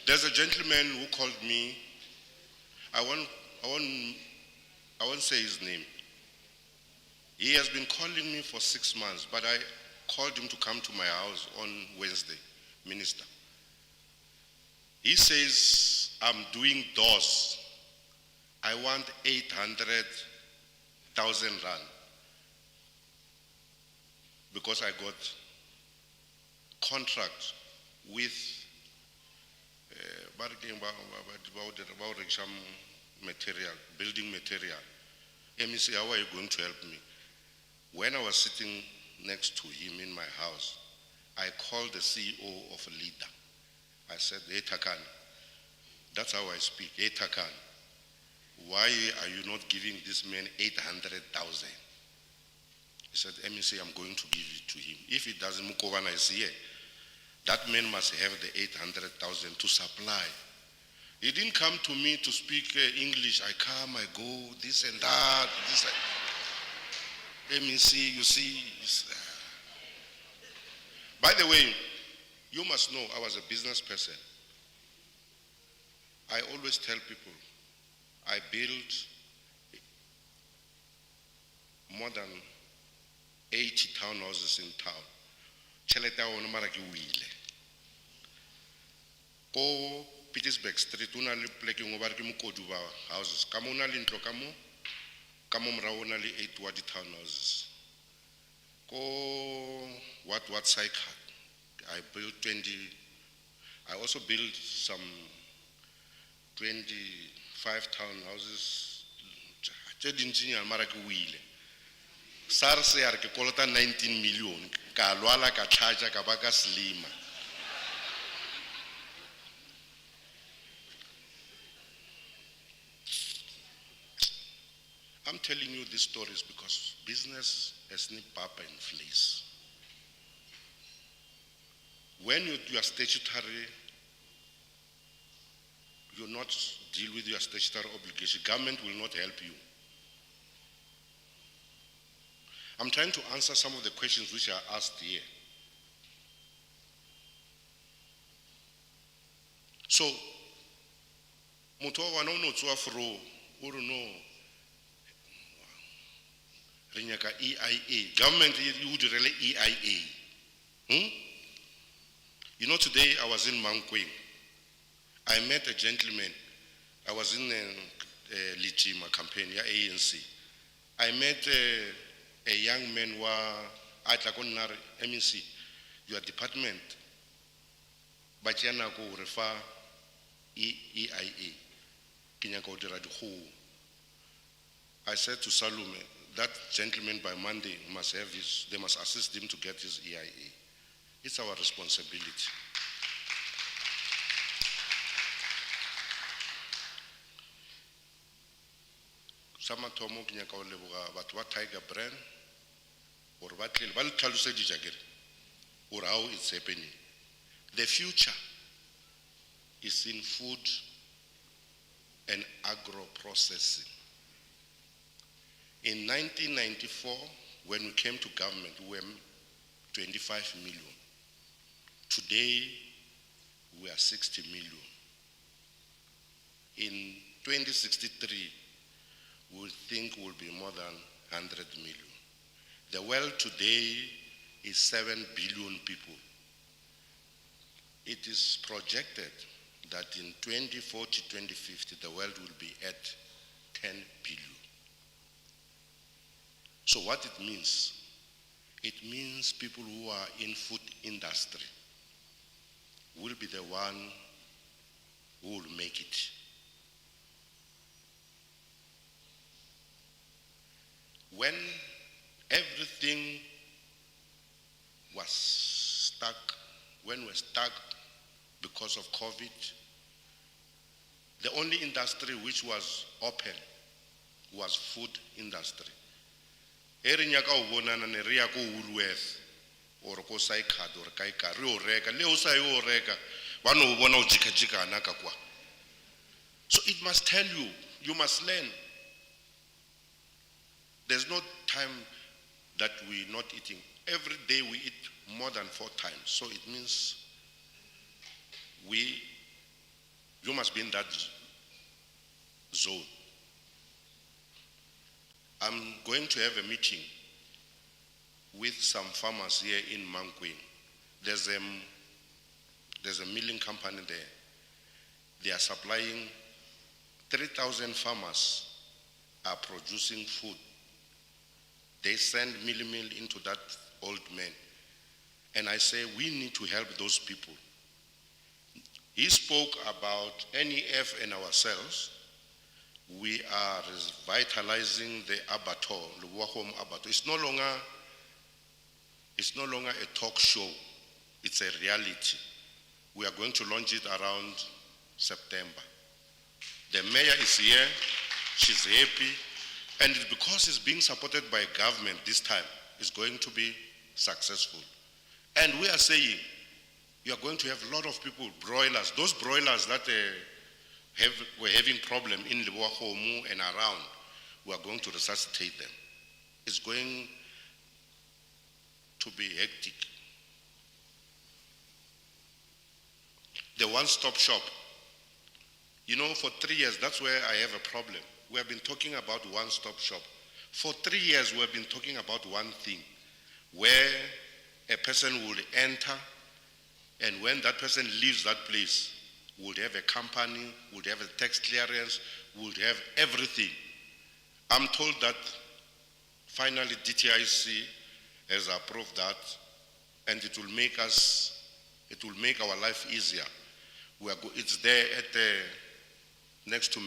There's a gentleman who called me. I won't say his name. He has been calling me for 6 months, but I called him to come to my house on Wednesday, Minister. He says, I'm doing DOS. I want 800,000 rand because I got contract with material, building material. MEC, how are you going to help me? When I was sitting next to him in my house, I called the CEO of a leader. I said, hey Takan, that's how I speak, hey Takan, why are you not giving this man 800,000? He said, MEC, I'm going to give it to him. If he doesn't, Mokaba is here. That man must have the 800,000 to supply. He didn't come to me to speak English. I come, I go, this and that. This. MEC, you see. By the way, you must know I was a business person. I always tell people, I built more than 80 townhouses in town. Ko Petersburg Street, una le pleke ngoba ke mokoduba houses. Kamo una le ntlo kamo mrao una le 8 wadi townhouses. Ko what cycle? I built 20. I also built some 25 townhouses. Jedinjinya marake wile. SARS yar ke kolota 19 million. Ka lwala ka tlhaja ka baka slima. I'm telling you these stories because business has need papa in place. When you are statutory, you not deal with your statutory obligation. Government will not help you. I'm trying to answer some of the questions which are asked here. So, mutwa wana unotswa fro, uru no. EIA. Government would really EIA. You know, today I was in Mankweng. I met a gentleman. I was in a Lichima campaign, ANC. I met a young man who MEC, your department, but you go refer EIA. I said to Salome, that gentleman by Monday must have they must assist him to get his EIA. It's our responsibility. Sama thomo ke nyaka o leboga batho ba Tiger Brand or ba tlile ba le tlhaloseditša kere or how it's happening. The future is in food and agro-processing. In 1994, when we came to government, we were 25 million. Today, we are 60 million. In 2063, we think we'll be more than 100 million. The world today is 7 billion people. It is projected that in 2040, 2050, the world will be at 10 billion. So what it means people who are in food industry will be the one who will make it. When everything was stuck, when we're stuck because of COVID, the only industry which was open was food industry. Erinya ka ubonana ne ria ko Woolworth or ko Saicad or Kaika rio reka le o sa yo reka ba no bona o jika na ka kwa. So it must tell you, you must learn. There's no time that we're not eating. Every day we eat more than 4 times. So it means you must be in that zone. I'm going to have a meeting with some farmers here in Mankweng. There's a milling company there. They are supplying 3,000 farmers are producing food. They send meal into that old man. And I say, we need to help those people. He spoke about NEF and ourselves. We are revitalizing the abattoir, the Wahom abattoir. It's no longer a talk show. It's a reality. We are going to launch it around September. The mayor is here. She's happy. And because it's being supported by government this time, it's going to be successful. And we are saying, you are going to have a lot of people, broilers, those broilers that were having problem in Liwahomu and around, we are going to resuscitate them. It's going to be hectic. The one-stop shop. You know, for 3 years, that's where I have a problem. We have been talking about one-stop shop. For 3 years, we have been talking about one thing, where a person will enter, and when that person leaves that place, would have a company, would have a tax clearance, would have everything. I'm told that finally DTIC has approved that, and it will make our life easier. It's there at next to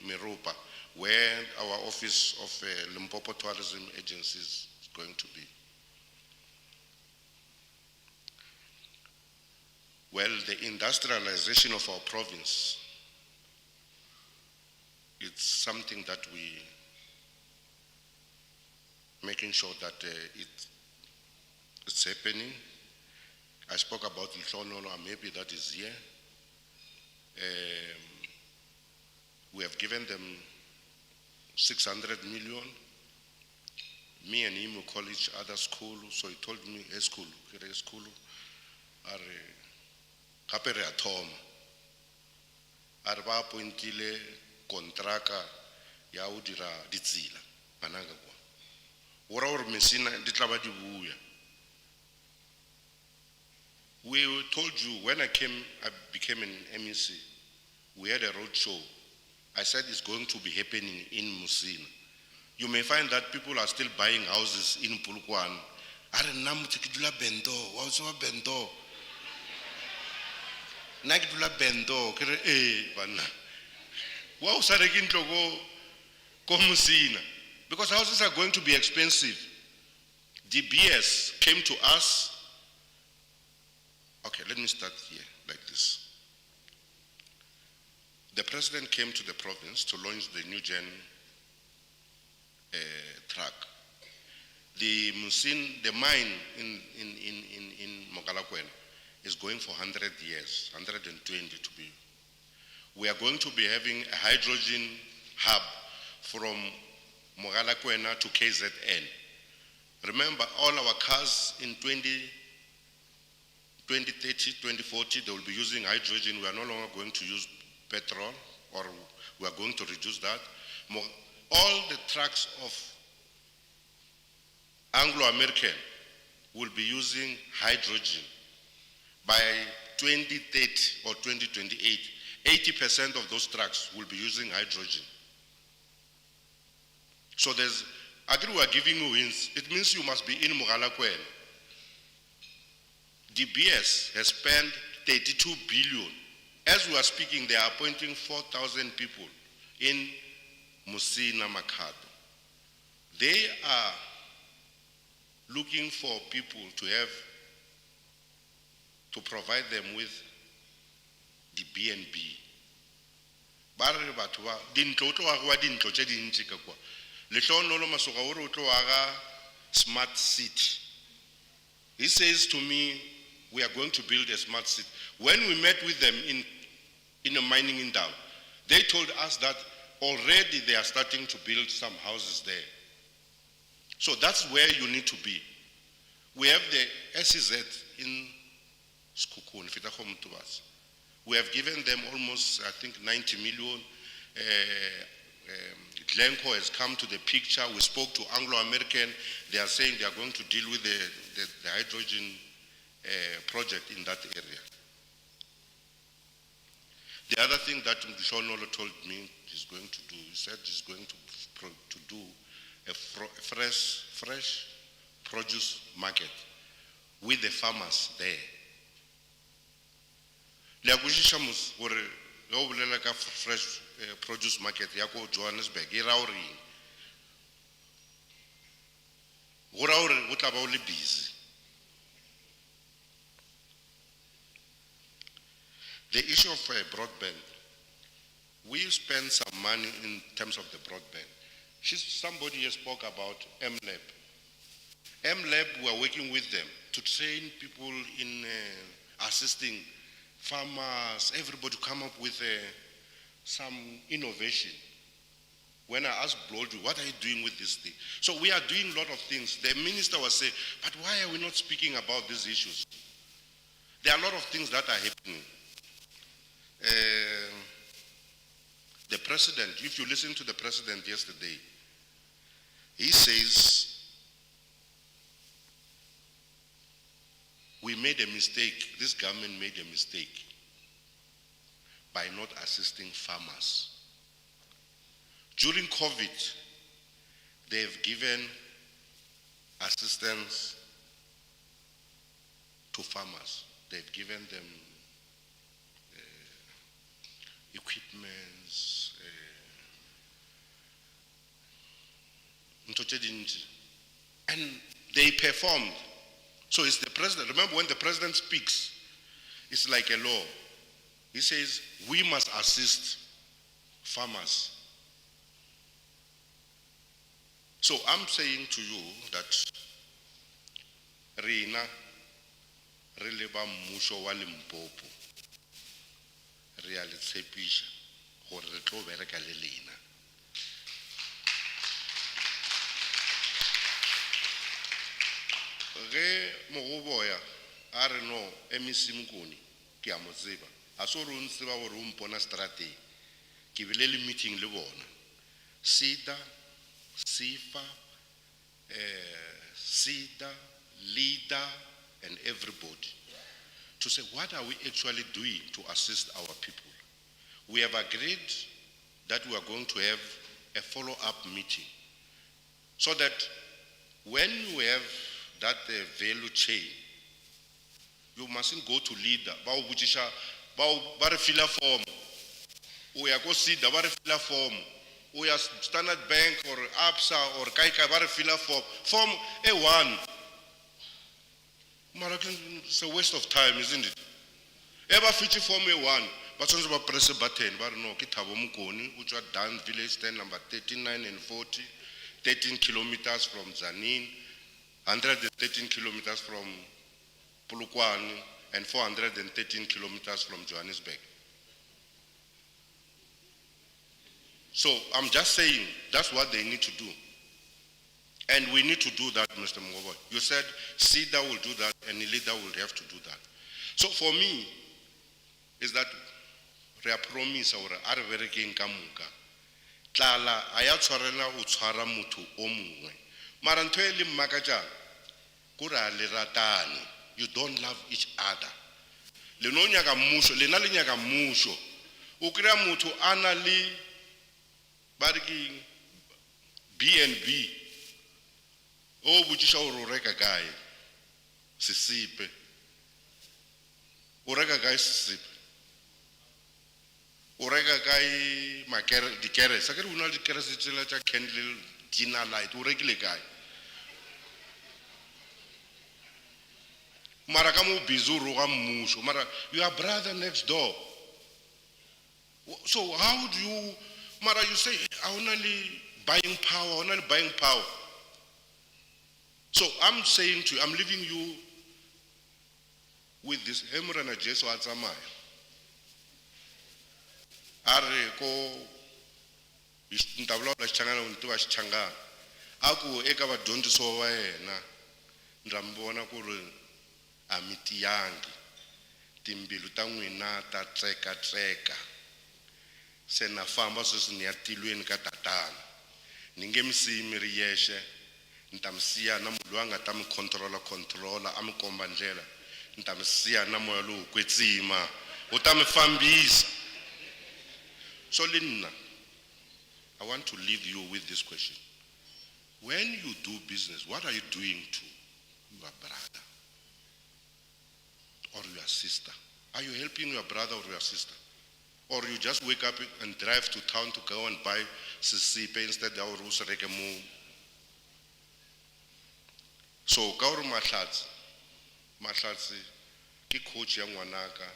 Meropa, where our office of Limpopo Tourism Agency is going to be. Well, the industrialization of our province, it's something that making sure that it's happening. I spoke about Lhonolo, maybe that is here. We have given them 600 million. Me and him will call each other school, so he told me, a school, are gape re a thoma a re ba appointile kontraka ya o dira ditsela banaka kwa o ra gore mesina di tla ba di buya. We told you when I became an MEC, we had a road show. I said it's going to be happening in Musina. You may find that people are still buying houses in Pulukwan. Are namutsikidula bento, wauswa bento. Nakidula bento, kere bana. Wa usareki ntloko ko Musina. Because houses are going to be expensive. DBS came to us. Okay, let me start here like this. The president came to the province to launch the new gen truck. The mine in Mogalakwena is going for 100 years, 120 to be. We are going to be having a hydrogen hub from Mogalakwena to KZN. Remember, all our cars in 2030, 2040, they will be using hydrogen. We are no longer going to use petrol, or we are going to reduce that. All the trucks of Anglo-American will be using hydrogen. By 2030 or 2028, 80% of those trucks will be using hydrogen. So there's, agree we are giving you wins. It means you must be in Mogalakwena. DBS has spent 32 billion. As we are speaking, they are appointing 4,000 people in Musina Makado. They are looking for people to provide them with the B&B. Smart city. He says to me, we are going to build a smart city. When we met with them in a mining in Dow, they told us that already they are starting to build some houses there. So that's where you need to be. We have the SEZ in Skukun, Fitahom to us. We have given them almost, I think, 90 million. Glencore has come to the picture. We spoke to Anglo-American. They are saying they are going to deal with the hydrogen project in that area. The other thing that Mshonolo told me he's going to do, he said he's going to do a fresh produce market with the farmers there. Fresh produce market yako Johannesburg irauri busy. The issue of broadband, we spend some money in terms of the broadband. Somebody has spoke about MLab. MLab, we are working with them to train people in assisting farmers, everybody to come up with some innovation. When I asked Blodu, what are you doing with this thing? So we are doing a lot of things. The minister was saying, but why are we not speaking about these issues? There are a lot of things that are happening. The president, if you listen to the president yesterday, he says, we made a mistake, this government made a mistake by not assisting farmers. During COVID, they've given assistance to farmers. They've given them equipments, and they performed. So it's the president. Remember, when the president speaks, it's like a law. He says, we must assist farmers. So I'm saying to you that Rina releba musho wa Limpopo realitsepisha gore re tlo bereka le lena. Ge Mogoboya a re no MEC Mkoni ke a mo tseba a so re ntseba gore o mpona strategy ke bile le meeting le bona SIDA SIFA SIDA leader and everybody to say what are we actually doing to assist our people. We have agreed that we are going to have a follow-up meeting so that when we have that value chain, you mustn't go to leader. Ba re fila form. O ya go SIDA ba re fila form. uya Standard Bank or ABSA or kai ba re fill up form A1. Mara it's a waste of time, isn't it? Ever fitting form A1, but once we press a button, but no, Kitabo Mukoni, which are done village 10 number 39 and 40, 13 kilometers from Zanin, 113 kilometers from Pulukwani, and 413 kilometers from Johannesburg. So I'm just saying, that's what they need to do. And we need to do that, Mr. Mokaba. You said SIDA will do that and leader will have to do that. So for me, is that re a promise or a very king kamuka. Tlala ayatshwarela o tshwara motho o mongwe. Mara ntho e le mmakaja kura le ratane. You don't love each other. Le no nyaka mmusho, le na le nyaka mmusho. O kry-a motho ana le ba re ke B&B. O botsisha gore o reka kae sesipe. O reka kae sesipe. O reka kae makere dikere. Sa ke re una le dikere se tsela tsa candle dinner light. O rekile kae. Mara ka mo busy roga mmusho. Mara your brother next door. So how do you Mara you say only buying power, only buying power. So I'm saying to you, I'm leaving you with this Hemrana Jesu Atzamaya. Are ko ntablo la changana untu wa changa. Aku eka ba donto so wa yena. Ndambona ku re amiti yangi. Timbilu ta n'wina ta tseka. Se na famba sweswi ni ya tilweni ka tatana. Ni nge mi siyi mi ri yexe. Ntamsiya na munhu loyi a nga ta mi controla a mi komba ndlela. Ntamsiya na moya lowu kwetsima. U ta mi fambisa. So Linna, I want to leave you with this question. When you do business, what are you doing to your brother or your sister? Are you helping your brother or your sister? Or you just wake up and drive to town to go and buy sisipe instead of rusareke mo. So kauru mahlatsi ki coach ya ngwanaka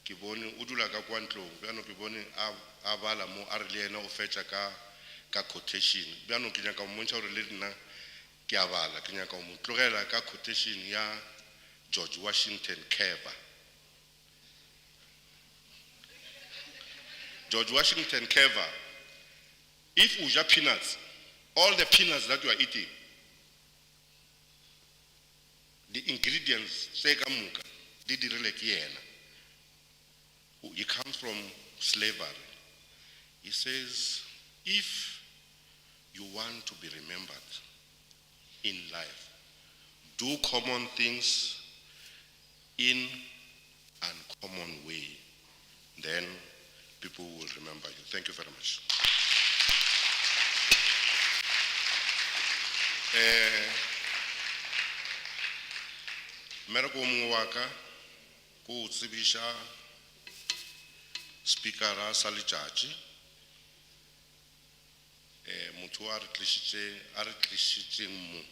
ke bone o dula ka kwa ntlong bjano ke bone a bala mo a re le ena o fetša ka quotation bjano ke nyaka mo ntšha gore le nna ke a bala ke nyaka mo tlogela ka quotation ya George Washington Carver. George Washington Carver, if uja peanuts, all the peanuts that you are eating, the ingredients say kamuka didirile kiena. It comes from slavery. He says, if you want to be remembered in life, do common things in an common way. Then people will remember you. Thank you very much. Merako mwaka ku tsibisha speaker ra salichachi muthu a re tlisitse mu.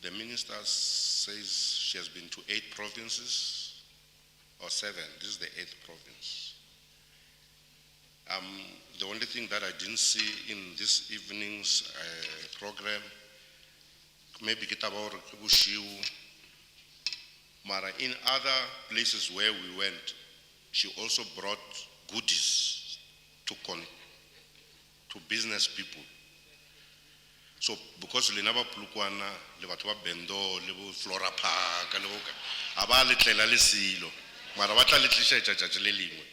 The minister says she has been to 8 provinces or 7. This is the 8th province. The only thing that I didn't see in this evening's program, maybe Kitabao Bushiu, Mara, in other places where we went, she also brought goodies to business people. So because le naba Pulukwana, le batho ba Bendo, le bo Flora Park, le bo aba le tlela le silo. Mara batla le tlisha tjatjatjhe le lengwe.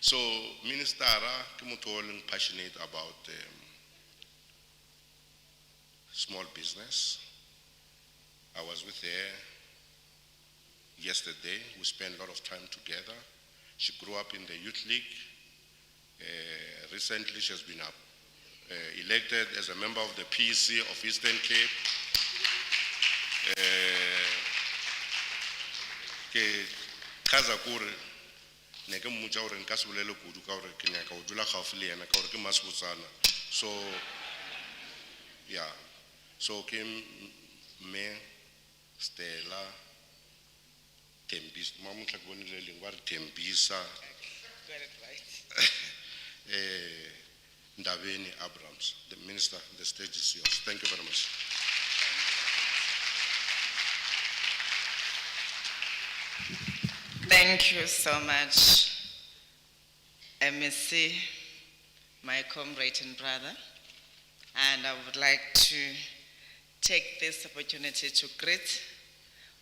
So Minister ke motho o leng passionate about small business. I was with her yesterday. We spent a lot of time together. She grew up in the Youth League. Recently, she has been elected as a member of the PEC of Eastern Cape. Ke chaza kure ne ke mmotsa gore nka se bolele kudu ka gore ke nyaka go dula gaufi le yena ka gore ke masebotsana. So yeah, so ke me Stella Tembisa ma motla ke bone le leng ba re Tembisa Got it right. Ndabeni Abrams. The minister, the stage is yours. Thank you very much. Thank you so much, MSC, my comrade and brother. And I would like to take this opportunity to greet.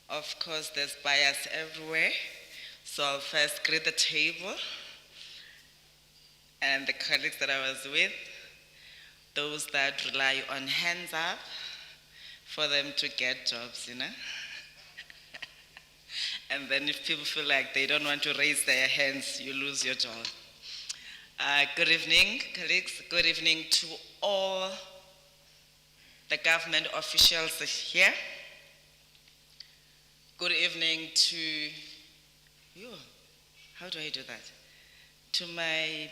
Of course, there's bias everywhere. So I'll first greet the table and the colleagues that I was with, those that rely on hands up for them to get jobs, you know. And then if people feel like they don't want to raise their hands, you lose your job. Good evening, colleagues. Good evening to all the government officials here. Good evening to you. How do I do that? To my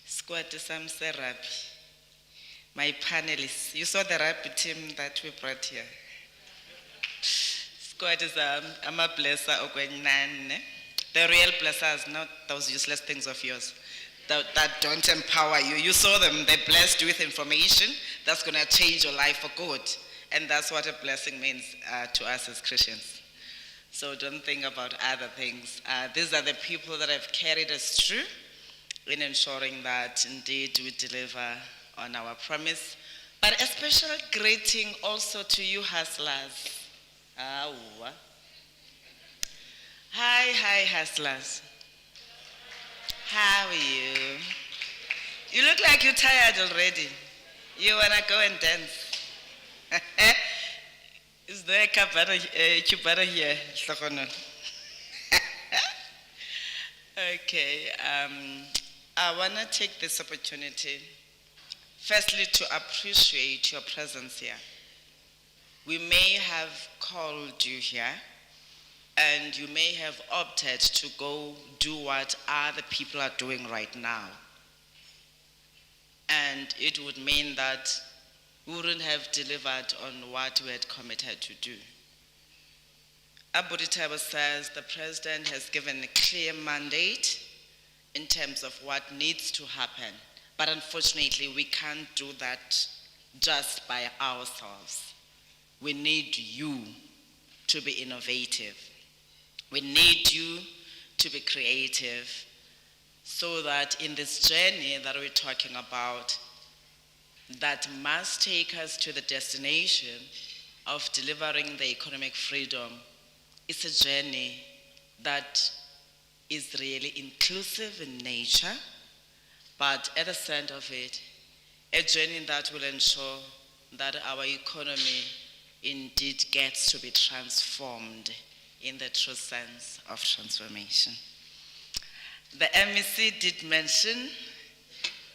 squad, Sam Serapi, my panelists. You saw the rugby team that we brought here. Squad is I'm a blesser. The real blessers, not those useless things of yours that don't empower you. You saw them, they're blessed with information that's going to change your life for good. And that's what a blessing means to us as Christians. So don't think about other things. These are the people that have carried us through in ensuring that indeed we deliver on our promise. But a special greeting also to you hustlers. Hi hustlers. How are you? You look like you're tired already. You wanna go and dance? Is there a chubara here? Okay, I wanna take this opportunity firstly to appreciate your presence here. We may have called you here and you may have opted to go do what other people are doing right now. And it would mean that we wouldn't have delivered on what we had committed to do. Abuditaba says the president has given a clear mandate in terms of what needs to happen. But unfortunately, we can't do that just by ourselves. We need you to be innovative. We need you to be creative so that in this journey that we're talking about, that must take us to the destination of delivering the economic freedom, it's a journey that is really inclusive in nature, but at the center of it, a journey that will ensure that our economy indeed gets to be transformed in the true sense of transformation. The MEC did mention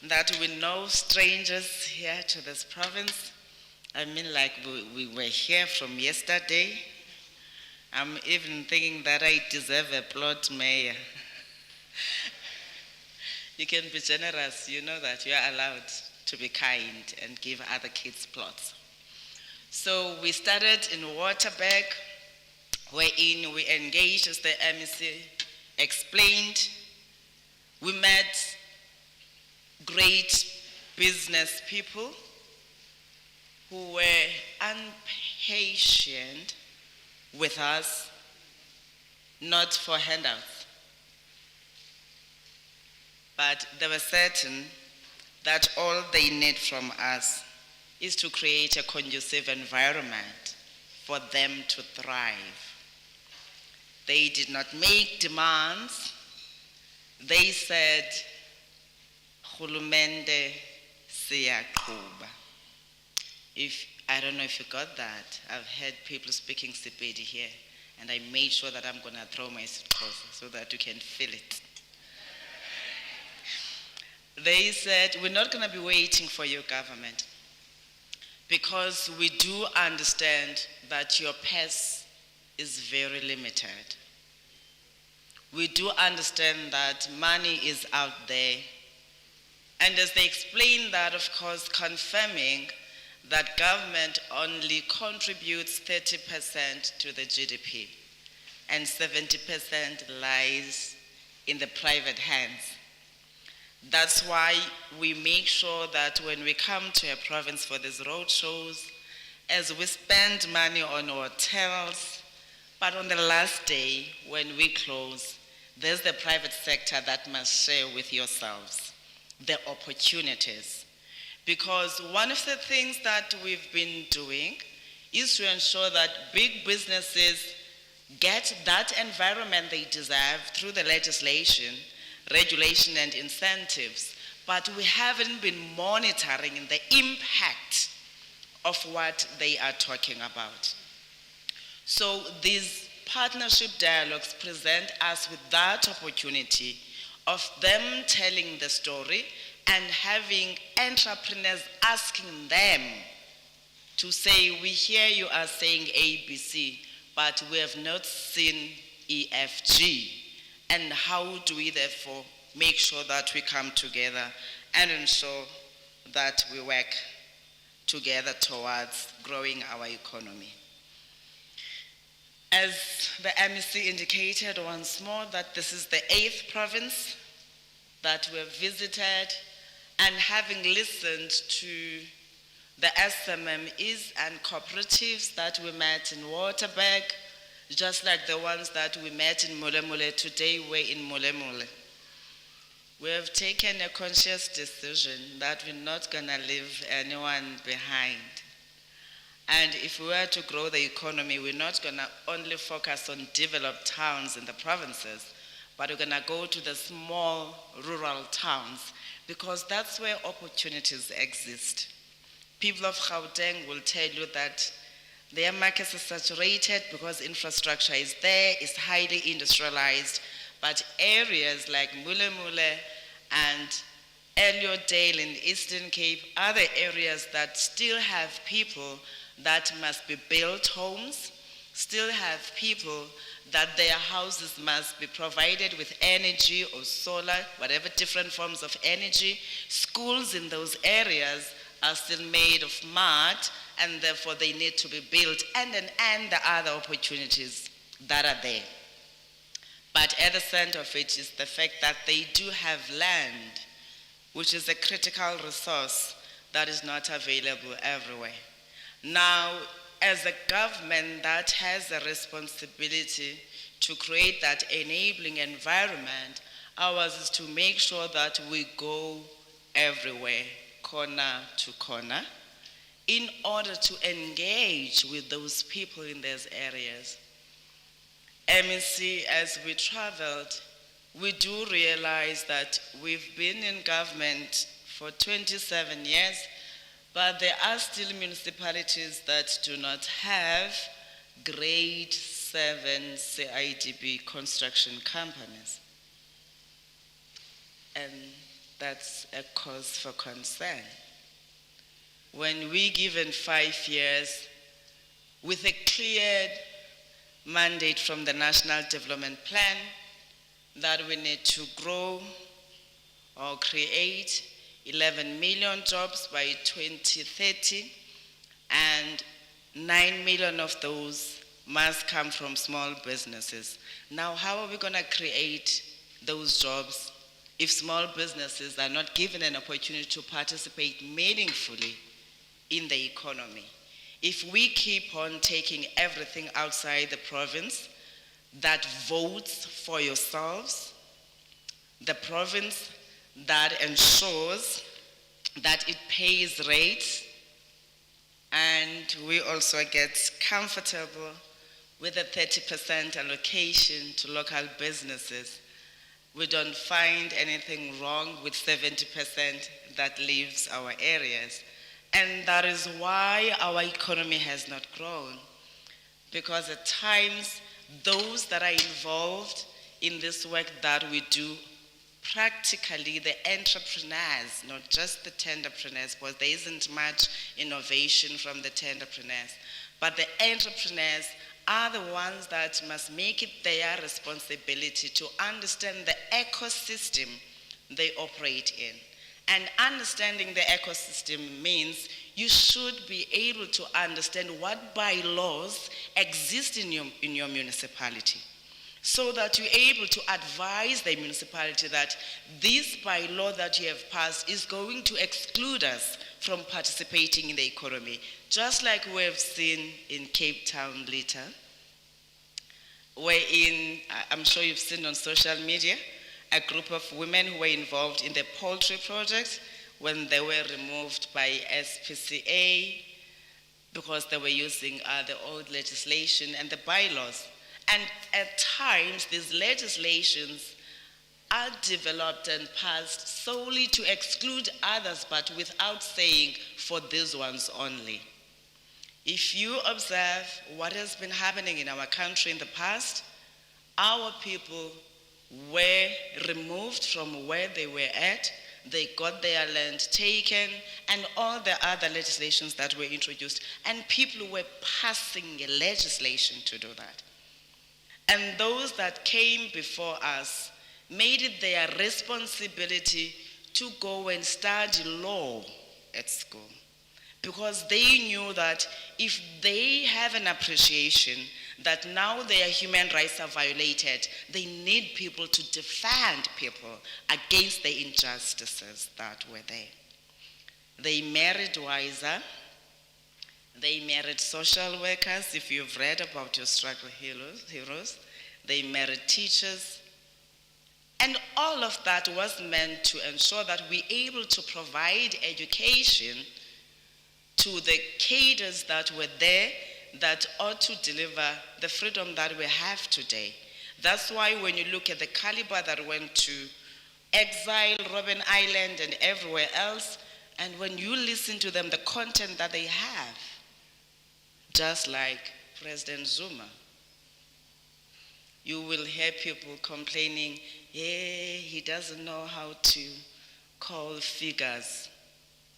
that we're no strangers here to this province. I mean, like we were here from yesterday. I'm even thinking that I deserve a plot, Mayor. You can be generous, you know that you are allowed to be kind and give other kids plots. So we started in Waterberg, wherein we engaged, as the MEC explained. We met great business people who were impatient with us, not for handouts, but they were certain that all they need from us is to create a conducive environment for them to thrive. They did not make demands. They said, "Hulumende siyaqhuba." I don't know if you got that. I've heard people speaking Sepedi here, and I made sure that I'm going to throw my suitcase so that you can feel it. They said, "We're not going to be waiting for your government, because we do understand that your purse is very limited. we do understand that money is out there. And as they explain that, of course, confirming that government only contributes 30% to the GDP and 70% lies in the private hands. That's why we make sure that when we come to a province for these road shows, as we spend money on hotels, but on the last day when we close, there's the private sector that must share with yourselves the opportunities. Because one of the things that we've been doing is to ensure that big businesses get that environment they deserve through the legislation, regulation, and incentives. But we haven't been monitoring the impact of what they are talking about. So these partnership dialogues present us with that opportunity of them telling the story and having entrepreneurs asking them to say, we hear you are saying ABC, but we have not seen EFG. And how do we therefore make sure that we come together and ensure that we work together towards growing our economy? As the MEC indicated once more, that this is the 8th province that we have visited, and having listened to the SMMEs and cooperatives that we met in Waterberg, just like the ones that we met in Mulemule today, we're in Mulemule. We have taken a conscious decision that we're not going to leave anyone behind. And if we were to grow the economy, we're not going to only focus on developed towns in the provinces, but we're going to go to the small rural towns, because that's where opportunities exist. People of Gauteng will tell you that their markets are saturated because infrastructure is there, it's highly industrialized, but areas like Mulemule and Elliotdale in Eastern Cape are the areas that still have people that must be built homes, still have people that their houses must be provided with energy or solar, whatever different forms of energy. Schools in those areas are still made of mud, and therefore they need to be built, and the other opportunities that are there. But at the center of it is the fact that they do have land, which is a critical resource that is not available everywhere. Now, as a government that has a responsibility to create that enabling environment, ours is to make sure that we go everywhere, corner to corner, in order to engage with those people in those areas. MEC, as we traveled, we do realize that we've been in government for 27 years, but there are still municipalities that do not have grade 7 CIDB construction companies. And that's a cause for concern. When we given 5 years with a clear mandate from the National Development Plan that we need to grow or create 11 million jobs by 2030, and 9 million of those must come from small businesses. Now, how are we going to create those jobs if small businesses are not given an opportunity to participate meaningfully in the economy? If we keep on taking everything outside the province that votes for yourselves, the province that ensures that it pays rates, and we also get comfortable with a 30% allocation to local businesses, we don't find anything wrong with 70% that leaves our areas. And that is why our economy has not grown. Because at times, those that are involved in this work that we do, practically the entrepreneurs, not just the tenderpreneurs, because there isn't much innovation from the tenderpreneurs, but the entrepreneurs are the ones that must make it their responsibility to understand the ecosystem they operate in. And understanding the ecosystem means you should be able to understand what bylaws exist in your municipality, so that you're able to advise the municipality that this bylaw that you have passed is going to exclude us from participating in the economy. Just like we have seen in Cape Town later, wherein, I'm sure you've seen on social media, a group of women who were involved in the poultry project when they were removed by SPCA because they were using the old legislation and the bylaws. And at times, these legislations are developed and passed solely to exclude others, but without saying for these ones only. If you observe what has been happening in our country in the past, our people were removed from where they were at, they got their land taken, and all the other legislations that were introduced, and people were passing legislation to do that. And those that came before us made it their responsibility to go and study law at school, because they knew that if they have an appreciation that now their human rights are violated, they need people to defend people against the injustices that were there. They married wiser, they married social workers. If you've read about your struggle heroes, they married teachers. And all of that was meant to ensure that we're able to provide education to the cadres that were there that ought to deliver the freedom that we have today. That's why when you look at the caliber that went to exile, Robben Island, and everywhere else, and when you listen to them, the content that they have, just like President Zuma, you will hear people complaining, yeah, he doesn't know how to call figures.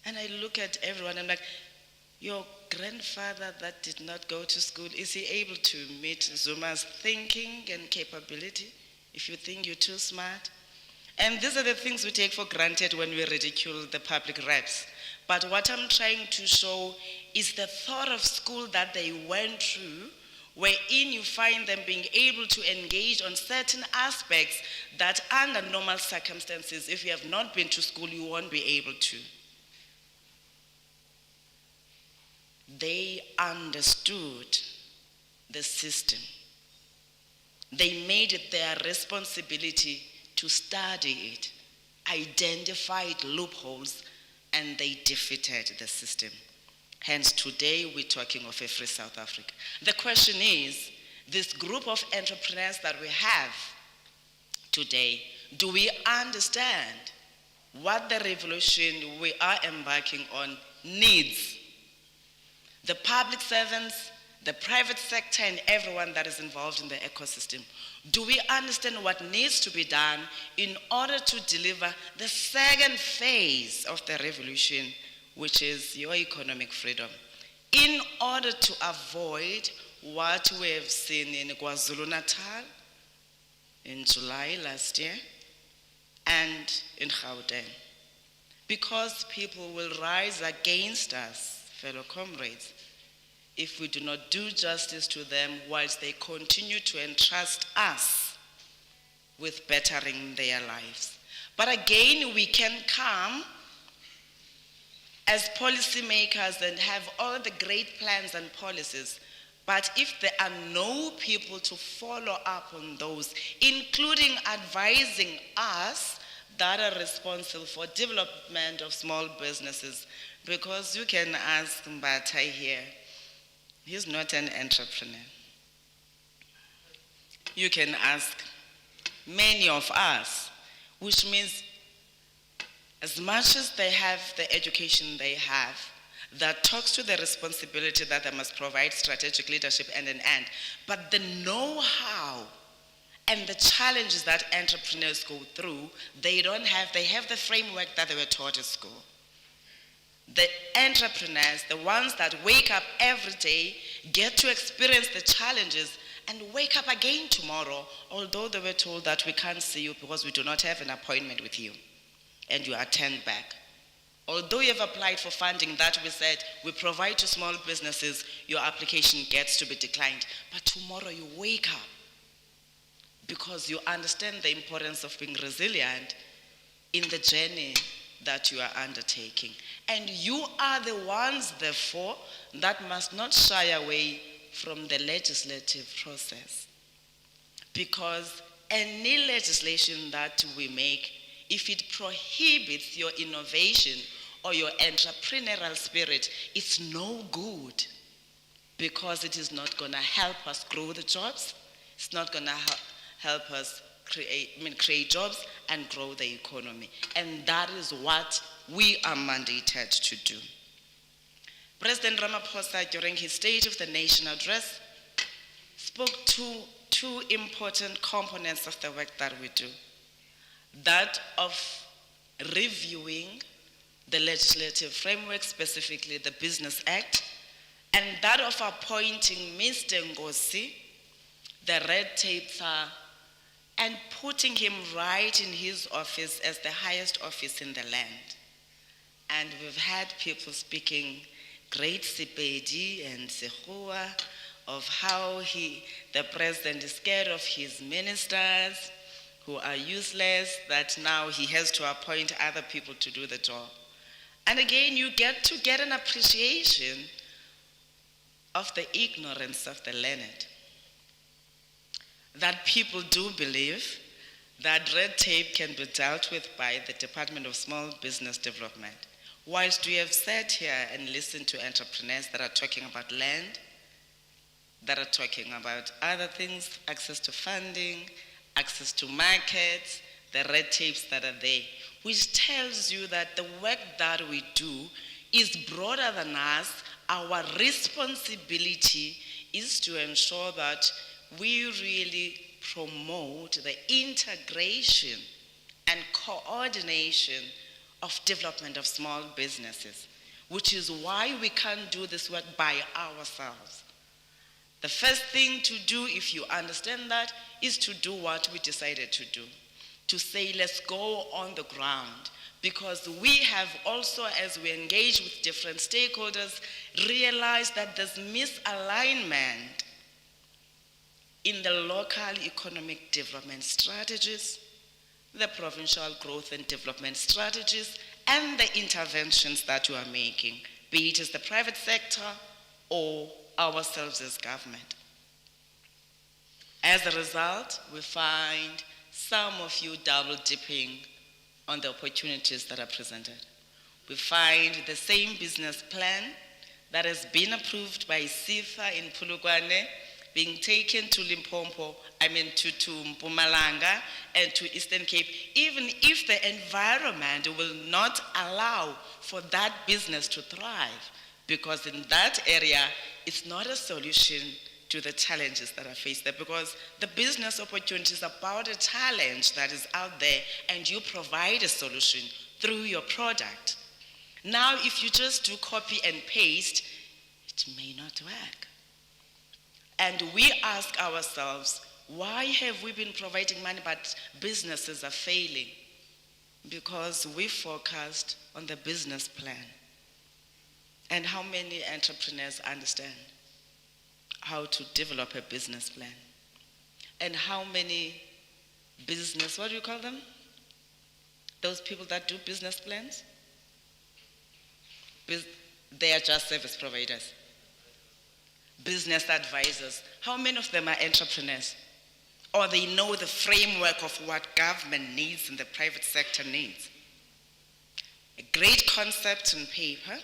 And I look at everyone, I'm like, your grandfather that did not go to school, is he able to meet Zuma's thinking and capability if you think you're too smart? And these are the things we take for granted when we ridicule the public reps. But what I'm trying to show is the thought of school that they went through, wherein you find them being able to engage on certain aspects that under normal circumstances, if you have not been to school, you won't be able to. They understood the system. They made it their responsibility to study it, identified loopholes, and they defeated the system. Hence, today we're talking of a free South Africa. The question is, this group of entrepreneurs that we have today, do we understand what the revolution we are embarking on needs? The public servants, the private sector, and everyone that is involved in the ecosystem. Do we understand what needs to be done in order to deliver the second phase of the revolution, which is your economic freedom, in order to avoid what we have seen in KwaZulu-Natal in July last year and in Gauteng? Because people will rise against us, fellow comrades, if we do not do justice to them whilst they continue to entrust us with bettering their lives. But again, we can come as policymakers and have all the great plans and policies, but if there are no people to follow up on those, including advising us that are responsible for development of small businesses, because you can ask Mbatai here, he's not an entrepreneur. You can ask many of us, which means as much as they have the education they have, that talks to the responsibility that they must provide strategic leadership and an end, but the know-how and the challenges that entrepreneurs go through, they don't have. They have the framework that they were taught at school. The entrepreneurs, the ones that wake up every day, get to experience the challenges and wake up again tomorrow, although they were told that we can't see you because we do not have an appointment with you, and you are turned back. Although you have applied for funding that we said we provide to small businesses, your application gets to be declined. But tomorrow you wake up because you understand the importance of being resilient in the journey that you are undertaking. And you are the ones, therefore, that must not shy away from the legislative process. Because any legislation that we make, if it prohibits your innovation or your entrepreneurial spirit, it's no good, because it is not going to help us grow the jobs. It's not going to help us create jobs and grow the economy. And that is what we are mandated to do. President Ramaphosa, during his State of the Nation address, spoke to two important components of the work that we do. That of reviewing the legislative framework, specifically the Business Act, and that of appointing Mr. Ngosi, the red tape czar, and putting him right in his office as the highest office in the land. And we've had people speaking great Sepedi and Sekhuwa of how the president is scared of his ministers who are useless, that now he has to appoint other people to do the job. And again, you get to get an appreciation of the ignorance of the learned. That people do believe that red tape can be dealt with by the Department of Small Business Development. Whilst we have sat here and listened to entrepreneurs that are talking about land, that are talking about other things, access to funding, access to markets, the red tapes that are there, which tells you that the work that we do is broader than us. Our responsibility is to ensure that we really promote the integration and coordination of development of small businesses, which is why we can't do this work by ourselves. The first thing to do, if you understand that, is to do what we decided to do. To say, let's go on the ground. Because we have also, as we engage with different stakeholders, realized that there's misalignment in the local economic development strategies, the provincial growth and development strategies, and the interventions that you are making, be it as the private sector or ourselves as government. As a result, we find some of you double dipping on the opportunities that are presented. We find the same business plan that has been approved by SIFA in Pulukwane being taken to Limpopo, to Mpumalanga and to Eastern Cape, even if the environment will not allow for that business to thrive, because in that area, it's not a solution to the challenges that are faced there, because the business opportunity is about a challenge that is out there and you provide a solution through your product. Now, if you just do copy and paste, it may not work. And we ask ourselves, why have we been providing money but businesses are failing? Because we focused on the business plan. And how many entrepreneurs understand how to develop a business plan? And how many business, what do you call them? Those people that do business plans? They are just service providers. Business advisors. How many of them are entrepreneurs? Or they know the framework of what government needs and the private sector needs? A great concept on paper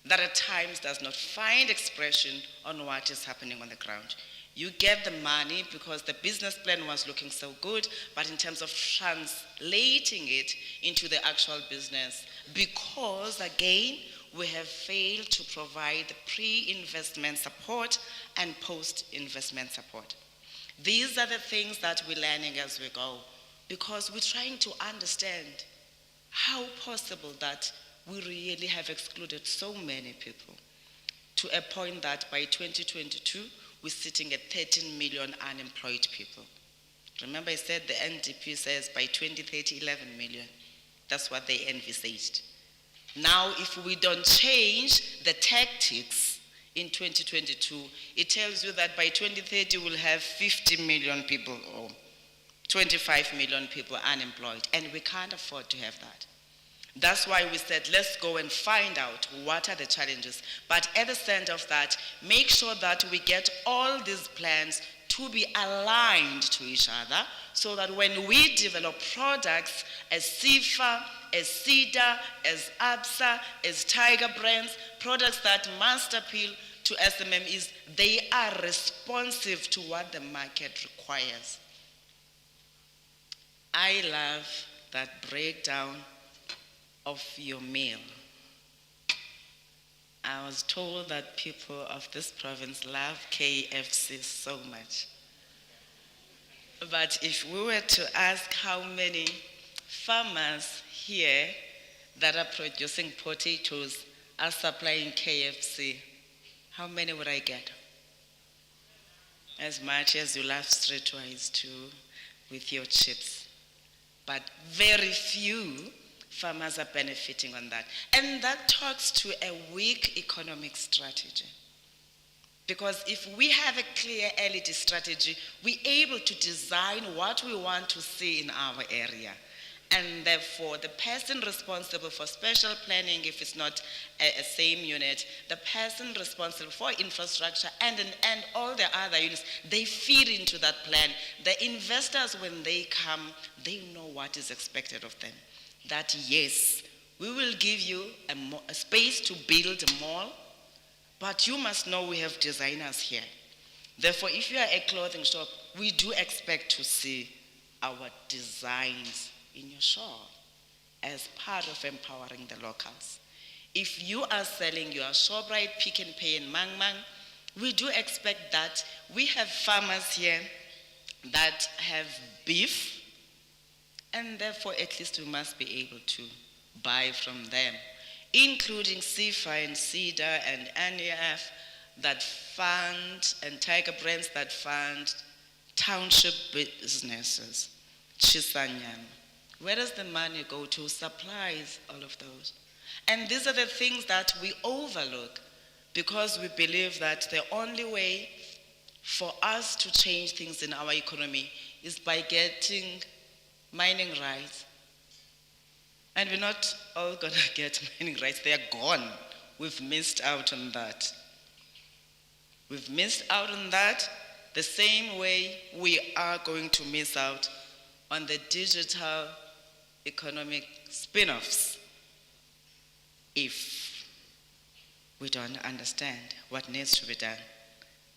that at times does not find expression on what is happening on the ground. You get the money because the business plan was looking so good, but in terms of translating it into the actual business, because again, we have failed to provide the pre-investment support and post-investment support. These are the things that we're learning as we go, because we're trying to understand how possible that we really have excluded so many people to a point that by 2022, we're sitting at 13 million unemployed people. Remember I said the NDP says by 2030, 11 million. That's what they envisaged. Now, if we don't change the tactics in 2022, it tells you that by 2030 we'll have 50 million people or 25 million people unemployed, and we can't afford to have that. That's why we said, let's go and find out what are the challenges. But at the center of that, make sure that we get all these plans to be aligned to each other so that when we develop products as SIFA, as CEDA, as ABSA, as Tiger Brands, products that must appeal to SMMEs, they are responsive to what the market requires. I love that breakdown of your meal. I was told that people of this province love KFC so much. But if we were to ask how many farmers here that are producing potatoes are supplying KFC, how many would I get? As much as you love streetwise too with your chips. But very few farmers are benefiting on that. And that talks to a weak economic strategy. Because if we have a clear LED strategy, we're able to design what we want to see in our area. And therefore, the person responsible for special planning, if it's not a same unit, the person responsible for infrastructure and all the other units, they feed into that plan. The investors, when they come, they know what is expected of them. That yes, we will give you a space to build a mall, but you must know we have designers here. Therefore, if you are a clothing shop, we do expect to see our designs in your shop as part of empowering the locals. If you are selling your ShopRite, Pick n Pay, and Mang Mang, we do expect that we have farmers here that have beef, and therefore at least we must be able to buy from them, including SIFA and CEDA and NEF that fund, and Tiger Brands that fund township businesses, Chisanyama. Where does the money go to? Supplies, all of those. And these are the things that we overlook because we believe that the only way for us to change things in our economy is by getting mining rights. And we're not all going to get mining rights. They are gone. We've missed out on that. We've missed out on that the same way we are going to miss out on the digital economic spin-offs if we don't understand what needs to be done,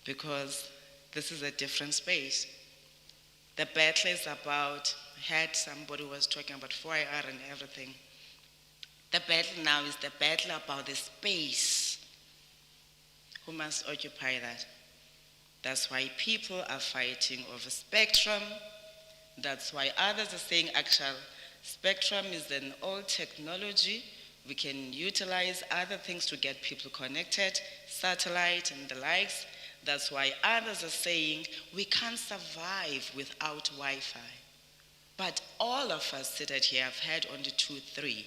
because this is a different space. The battle is about, somebody was talking about 4IR and everything. The battle now is the battle about the space. Who must occupy that? That's why people are fighting over spectrum. That's why others are saying, actually, spectrum is an old technology. We can utilize other things to get people connected, satellite and the likes. That's why others are saying we can't survive without Wi-Fi. But all of us seated here have had only 2, 3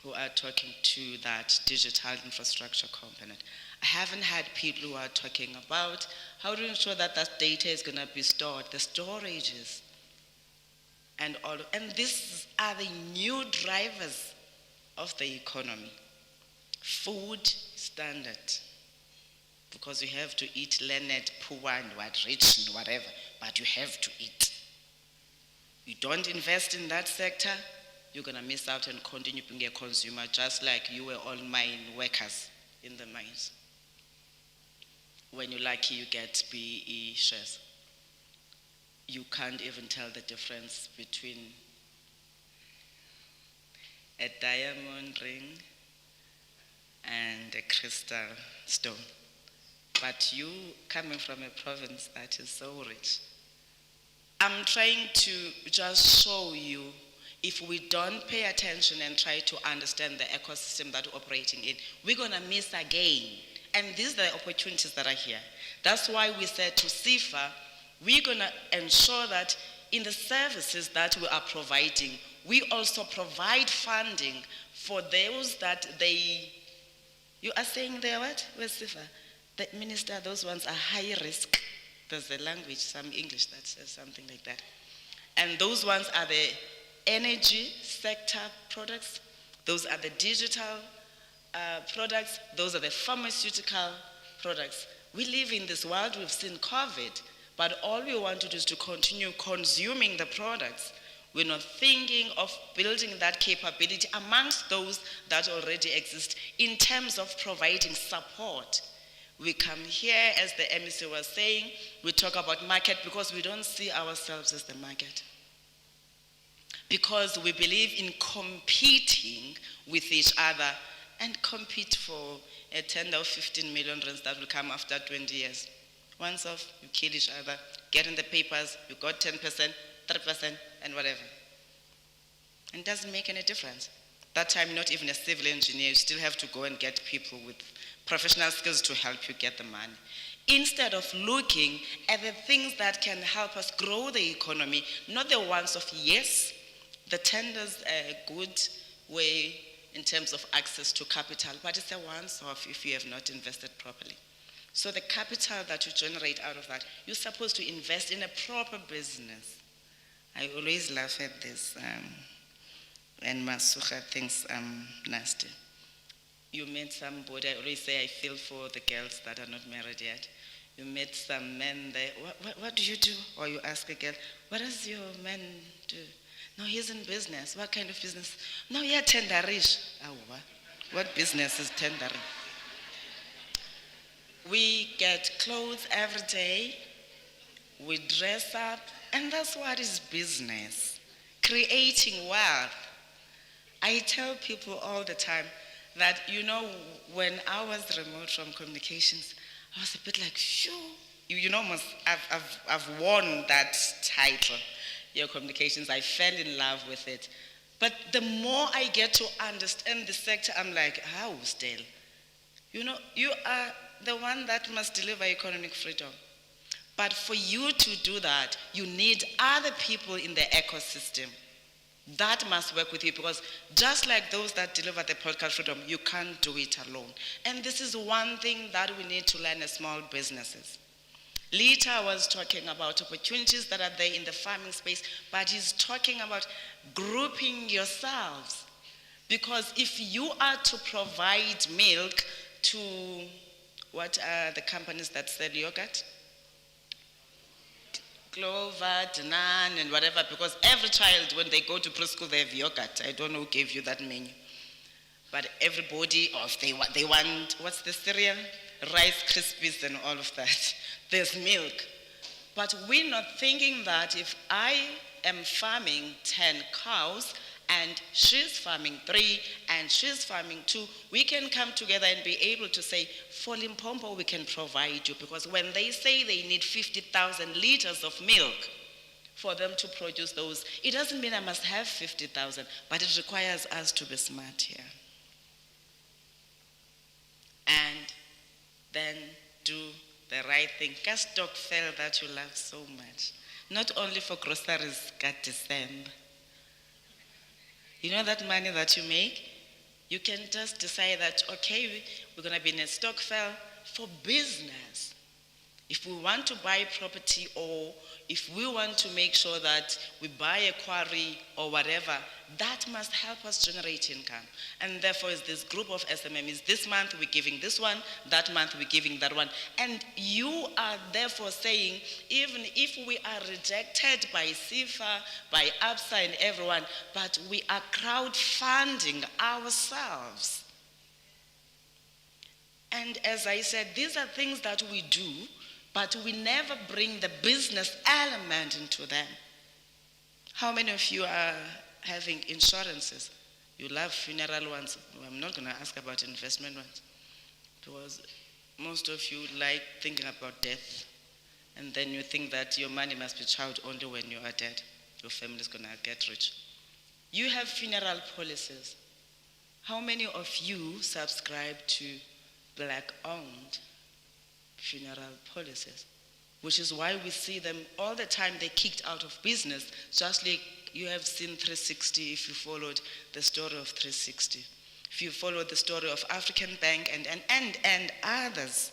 who are talking to that digital infrastructure component. I haven't had people who are talking about how to ensure that that data is going to be stored, the storages, and all. And these are the new drivers of the economy. Food standard, because you have to eat, learned, poor, and what, rich, and whatever, but you have to eat. You don't invest in that sector, you're going to miss out and continue being a consumer, just like you were all mine workers in the mines. When you're lucky, you get BE shares. You can't even tell the difference between a diamond ring and a crystal stone. But you, coming from a province that is so rich, I'm trying to just show you if we don't pay attention and try to understand the ecosystem that we're operating in, we're gonna miss again. And these are the opportunities that are here. That's why we said to CIFA, we're gonna ensure that in the services that we are providing, we also provide funding for those that you are saying they are what? Where's CIFA? The minister, those ones are high risk. There's a language, some English that says something like that. And those ones are the energy sector products, those are the digital products, those are the pharmaceutical products. We live in this world, we've seen COVID, but all we want to do is to continue consuming the products. We're not thinking of building that capability amongst those that already exist in terms of providing support. We come here, as the MEC was saying, we talk about market because we don't see ourselves as the market. Because we believe in competing with each other and compete for a tender of 15 million rands that will come after 20 years. Once off, you kill each other, get in the papers, you got 10%, 3%, and whatever. And it doesn't make any difference. That time, not even a civil engineer, you still have to go and get people with professional skills to help you get the money. Instead of looking at the things that can help us grow the economy, not the ones of yes, the tenders are a good way in terms of access to capital, but it's a once-off if you have not invested properly. So the capital that you generate out of that, you're supposed to invest in a proper business. I always laugh at this, and Masucha thinks I'm nasty. You met somebody, I always say I feel for the girls that are not married yet. You met some men there, what do you do? Or you ask a girl, what does your man do? No, he's in business. What kind of business? No, yeah, tenderish. Oh, what business is tendering? We get clothes every day, we dress up, and that's what is business. Creating wealth. I tell people all the time that, you know, when I was removed from communications, I was a bit like, shoo. You know, I've won that title, your communications. I fell in love with it. But the more I get to understand the sector, I'm like, how still? You know, you are the one that must deliver economic freedom. But for you to do that, you need other people in the ecosystem that must work with you, because just like those that deliver the political freedom, you can't do it alone. And this is one thing that we need to learn as small businesses. Lita was talking about opportunities that are there in the farming space, but he's talking about grouping yourselves. Because if you are to provide milk to, what are the companies that sell yogurt? Clover, Danan, and whatever, because every child, when they go to preschool, they have yogurt. I don't know who gave you that menu. But everybody, or if they want, what's the cereal? Rice Krispies and all of that. There's milk. But we're not thinking that if I am farming 10 cows, and she's farming 3, and she's farming 2, we can come together and be able to say, for Limpopo, we can provide you. Because when they say they need 50,000 liters of milk for them to produce those, it doesn't mean I must have 50,000, but it requires us to be smart here. And then do the right thing. Stock fell that you love so much. Not only for groceries, got December. You know that money that you make? You can just decide that, okay, we're going to be in a stock fair for business. If we want to buy property, or if we want to make sure that we buy a quarry or whatever, that must help us generate income. And therefore, is this group of SMMEs, this month we're giving this one, that month we're giving that one. And you are therefore saying, even if we are rejected by CIFA, by ABSA and everyone, but we are crowdfunding ourselves. And as I said, these are things that we do, but we never bring the business element into them. How many of you are having insurances? You love funeral ones. I'm not going to ask about investment ones, because most of you like thinking about death, and then you think that your money must be charged only when you are dead. Your family is going to get rich. You have funeral policies. How many of you subscribe to black-owned funeral policies? Which is why we see them all the time, they kicked out of business, just like you have seen 360 if you followed the story of 360. If you follow the story of African Bank and others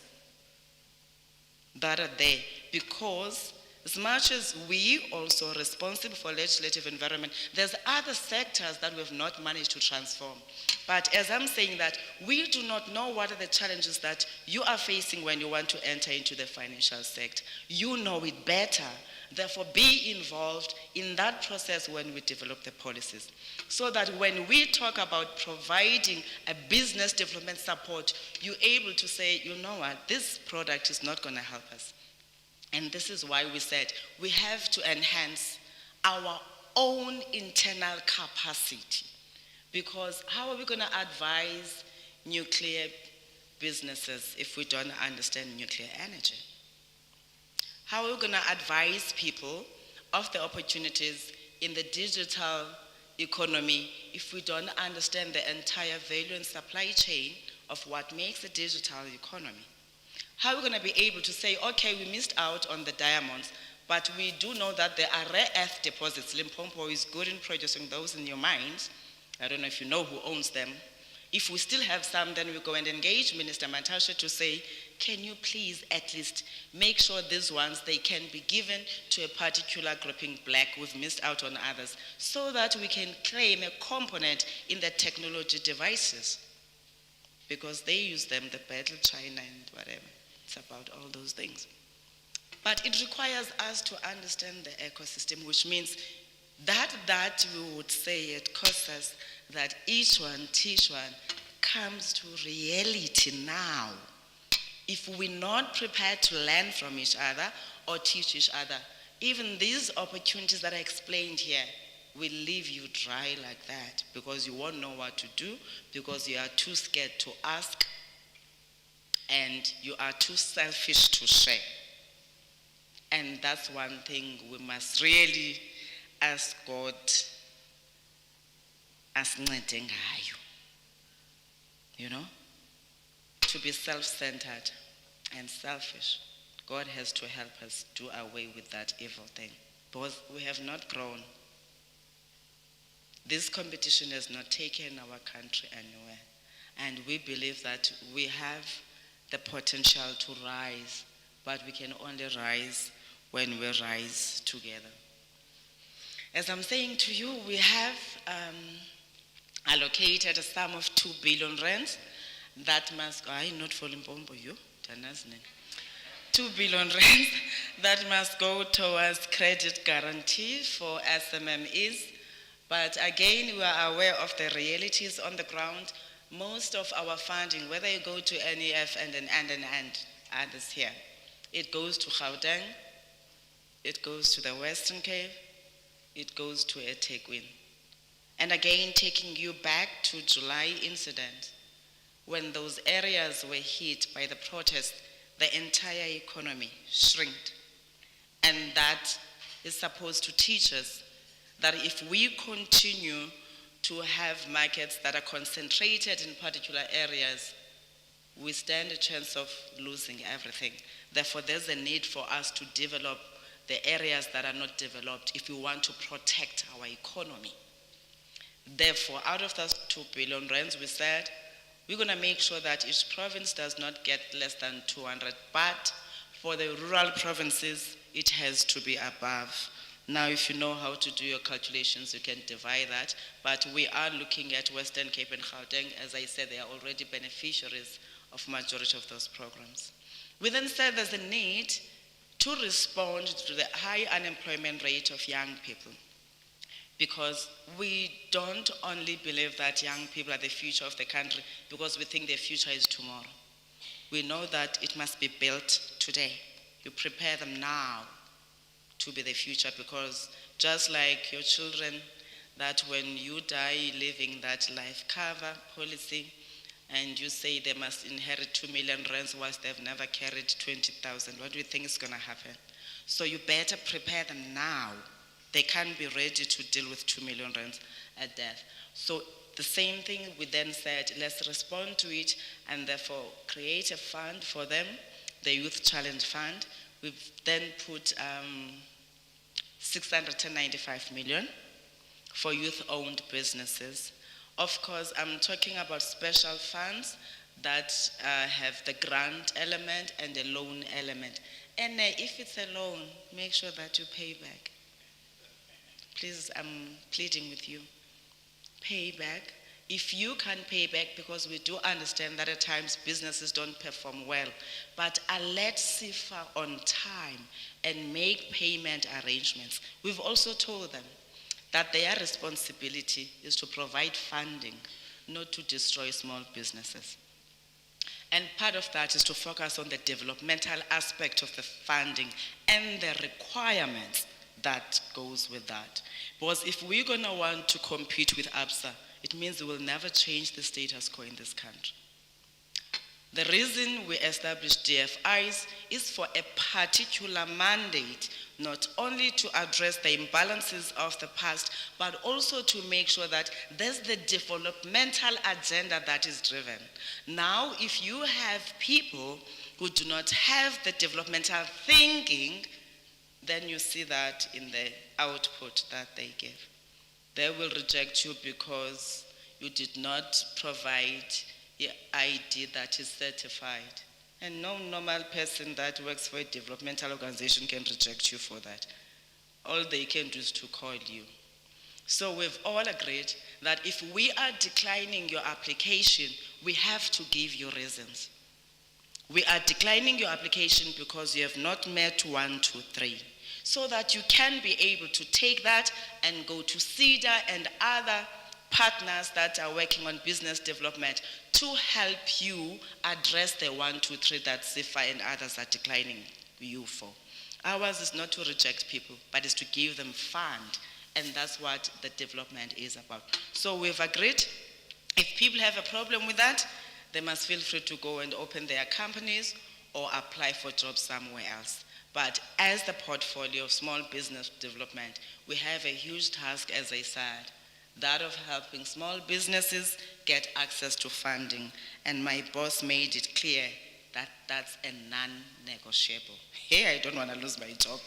that are there, because as much as we also responsible for legislative environment, there's other sectors that we have not managed to transform. But as I'm saying that, we do not know what are the challenges that you are facing when you want to enter into the financial sector. You know it better. Therefore, be involved in that process when we develop the policies. So that when we talk about providing a business development support, you're able to say, you know what, this product is not going to help us. And this is why we said we have to enhance our own internal capacity. Because how are we going to advise nuclear businesses if we don't understand nuclear energy? How are we going to advise people of the opportunities in the digital economy if we don't understand the entire value and supply chain of what makes a digital economy? How are we going to be able to say, okay, we missed out on the diamonds, but we do know that there are rare earth deposits. Limpopo is good in producing those in your mines. I don't know if you know who owns them. If we still have some, then we go and engage Minister Matashe to say, can you please at least make sure these ones, they can be given to a particular grouping black, we've missed out on others, so that we can claim a component in the technology devices. Because they use them, the battle China and whatever. It's about all those things. But it requires us to understand the ecosystem, which means that we would say at COSAS, that each one, teach one, comes to reality now. If we're not prepared to learn from each other or teach each other, even these opportunities that I explained here will leave you dry like that, because you won't know what to do, because you are too scared to ask, and you are too selfish to share. And that's one thing we must really ask God asincede ngayo. You know? To be self-centered and selfish. God has to help us do away with that evil thing. Because we have not grown. This competition has not taken our country anywhere. And we believe that we have the potential to rise, but we can only rise when we rise together. As I'm saying to you, we have allocated a sum of 2 billion rands that must go, not for Limpopo, you, 2 billion rands that must go towards credit guarantee for SMMEs. But again, we are aware of the realities on the ground. Most of our funding, whether you go to NEF and others here, it goes to Gauteng, it goes to the Western Cape, it goes to eThekwini. And again, taking you back to July incident, when those areas were hit by the protest, the entire economy shrinked. And that is supposed to teach us that if we continue to have markets that are concentrated in particular areas, we stand a chance of losing everything. Therefore, there's a need for us to develop the areas that are not developed if we want to protect our economy. Therefore, out of those 2 billion rands, we said, we're going to make sure that each province does not get less than 200, but for the rural provinces, it has to be above. Now, if you know how to do your calculations, you can divide that. But we are looking at Western Cape and Gauteng. As I said, they are already beneficiaries of majority of those programs. We then said there's a need to respond to the high unemployment rate of young people. Because we don't only believe that young people are the future of the country because we think their future is tomorrow. We know that it must be built today. You prepare them now to be the future, because just like your children, that when you die leaving that life cover policy and you say they must inherit 2 million rands whilst they've never carried 20,000, what do you think is going to happen? So you better prepare them now they can't be ready to deal with 2 million rands at death. So the same thing, we then said, let's respond to it and therefore create a fund for them, the Youth Challenge Fund. We've then put 695 million for youth-owned businesses. Of course, I'm talking about special funds that have the grant element and the loan element. And if it's a loan, make sure that you pay back. Please, I'm pleading with you. Pay back. If you can pay back, because we do understand that at times businesses don't perform well, but alert SIFA on time and make payment arrangements. We've also told them that their responsibility is to provide funding, not to destroy small businesses. And part of that is to focus on the developmental aspect of the funding and the requirements that goes with that. Because if we're going to want to compete with ABSA, it means we will never change the status quo in this country. The reason we established DFIs is for a particular mandate, not only to address the imbalances of the past, but also to make sure that there's the developmental agenda that is driven. Now, if you have people who do not have the developmental thinking, then you see that in the output that they give. They will reject you because you did not provide the ID that is certified. And no normal person that works for a developmental organization can reject you for that. All they can do is to call you. So we've all agreed that if we are declining your application, we have to give you reasons. We are declining your application because you have not met 1, 2, 3. So that you can be able to take that and go to CEDA and other partners that are working on business development to help you address the 1, 2, 3 that SIFA and others are declining you for. Ours is not to reject people, but it's to give them fund, and that's what the development is about. So we've agreed, if people have a problem with that, they must feel free to go and open their companies or apply for jobs somewhere else. But as the portfolio of small business development, we have a huge task, as I said, that of helping small businesses get access to funding. And my boss made it clear that that's a non-negotiable. Here, I don't want to lose my job.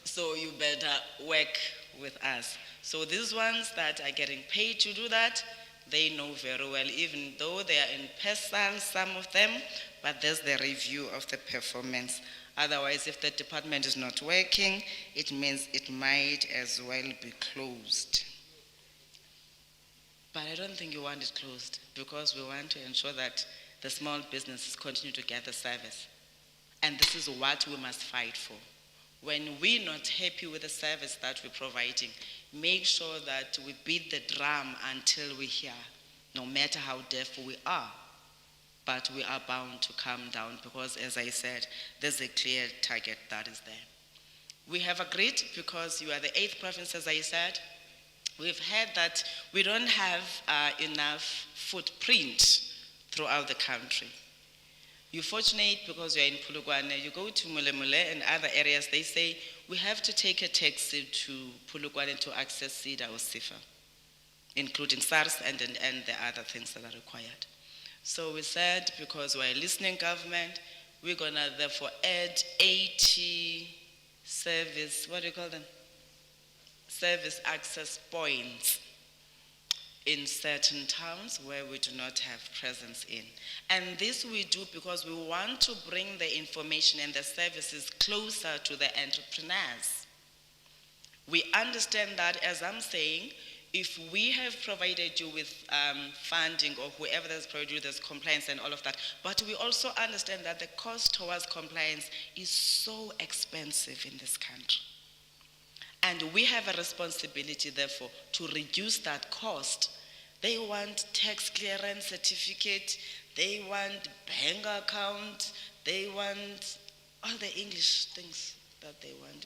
So you better work with us. So these ones that are getting paid to do that, they know very well, even though they are in PESAL, some of them, but there's the review of the performance. Otherwise, if the department is not working, it means it might as well be closed. But I don't think you want it closed, because we want to ensure that the small businesses continue to get the service. And this is what we must fight for. When we're not happy with the service that we're providing, make sure that we beat the drum until we hear, no matter how deaf we are. But we are bound to come down because, as I said, there's a clear target that is there. We have agreed, because you are the 8th province, as I said, we've heard that we don't have enough footprint throughout the country. You're fortunate because you're in Polokwane. You go to Mulemule and other areas, they say, we have to take a taxi to Polokwane to access CEDA or SIFA, including SARS and the other things that are required. So we said, because we're a listening government, we're going to therefore add 80 service, what do you call them? Service access points in certain towns where we do not have presence in. And this we do because we want to bring the information and the services closer to the entrepreneurs. We understand that, as I'm saying, if we have provided you with funding, or whoever has provided you with compliance and all of that, but we also understand that the cost towards compliance is so expensive in this country. And we have a responsibility, therefore, to reduce that cost. They want tax clearance certificate, they want bank account, they want all the English things that they want.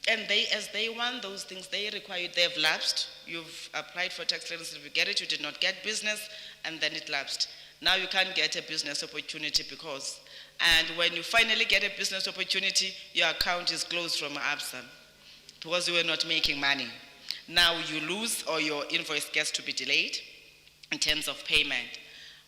And they, as they want those things, they require, they've lapsed. You've applied for tax clearance certificate, you did not get business, and then it lapsed. Now you can't get a business opportunity because, and when you finally get a business opportunity, your account is closed from ABSA because you were not making money. Now you lose or your invoice gets to be delayed in terms of payment.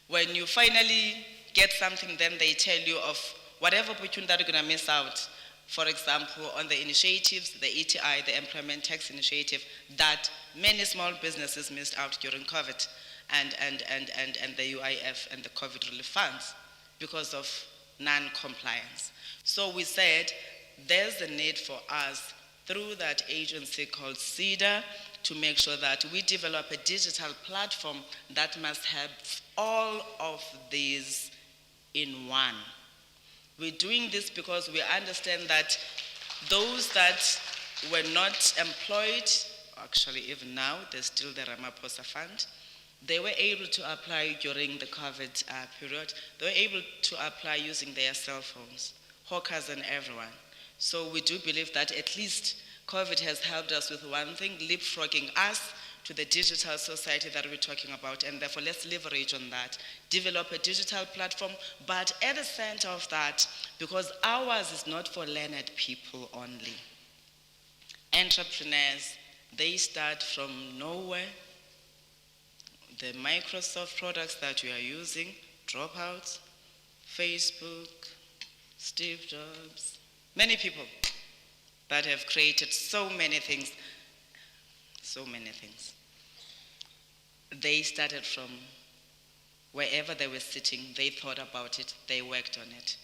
When you finally get something, then they tell you of whatever opportunity that you're going to miss out. For example, on the initiatives, the ETI, the Employment Tax Initiative, that many small businesses missed out during COVID, and the UIF and the COVID relief funds because of non-compliance. So we said there's a need for us through that agency called CEDA to make sure that we develop a digital platform that must have all of these in one. We're doing this because we understand that those that were not employed, actually even now, there's still the Ramaphosa Fund, they were able to apply during the COVID period. They were able to apply using their cell phones, hawkers and everyone. So we do believe that at least COVID has helped us with one thing, leapfrogging us to the digital society that we're talking about, and therefore let's leverage on that. Develop a digital platform, but at the center of that, because ours is not for learned people only. Entrepreneurs, they start from nowhere. The Microsoft products that we are using, Dropouts, Facebook, Steve Jobs, many people that have created so many things, They started from wherever they were sitting, they thought about it, they worked on it,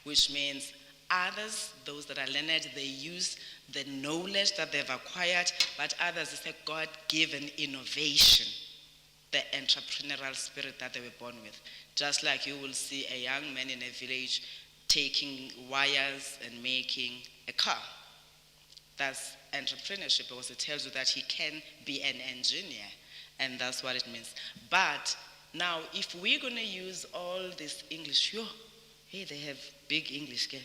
which means others, those that are learned, they use the knowledge that they've acquired, but others, it's a God-given innovation, the entrepreneurial spirit that they were born with. Just like you will see a young man in a village taking wires and making a car. That's entrepreneurship, because it tells you that he can be an engineer, and that's what it means. But now, if we're going to use all this English, hey, they have big English here.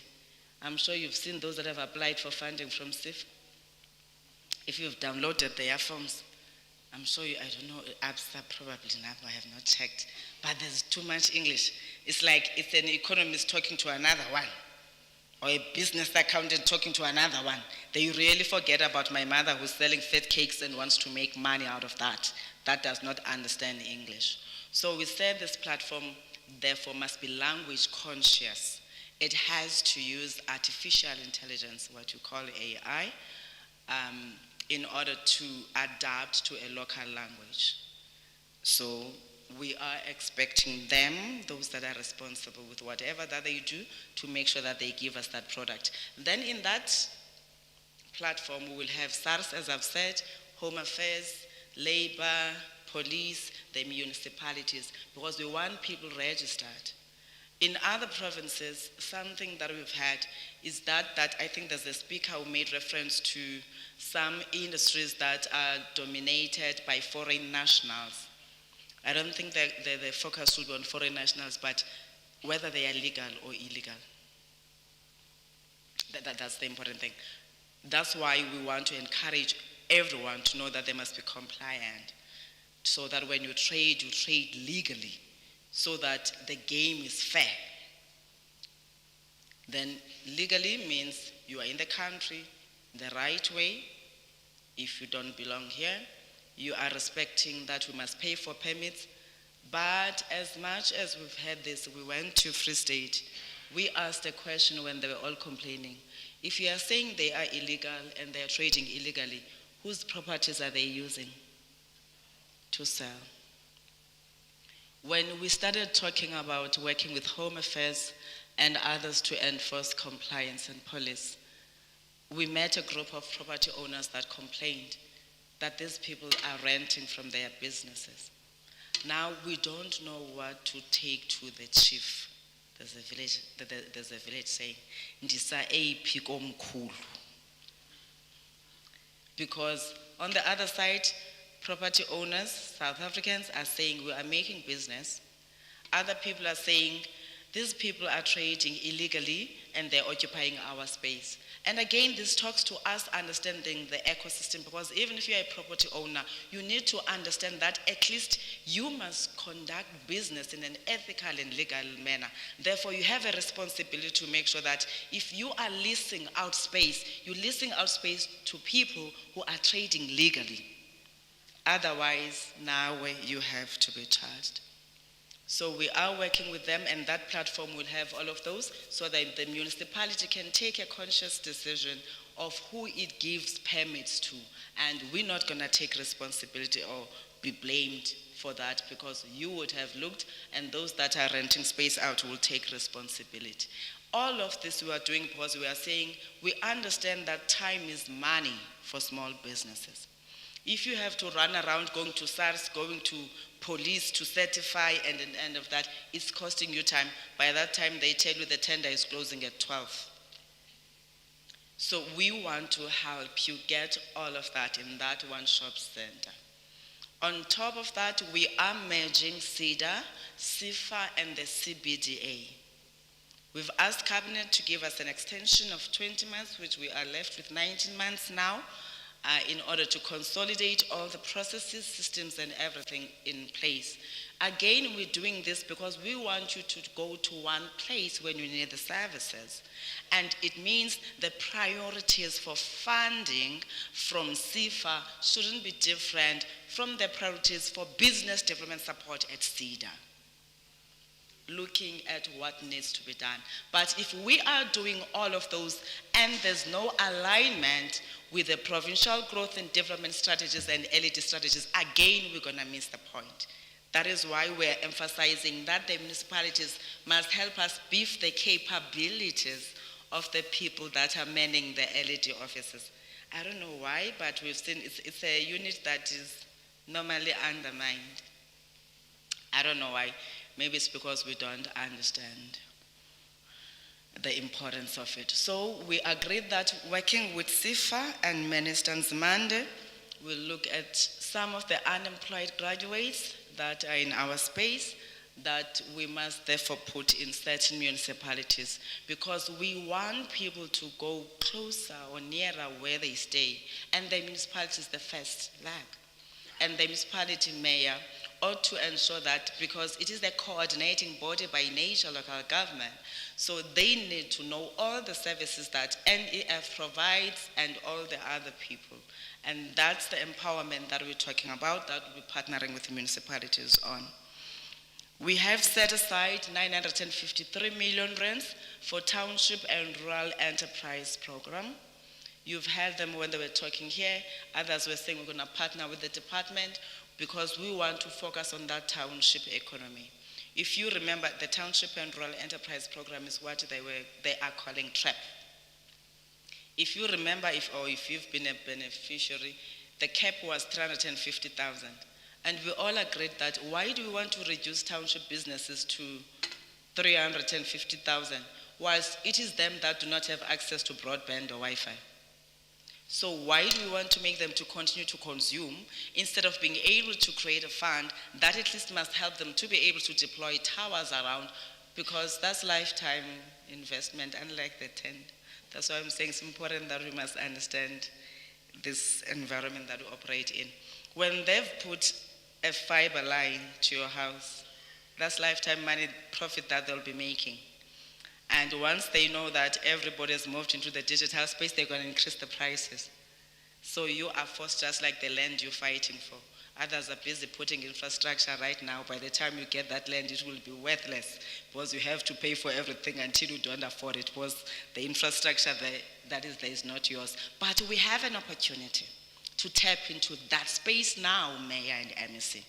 I'm sure you've seen those that have applied for funding from SIF. If you've downloaded their forms, I'm sure you, I don't know, ABSA probably now, I have not checked, but there's too much English. It's like it's an economist talking to another one, or a business accountant talking to another one. They really forget about my mother who's selling fat cakes and wants to make money out of that. That does not understand English. So we said this platform, therefore, must be language conscious. It has to use artificial intelligence, what you call AI, in order to adapt to a local language. So we are expecting them, those that are responsible with whatever that they do, to make sure that they give us that product. Then in that platform, we will have SARS, as I've said, Home Affairs, Labor, Police, the municipalities, because we want people registered. In other provinces, something that we've had is that I think there's a speaker who made reference to some industries that are dominated by foreign nationals. I don't think that the focus will be on foreign nationals, but whether they are legal or illegal. That's the important thing. That's why we want to encourage everyone to know that they must be compliant, so that when you trade legally, so that the game is fair. Then legally means you are in the country the right way. If you don't belong here, you are respecting that we must pay for permits. But as much as we've had this, we went to Free State. We asked a question when they were all complaining. If you are saying they are illegal and they are trading illegally, whose properties are they using to sell? When we started talking about working with Home Affairs and others to enforce compliance and police, we met a group of property owners that complained that these people are renting from their businesses. Now we don't know what to take to the chief. There's a village saying, "Ndisa eyiphi komkhulu." Because on the other side, property owners, South Africans, are saying we are making business. Other people are saying These people are trading illegally and they're occupying our space. And again, this talks to us understanding the ecosystem, because even if you're a property owner, you need to understand that at least you must conduct business in an ethical and legal manner. Therefore, you have a responsibility to make sure that if you are leasing out space, you're leasing out space to people who are trading legally. Otherwise, now you have to be charged. So we are working with them, and that platform will have all of those so that the municipality can take a conscious decision of who it gives permits to. And we're not going to take responsibility or be blamed for that, because you would have looked and those that are renting space out will take responsibility. All of this we are doing because we are saying we understand that time is money for small businesses. If you have to run around going to SARS, going to police to certify, and at the end of that, it's costing you time. By that time, they tell you the tender is closing at 12. So we want to help you get all of that in that one-shop center. On top of that, we are merging CEDA, CIFA, and the CBDA. We've asked Cabinet to give us an extension of 20 months, which we are left with 19 months now, in order to consolidate all the processes, systems, and everything in place. Again, we're doing this because we want you to go to one place when you need the services. And it means the priorities for funding from CIFA shouldn't be different from the priorities for business development support at CEDA. Looking at what needs to be done. But if we are doing all of those and there's no alignment with the provincial growth and development strategies and LED strategies, again, we're going to miss the point. That is why we're emphasizing that the municipalities must help us beef the capabilities of the people that are manning the LED offices. I don't know why, but we've seen it's a unit that is normally undermined. I don't know why. Maybe it's because we don't understand the importance of it. So we agreed that working with CIFA and Minister Nzimande, we'll look at some of the unemployed graduates that are in our space that we must therefore put in certain municipalities, because we want people to go closer or nearer where they stay, and the municipality is the first leg. And the municipality mayor ought to ensure that, because it is the coordinating body by nature, local government, so they need to know all the services that NEF provides and all the other people. And that's the empowerment that we're talking about, that we're partnering with the municipalities on. We have set aside 953 million rands for township and rural enterprise program. You've heard them when they were talking here. Others were saying we're going to partner with the department because we want to focus on that township economy. If you remember, the Township and Rural Enterprise Program is what they are calling TRAP. If you remember, if you've been a beneficiary, the cap was 350,000. And we all agreed that why do we want to reduce township businesses to 350,000, whilst it is them that do not have access to broadband or Wi-Fi? So why do we want to make them to continue to consume instead of being able to create a fund that at least must help them to be able to deploy towers around, because that's lifetime investment, unlike the tent. That's why I'm saying it's important that we must understand this environment that we operate in. When they've put a fiber line to your house, that's lifetime money profit that they'll be making. And once they know that everybody has moved into the digital space, they're going to increase the prices. So you are forced, just like the land you're fighting for. Others are busy putting infrastructure right now. By the time you get that land, it will be worthless because you have to pay for everything until you don't afford it, because the infrastructure that is there is not yours. But we have an opportunity to tap into that space now, Mayor and MEC.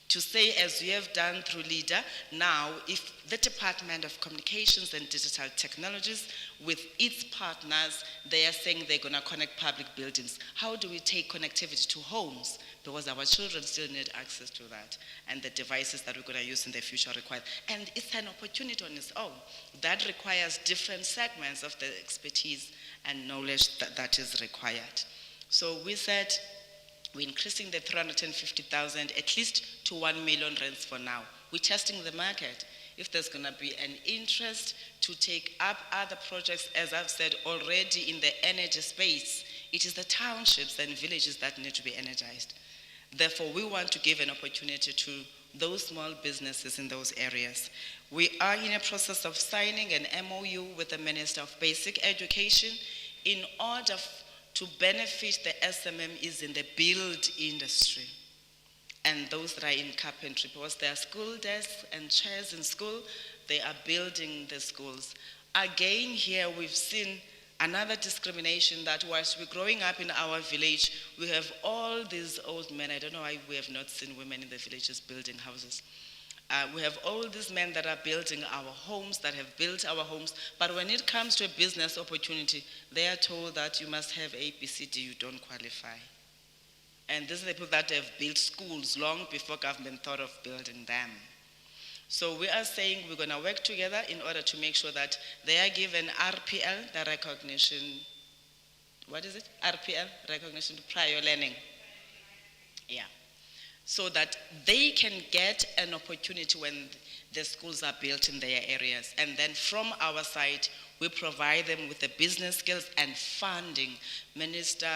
To say, as we have done through LEADER, now if the Department of Communications and Digital Technologies with its partners, they are saying they're going to connect public buildings. How do we take connectivity to homes? Because our children still need access to that, and the devices that we're going to use in the future require. And it's an opportunity on its own. That requires different segments of the expertise and knowledge that is required. So we said, we're increasing the 350,000 at least to 1 million rands for now. We're testing the market. if there's going to be an interest to take up other projects, as I've said already in the energy space, it is the townships and villages that need to be energized. Therefore, we want to give an opportunity to those small businesses in those areas. We are in a process of signing an MOU with the Minister of Basic Education in order to benefit the SMMEs in the build industry and those that are in carpentry, because there are school desks and chairs in school, they are building the schools. Again, here we've seen another discrimination that whilst we're growing up in our village, we have all these old men. I don't know why we have not seen women in the villages building houses. We have all these men that are building our homes, that have built our homes, but when it comes to a business opportunity, they are told that you must have ABCD, you don't qualify. And these are the people that have built schools long before government thought of building them. So we are saying we're going to work together in order to make sure that they are given RPL, the recognition, what is it? RPL, recognition prior learning. Yeah. So that they can get an opportunity when the schools are built in their areas. And then from our side, we provide them with the business skills and funding. Minister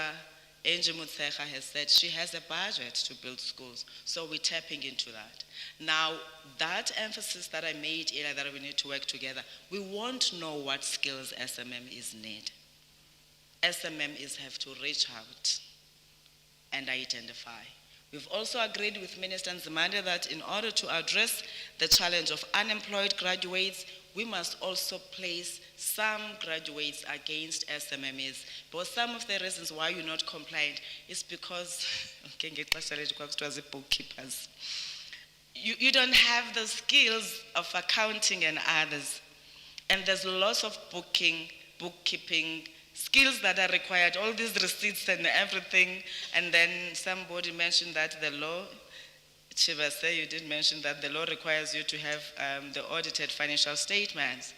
Angie Mutsecha has said she has a budget to build schools, so we're tapping into that. Now, that emphasis that I made earlier, that we need to work together, we won't know what skills SMMEs need. SMMEs have to reach out and identify. We've also agreed with Minister Nzimande that in order to address the challenge of unemployed graduates, we must also place some graduates against SMMEs. But some of the reasons why you're not compliant is because bookkeepers. You don't have the skills of accounting and others. And there's lots of bookkeeping skills that are required, all these receipts and everything. And then somebody mentioned that the law, Chivase, you did mention that the law requires you to have the audited financial statements.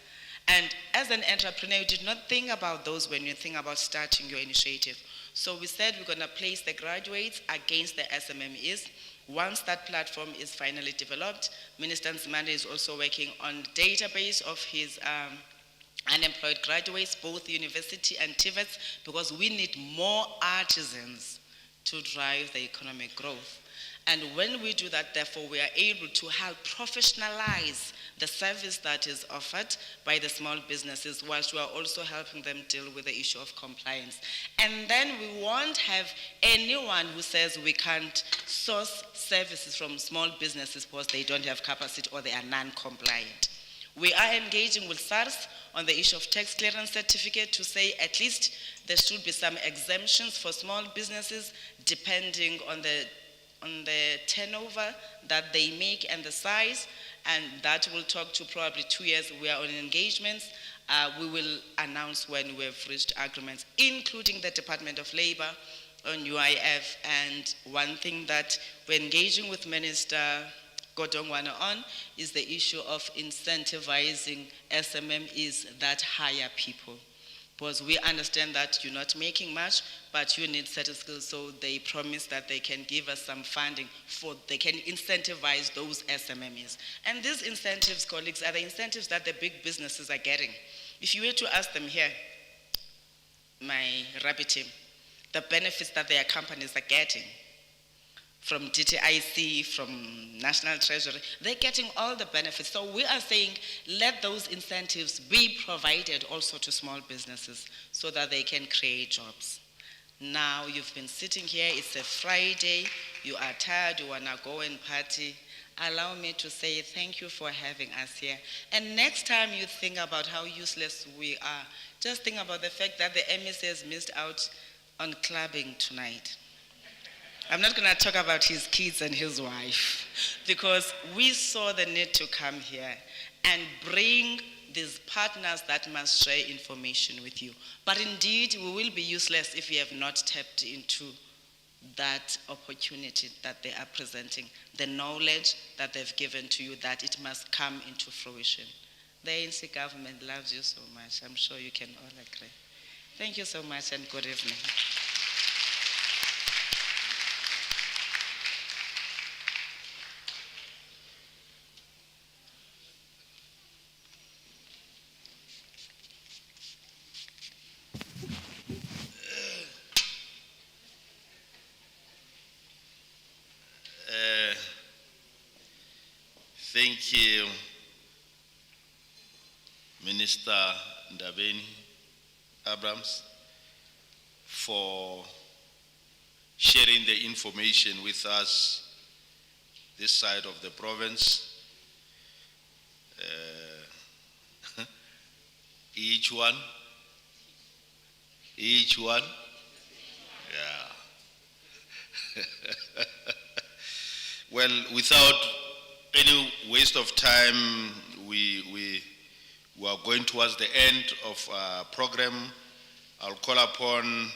And as an entrepreneur, you did not think about those when you think about starting your initiative. So we said we're going to place the graduates against the SMMEs. Once that platform is finally developed, Minister Nzimande is also working on database of his unemployed graduates, both university and TVETs, because we need more artisans to drive the economic growth. And when we do that, therefore, we are able to help professionalize the service that is offered by the small businesses, whilst we are also helping them deal with the issue of compliance. And then we won't have anyone who says we can't source services from small businesses because they don't have capacity or they are non-compliant. We are engaging with SARS on the issue of tax clearance certificate to say at least there should be some exemptions for small businesses depending on the turnover that they make and the size, and that will talk to probably 2 years. We are on engagements. We will announce when we have reached agreements, including the Department of Labor on UIF. And one thing that we're engaging with Minister Godongwana on is the issue of incentivizing SMMEs that hire people. Because we understand that you're not making much, but you need certain skills, so they promise that they can give us some funding they can incentivize those SMMEs. And these incentives, colleagues, are the incentives that the big businesses are getting. If you were to ask them here, my rabbit team, the benefits that their companies are getting, from DTIC, from National Treasury, they're getting all the benefits. So we are saying let those incentives be provided also to small businesses so that they can create jobs. Now you've been sitting here, it's a Friday, you are tired, you want to go and party. Allow me to say thank you for having us here. And next time you think about how useless we are, just think about the fact that the MEC has missed out on clubbing tonight. I'm not going to talk about his kids and his wife, because we saw the need to come here and bring these partners that must share information with you. But indeed, we will be useless if we have not tapped into that opportunity that they are presenting, the knowledge that they've given to you, that it must come into fruition. The ANC government loves you so much. I'm sure you can all agree. Thank you so much and good evening. Minister Ndabeni Abrams for sharing the information with us this side of the province. Each one, yeah. Well, without any waste of time, we are going towards the end of our program. I'll call upon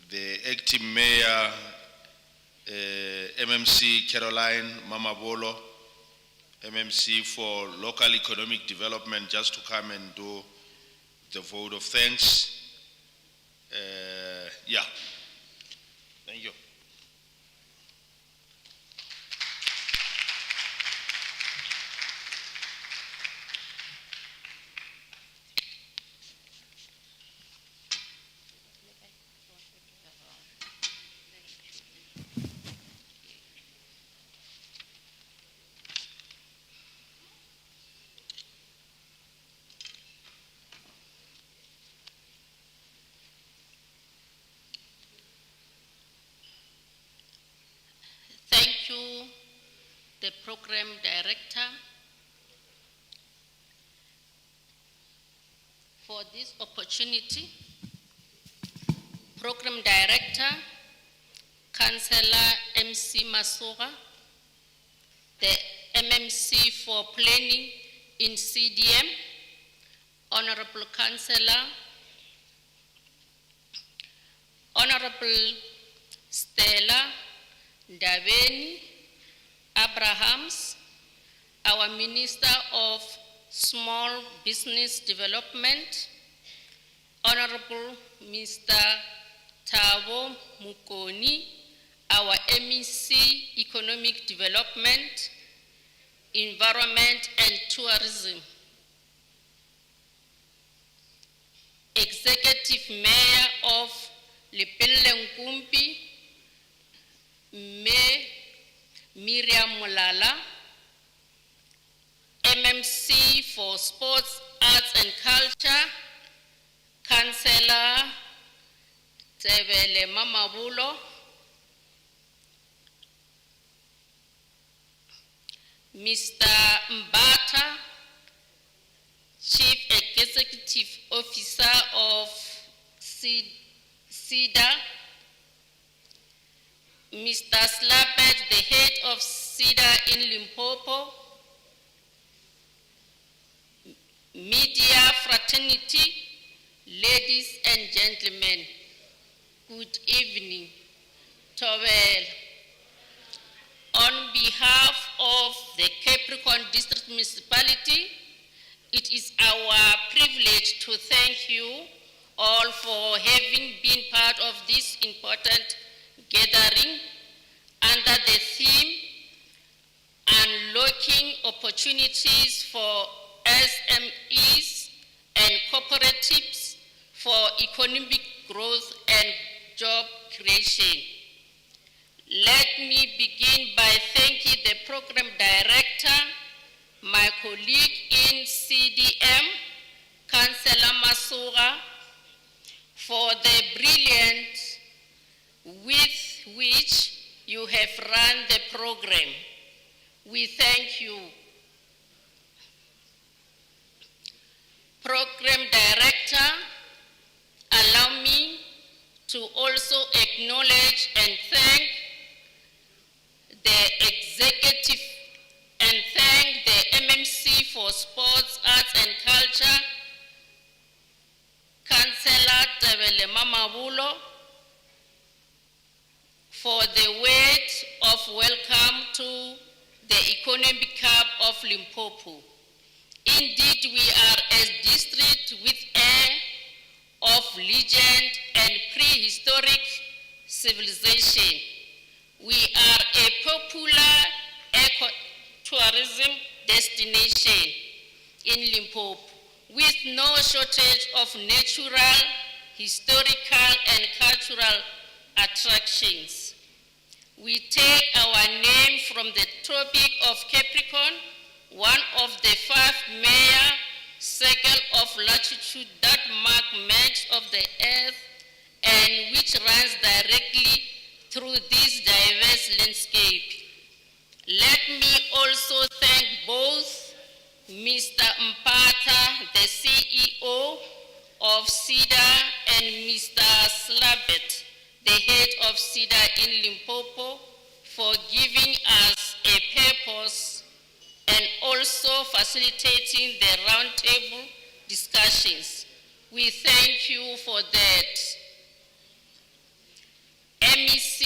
the acting mayor, MMC Caroline Mamabolo, MMC for Local Economic Development, just to come and do the vote of thanks. Yeah, thank you. Thank you, the program director, for this opportunity. Program director, Councillor MC Masora, the MMC for planning in CDM, Honorable Councillor, Honorable Stella Ndabeni Abrahams, our Minister of Small Business Development, Honorable Mr. Thabo Mukoni, our MEC Economic Development, Environment and Tourism, Executive Mayor of Lepelle Nkumpi, Miriam Mulala, MMC for Sports, Arts and Culture, Councillor Tebele Mamabulo, Mr. Mbata, Chief Executive Officer of SIDA, Mr. Slapet, the head of SIDA in Limpopo, media fraternity, ladies and gentlemen, good evening. Towel. On behalf of the Capricon District Municipality, it is our privilege to thank you all for having been part of this important gathering under the theme Unlocking Opportunities for SMEs and Cooperatives for Economic Growth and Job Creation. Let me begin by thanking the Program Director, my colleague in CDM, Councillor Masura, for the brilliant with which you have run the program. We thank you. Program Director, allow me to also acknowledge and thank the executive and thank the MMC for Sports, Arts and Culture, Councillor Tebele Mamabulo, for the word of welcome to the Economic Hub of Limpopo. Indeed, we are a district with air of legend and prehistoric civilization. We are a popular eco-tourism destination in Limpopo with no shortage of natural, historical, and cultural attractions. We take our name from the Tropic of Capricorn, one of the 5 major circle of latitude that mark marks of the earth and which runs directly through this diverse landscape. Let me also thank both Mr. Mpata, the CEO of SIDA, and Mr. Slabet, the head of SIDA in Limpopo, for giving us a purpose and also facilitating the roundtable discussions. We thank you for that. MEC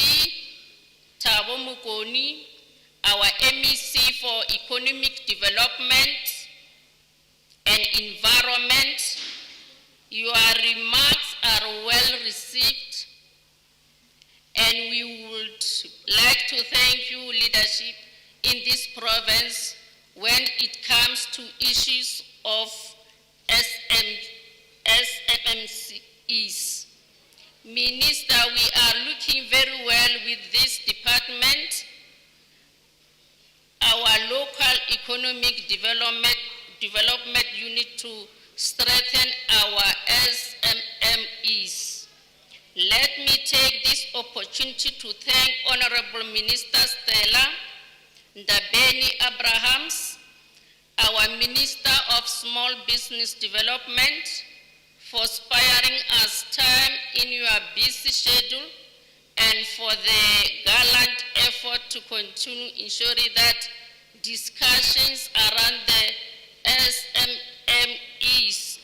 Thabo Mokoni, our MEC for Economic Development and Environment, your remarks are well received, and we would like to thank you, leadership, in this province when it comes to issues of SMMEs. Minister, we are looking very well with this department. Our local economic development unit to strengthen our SMMEs. Let me take this opportunity to thank Honorable Minister Stella Ndabeni Abrahams, our Minister of Small Business Development, for sparing us time in your busy schedule and for the gallant effort to continue ensuring that discussions around the SMMEs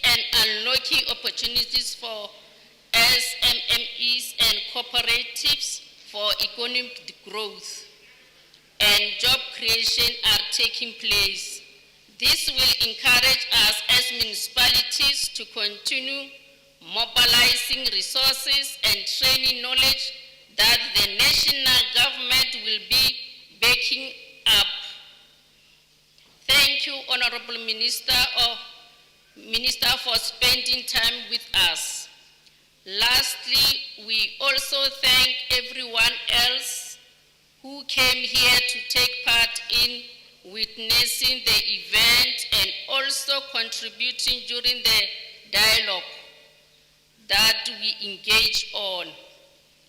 and unlocking opportunities for SMMEs and cooperatives for economic growth and job creation are taking place. This will encourage us as municipalities to continue mobilizing resources and training knowledge that the national government will be backing up. Thank you, Honorable Minister, for spending time with us. Lastly, we also thank everyone else who came here to take part in witnessing the event and also contributing during the dialogue that we engage on.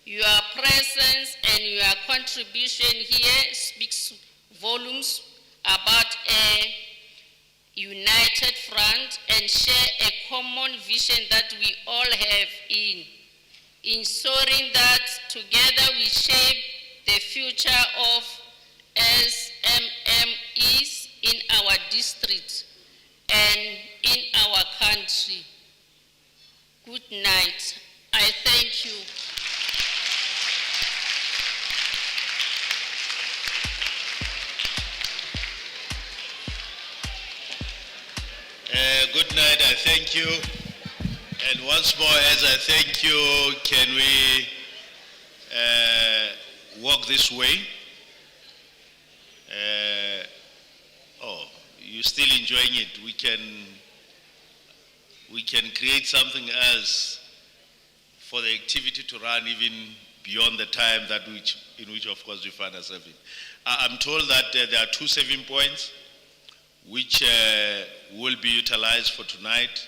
Your presence and your contribution here speaks volumes about a united front and share a common vision that we all have in ensuring that together we shape the future of SMMEs in our district and in our country. Good night. I thank you. Good night, I thank you. And once more, as I thank you, can we walk this way? Oh, you're still enjoying it. We can create something else for the activity to run even beyond the time in which of course we find ourselves in. I'm told that there are 2 saving points which will be utilized for tonight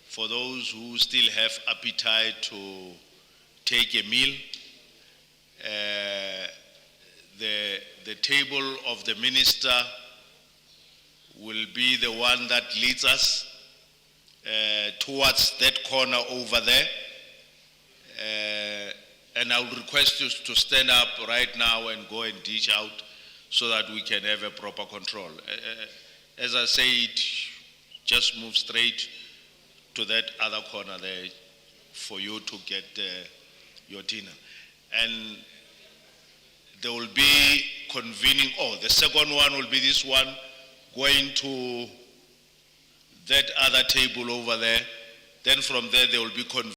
for those who still have appetite to take a meal. The table of the minister will be the one that leads us towards that corner over there. And I would request you to stand up right now and go and dish out so that we can have a proper control. As I said, just move straight to that other corner there for you to get your dinner. And there will be convening, the second one will be this one, going to that other table over there. Then from there, there will be convening.